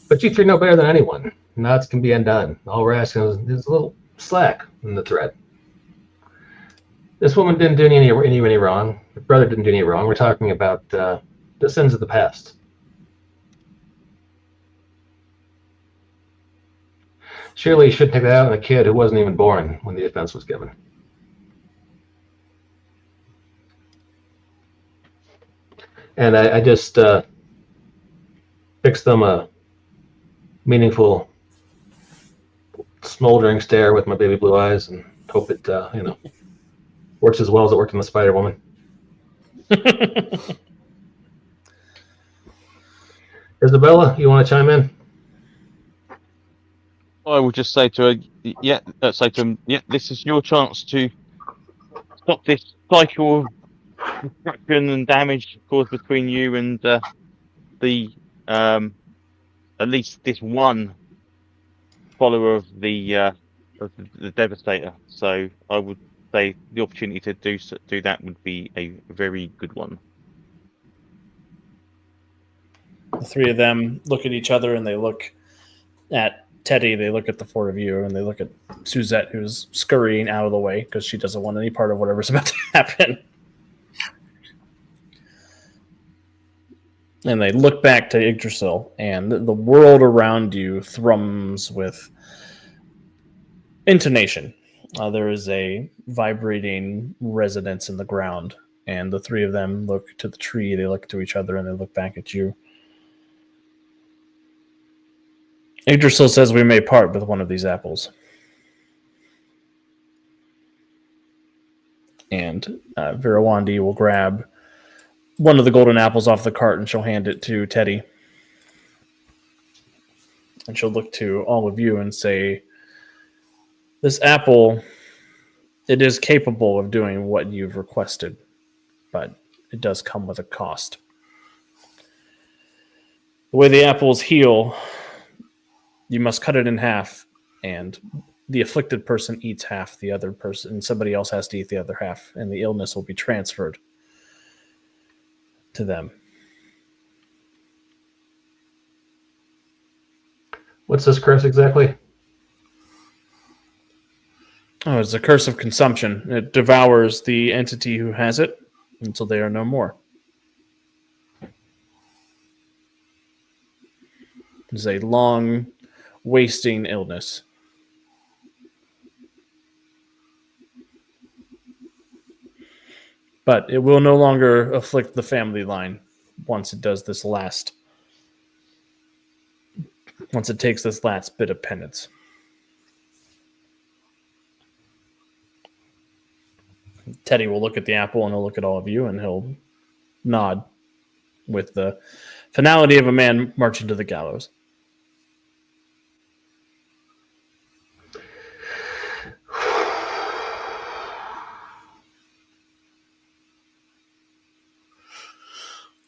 But you three know better than anyone. Knots can be undone. All we're asking is a little slack in the thread. This woman didn't do any wrong. Her brother didn't do any wrong. We're talking about the sins of the past. Surely you shouldn't take that out on a kid who wasn't even born when the offense was given. And I just fixed them a meaningful, smoldering stare with my baby blue eyes, and hope it, works as well as it worked in the Spider Woman. Isabella, you want to chime in? I will just say to her, say to him, this is your chance to stop this cycle of destruction and damage caused between you and the at least this one follower of the Devastator. So I would say the opportunity to do that would be a very good one. The three of them look at each other and they look at Teddy. They look at the four of you and they look at Suzette, who's scurrying out of the way because she doesn't want any part of whatever's about to happen. And they look back to Yggdrasil, and the world around you thrums with intonation. There is a vibrating resonance in the ground, and the three of them look to the tree, they look to each other, and they look back at you. Yggdrasil says we may part with one of these apples. And Virawandi will grab one of the golden apples off the cart and she'll hand it to Teddy. And she'll look to all of you and say, this apple, it is capable of doing what you've requested, but it does come with a cost. The way the apples heal, you must cut it in half, and the afflicted person eats half, the other person, somebody else has to eat the other half, and the illness will be transferred to them. What's this curse exactly? Oh, it's a curse of consumption. It devours the entity who has it until they are no more. It's a long, wasting illness. But it will no longer afflict the family line once it does this last. Once it takes this last bit of penance. Teddy will look at the apple and he'll look at all of you and he'll nod with the finality of a man marching to the gallows.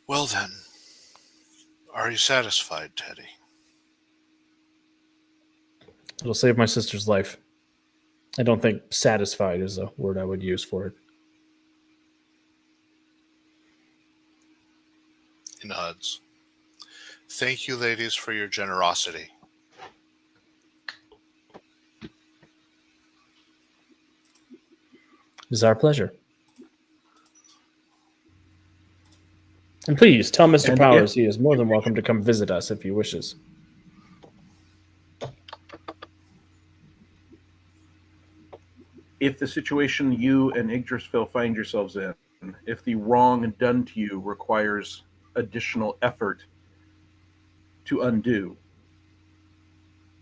Well then, are you satisfied, Teddy? It'll save my sister's life. I don't think satisfied is a word I would use for it. He nods. Thank you, ladies, for your generosity. It's our pleasure. And please tell Mr. Powers he is more than welcome to come visit us if he wishes. If the situation you and Yggdrasil find yourselves in, if the wrong done to you requires additional effort to undo,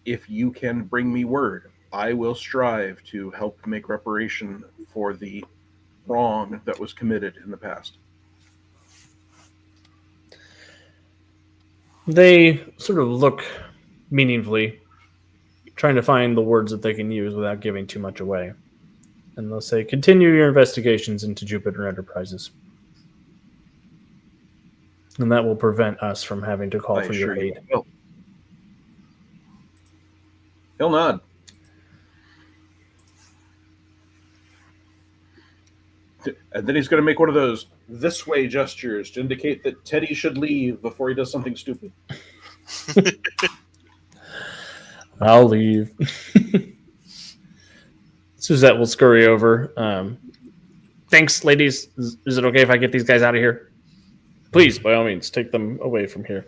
if you can bring me word, I will strive to help make reparation for the wrong that was committed in the past. They sort of look meaningfully, trying to find the words that they can use without giving too much away. And they'll say, continue your investigations into Jupiter Enterprises. And that will prevent us from having to call for your aid. He'll nod. And then he's going to make one of those this way gestures to indicate that Teddy should leave before he does something stupid. I'll leave. Suzette will scurry over. Thanks, ladies. Is it okay if I get these guys out of here? Please, by all means, take them away from here.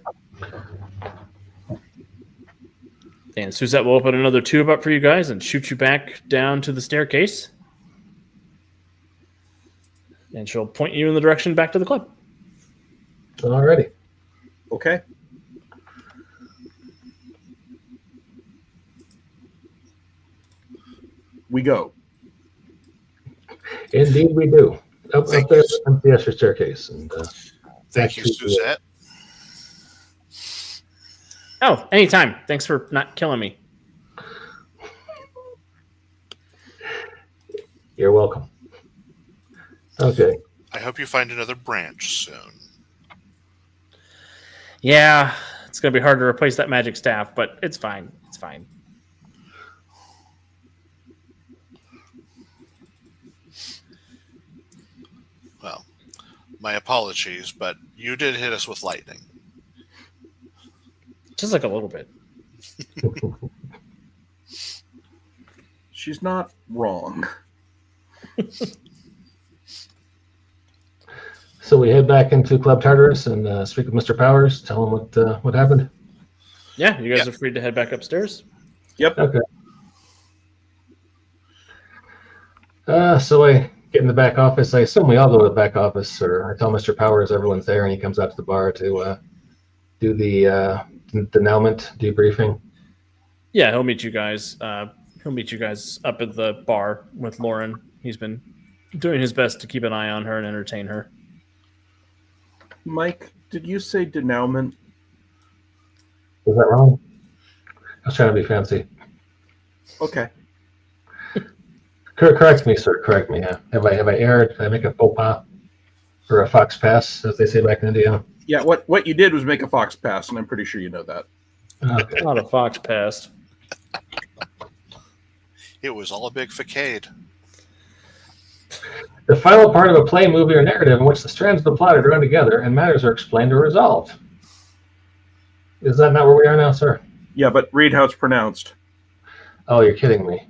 And Suzette will open another tube up for you guys and shoot you back down to the staircase. And she'll point you in the direction back to the club. Alrighty. Okay. we go. Indeed, we do. Up Thank there, you. up the extra staircase, and Thank you, back to Suzette. Oh, anytime. Thanks for not killing me. You're welcome. Okay. I hope you find another branch soon. Yeah, it's gonna be hard to replace that magic staff, but it's fine. It's fine. Well, my apologies, but you did hit us with lightning. Just like a little bit. She's not wrong. So we head back into Club Tartarus and speak with Mr. Powers. Tell him what happened. Yeah, you guys Yeah. are free to head back upstairs. Yep. Okay. So I get in the back office. I assume we all go to the back office, or I tell Mr. Powers everyone's there, and he comes out to the bar to do the denouement debriefing. Yeah, he'll meet you guys. He'll meet you guys up at the bar with Lauren. He's been doing his best to keep an eye on her and entertain her. Mike, did you say denouement? Is that wrong? I was trying to be fancy. Okay. Correct me, sir. Correct me. Yeah. Have I erred? Did I make a faux pas or a fox pass, as they say back in India? Yeah, what you did was make a fox pass, and I'm pretty sure you know that. Okay. Not a fox past. It was all a big facade. The final part of a play, movie, or narrative in which the strands of the plot are drawn together and matters are explained or resolved. Is that not where we are now, sir? Yeah, but read how it's pronounced. Oh, you're kidding me.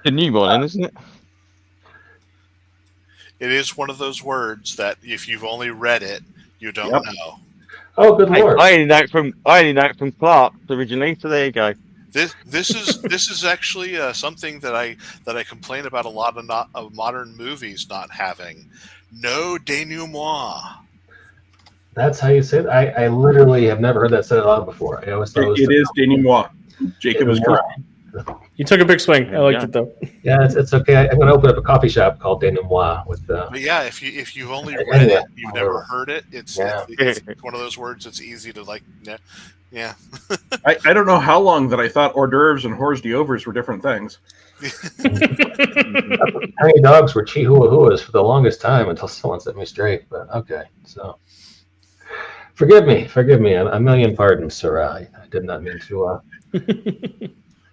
The new one, isn't it? It is one of those words that if you've only read it, you don't Yep. know. Oh, good Hey, lord. I only know it from Clark originally, so there you go. This is actually something that I complain about a lot of modern movies not having. No denouement. That's how you say it? I literally have never heard that said out before. I always thought It is denouement. Jacob is correct. You took a big swing. I liked Yeah. it though. Yeah, it's okay. I'm going to open up a coffee shop called Denouement with But yeah, if you've only read Anyway. it, you've never heard it. It's one of those words that's easy to like. Yeah. I don't know how long that I thought hors d'oeuvres and hors d'oeuvres were different things. tiny dogs were chihuahuas for the longest time until someone set me straight. But okay, so forgive me. A million pardons, sir. I did not mean to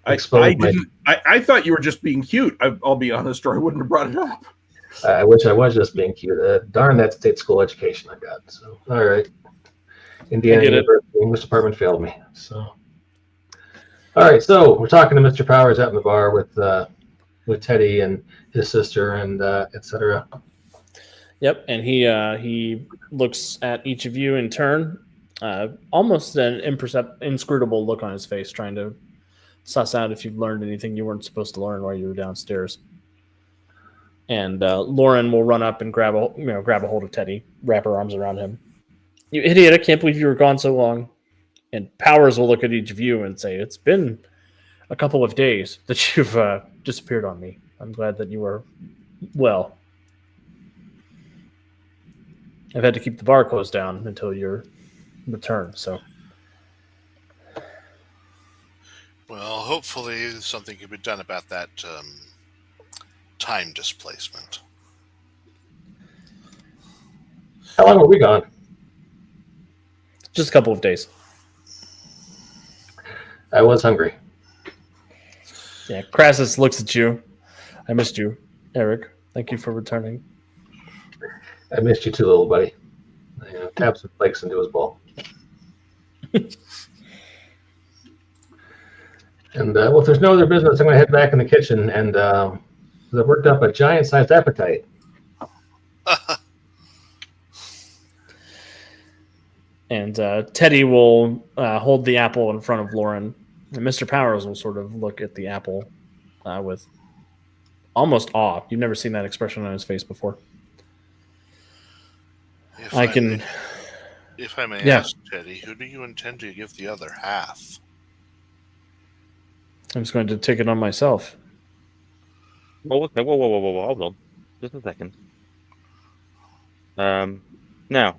expose I thought you were just being cute. I'll be honest, or I wouldn't have brought it up. I wish I was just being cute. Darn that state school education I got. So all right, Indiana I get it. University English department failed me. So all right, so we're talking to Mr. Powers out in the bar with Teddy and his sister and etc. Yep, and he looks at each of you in turn, almost an inscrutable look on his face, trying to suss out if you've learned anything you weren't supposed to learn while you were downstairs. And Lauren will run up and grab a hold of Teddy, wrap her arms around him. You idiot! I can't believe you were gone so long. And Powers will look at each of you and say, "It's been a couple of days that you've disappeared on me. I'm glad that you are well. I've had to keep the bar closed down until your return, so." Well, hopefully something can be done about that time displacement. How long were we gone? Just a couple of days. I was hungry. Yeah, Crassus looks at you. I missed you, Eric. Thank you for returning. I missed you too, little buddy. Tap some flakes into his bowl. And well, if there's no other business, I'm going to head back in the kitchen and I've worked up a giant-sized appetite. And Teddy will hold the apple in front of Lauren. And Mr. Powers will sort of look at the apple with almost awe. You've never seen that expression on his face before. If I may Yeah. ask, Teddy, who do you intend to give the other half? I'm just going to take it on myself. Oh, okay. Whoa. Hold on. Just a second. Now,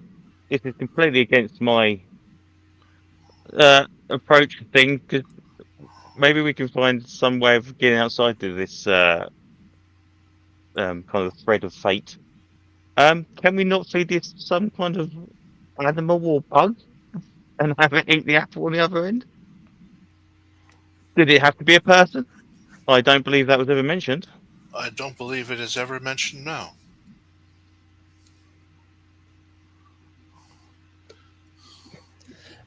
this is completely against my approach to things, because maybe we can find some way of getting outside of this kind of thread of fate. Can we not feed this some kind of animal or bug and have it eat the apple on the other end? Did it have to be a person? I don't believe that was ever mentioned. I don't believe it is ever mentioned, no.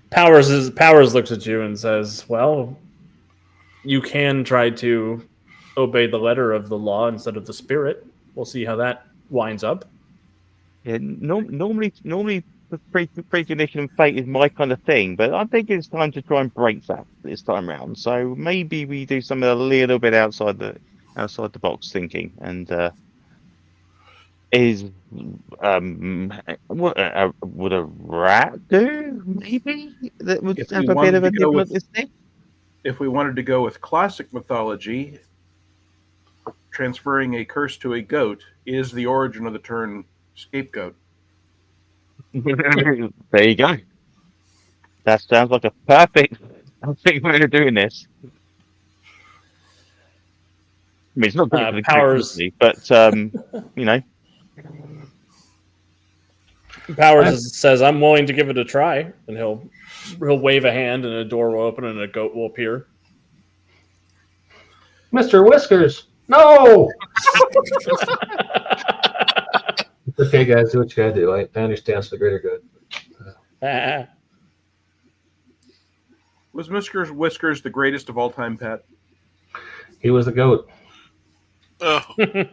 Powers looks at you and says, "Well, you can try to obey the letter of the law instead of the spirit. We'll see how that winds up." Yeah, normally the precognition and fate is my kind of thing, but I think it's time to try and break that this time round. So maybe we do something a little bit outside the box thinking. And is what would a rat do? Maybe that would If have we a bit wanted of a to go nibble at with- this thing. If we wanted to go with classic mythology, transferring a curse to a goat is the origin of the term scapegoat. There you go. That sounds like a perfect way of doing this. I mean, it's not good for the Powers- community, but you know. Powers says, "I'm willing to give it a try," and he'll wave a hand, and a door will open, and a goat will appear. Mr. Whiskers, no! It's okay, guys. Do what you gotta do. I understand it's for the greater good. Was Mr. Whiskers the greatest of all time, Pat? He was a goat. Oh, did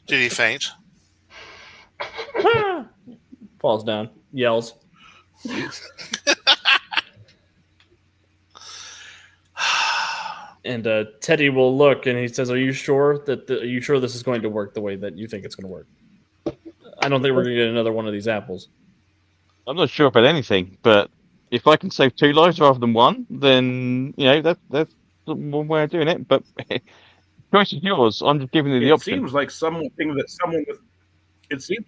he faint? Falls down, yells. And Teddy will look, and he says, "Are you sure this is going to work the way that you think it's going to work? I don't think we're going to get another one of these apples." I'm not sure about anything, but if I can save 2 lives rather than 1, then you know that's one way of doing it. But choice is yours. I'm just giving you the It option. seems like something that someone with it seems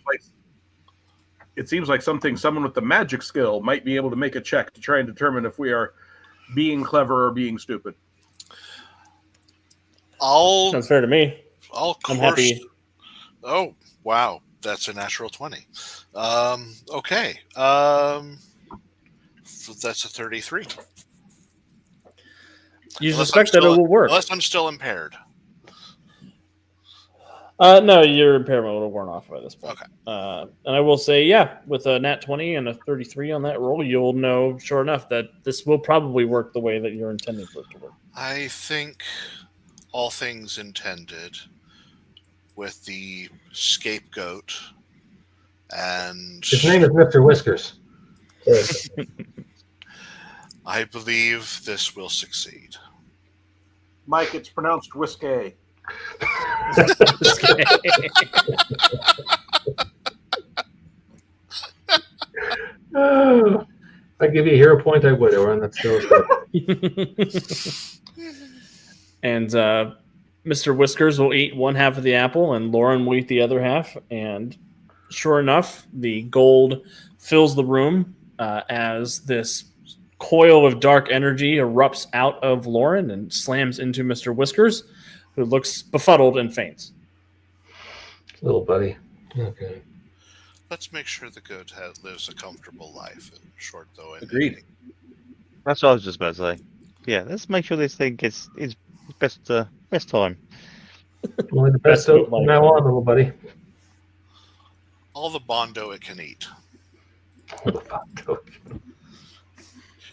like something someone with the magic skill might be able to make a check to try and determine if we are being clever or being stupid. Sounds fair to me. I'll I'm happy. Oh, wow. That's a natural 20. Okay. So that's a 33. You Unless suspect I'm that it still- will work. Unless I'm still impaired. No, your impairment will have worn off by this point. Okay. And I will say, yeah, with a nat 20 and a 33 on that roll, you'll know, sure enough, that this will probably work the way that you're intending for it to work. I think all things intended with the scapegoat and His name is Mr. Whiskers. I believe this will succeed. Mike, it's pronounced whiskey. Oh, if I give you a hero point, I would. Oren. That's still And Mr. Whiskers will eat one half of the apple, and Lauren will eat the other half. And sure enough, the gold fills the room as this coil of dark energy erupts out of Lauren and slams into Mr. Whiskers, who looks befuddled and faints. little buddy. Okay. Let's make sure the goat lives a comfortable life, short though. Agreed. That's what I was just about to say. Yeah, let's make sure this thing gets its best time. Only the Best best oat of from life. now on, little buddy. All the bondo it can eat.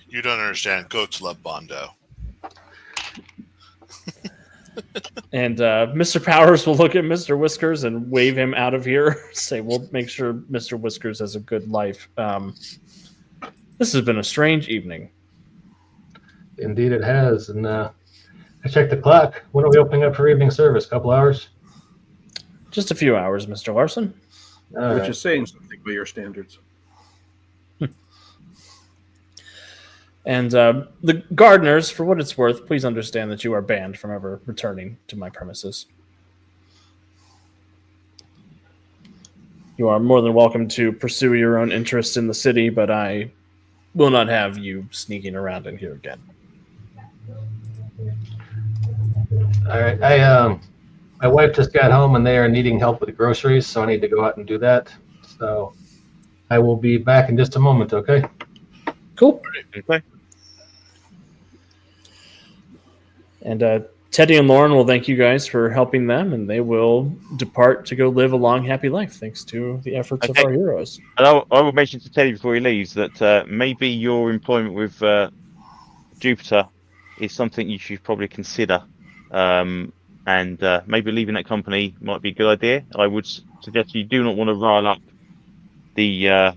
You don't understand. Goats love bondo. And Mr. Powers will look at Mr. Whiskers and wave him out of here. Say, we'll make sure Mr. Whiskers has a good life. This has been a strange evening. Indeed, it has. And I checked the clock. When are we opening up for evening service? Couple hours? Just a few hours, Mr. Larson. All Which right. is saying something by your standards. And the gardeners, for what it's worth, please understand that you are banned from ever returning to my premises. You are more than welcome to pursue your own interests in the city, but I will not have you sneaking around in here again. All right. My wife just got home and they are needing help with the groceries, so I need to go out and do that. So I will be back in just a moment, okay? Cool. Okay. And Teddy and Lauren will thank you guys for helping them, and they will depart to go live a long, happy life, thanks to the efforts of Okay. our heroes. And I will mention to Teddy before he leaves that maybe your employment with Jupiter is something you should probably consider. And maybe leaving that company might be a good idea. I would suggest you do not want to rile up the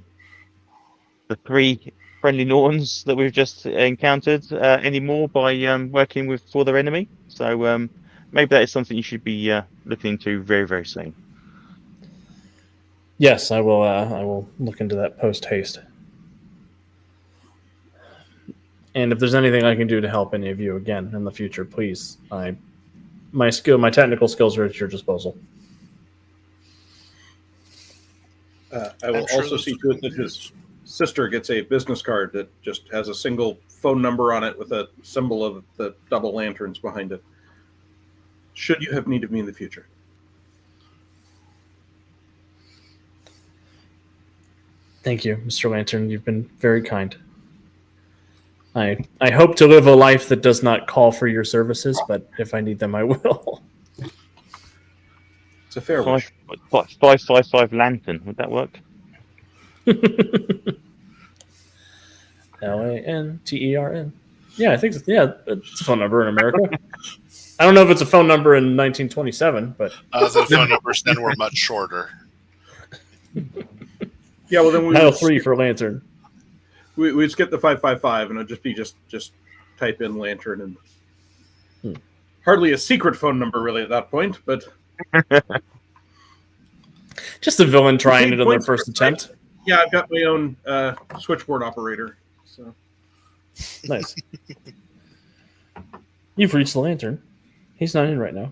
3 friendly Norns that we've just encountered anymore by working for their enemy. So maybe that is something you should be looking into very, very soon. Yes, I will. I will look into that post haste. And if there's anything I can do to help any of you again in the future, please. My technical skills are at your disposal. I will sure also those see to it that his sister gets a business card that just has a single phone number on it with a symbol of the double lanterns behind it. Should you have need of me in the future. Thank you, Mr. Lantern. You've been very kind. I hope to live a life that does not call for your services, but if I need them, I will. It's a fair wish. 555 lantern. Would that work? LANTERN. Yeah, I think so. Yeah, it's a phone number in America. I don't know if it's a phone number in 1927, but The phone numbers then were much shorter. Yeah, well then we dial would 3 for Lantern. we'd skip the 555 and it'd just be just type in lantern and hardly a secret phone number really at that point, but Just a villain trying it on their Points first for- attempt. yeah, I've got my own switchboard operator. So Nice. You've reached the Lantern. He's not in right now.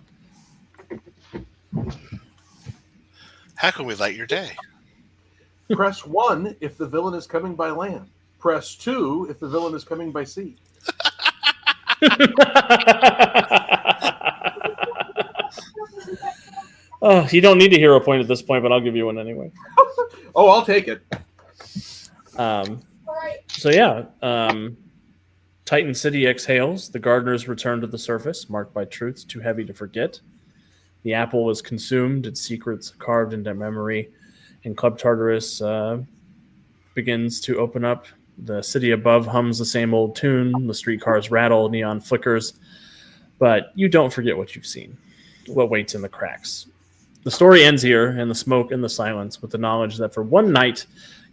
How can we light your day? press 1 if the villain is coming by land. Press 2 if the villain is coming by sea. Oh, you don't need a hero point at this point, but I'll give you one anyway. Oh, I'll take it. So yeah, Titan City exhales. The gardeners return to the surface, marked by truths too heavy to forget. The apple was consumed, its secrets carved into memory, and Club Tartarus begins to open up. The city above hums the same old tune. The streetcars rattle, neon flickers. But you don't forget what you've seen, what waits in the cracks. The story ends here in the smoke and the silence with the knowledge that for one night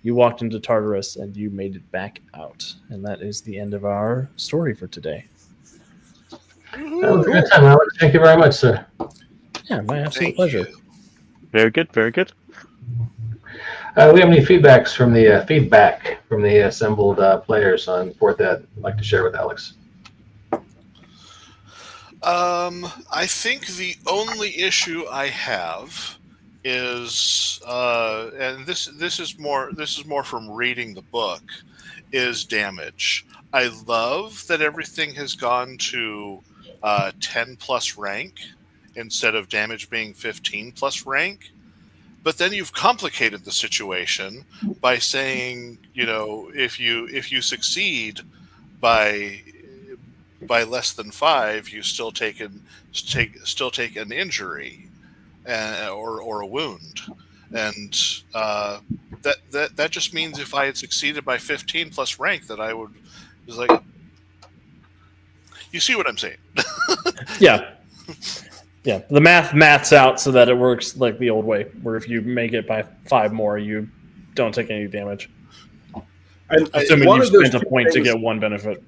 you walked into Tartarus and you made it back out. And that is the end of our story for today. That was a good time, Alex. Thank you very much, sir. Yeah, my absolute Thank pleasure. you. Very good, very good. We have any feedback from the assembled players on Fourth Ed I'd like to share with Alex? I think the only issue I have is, and this is more from reading the book, is damage. I love that everything has gone to 10 plus rank instead of damage being 15 plus rank. But then you've complicated the situation by saying, if you succeed by less than 5, you still take an injury or a wound, and that just means if I had succeeded by 15 plus rank, that I would was like. You see what I'm saying? Yeah. Yeah, the maths out so that it works like the old way, where if you make it by 5 more, you don't take any damage. Assuming you spent a point to get 1 benefit.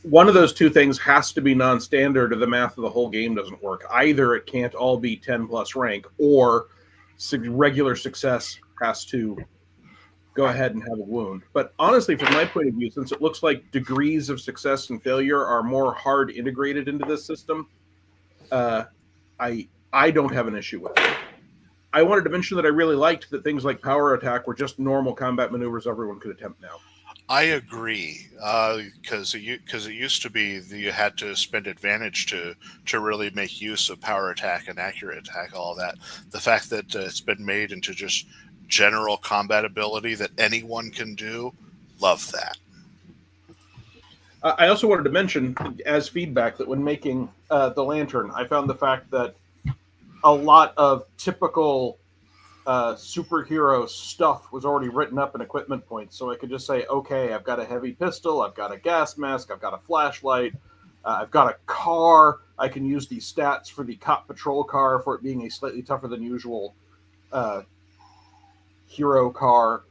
One of those two things has to be non-standard or the math of the whole game doesn't work. Either it can't all be 10 plus rank, or regular success has to go ahead and have a wound. But honestly, from my point of view, since it looks like degrees of success and failure are more hard integrated into this system, I don't have an issue with it. I wanted to mention that I really liked that things like power attack were just normal combat maneuvers everyone could attempt now. I agree, because it used to be that you had to spend advantage to really make use of power attack and accurate attack, all that. The fact that it's been made into just general combat ability that anyone can do, love that. I also wanted to mention as feedback that when making the lantern, I found the fact that a lot of typical superhero stuff was already written up in equipment points, so I could just say, okay, I've got a heavy pistol, I've got a gas mask, I've got a flashlight, I've got a car. I can use the stats for the cop patrol car for it being a slightly tougher than usual hero car,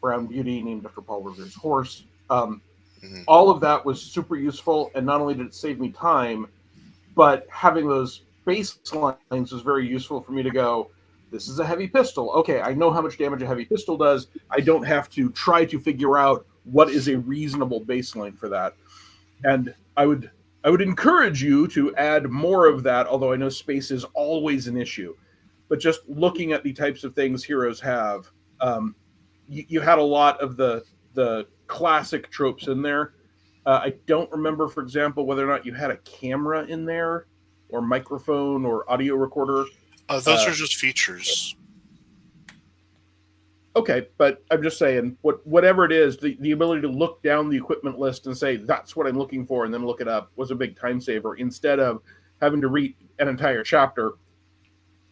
Brown Beauty, named after Paul Revere's horse. All of that was super useful, and not only did it save me time, but having those baselines was very useful for me to go, this is a heavy pistol. Okay, I know how much damage a heavy pistol does. I don't have to try to figure out what is a reasonable baseline for that. And I would encourage you to add more of that, although I know space is always an issue. But just looking at the types of things heroes have, you had a lot of the classic tropes in there. I don't remember, for example, whether or not you had a camera in there, or microphone, or audio recorder. Those are just features. Okay, but I'm just saying, whatever it is, the ability to look down the equipment list and say, that's what I'm looking for, and then look it up was a big time saver, instead of having to read an entire chapter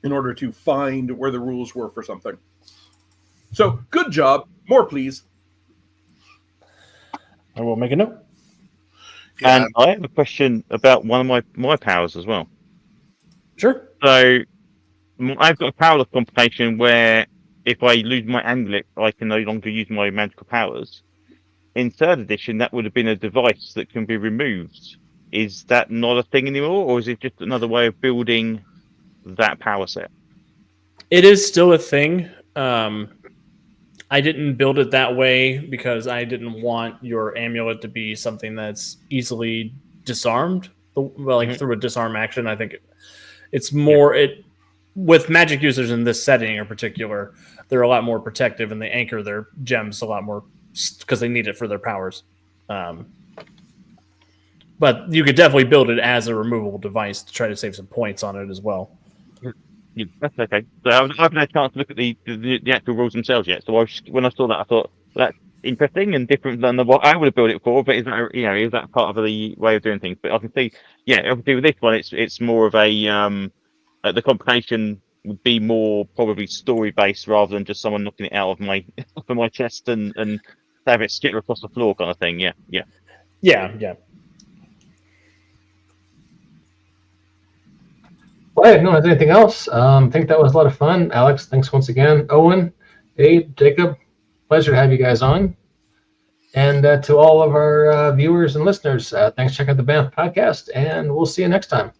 in order to find where the rules were for something. So, good job. More, please. I will make a note. Yeah. And I have a question about one of my powers as well. Sure. So, I've got a powerless complication where if I lose my amulet, I can no longer use my magical powers. In 3rd edition, that would have been a device that can be removed. Is that not a thing anymore, or is it just another way of building that power set? It is still a thing. I didn't build it that way because I didn't want your amulet to be something that's easily disarmed. Through a disarm action. I think it's more with magic users in this setting in particular, they're a lot more protective and they anchor their gems a lot more because they need it for their powers. But you could definitely build it as a removable device to try to save some points on it as well. Yeah, that's okay. So I haven't had a chance to look at the actual rules themselves yet. So when I saw that, I thought, well, that's interesting and different than what I would have built it for. But is that part of the way of doing things? But I can see, obviously with this one, it's more of a the complication would be more probably story based rather than just someone knocking it out of my chest and have it skitter across the floor kind of thing. Yeah. Well, I have no anything else. I think that was a lot of fun. Alex, thanks once again. Owen, Abe, Jacob, pleasure to have you guys on. And to all of our viewers and listeners, thanks for checking out the Banff podcast, and we'll see you next time.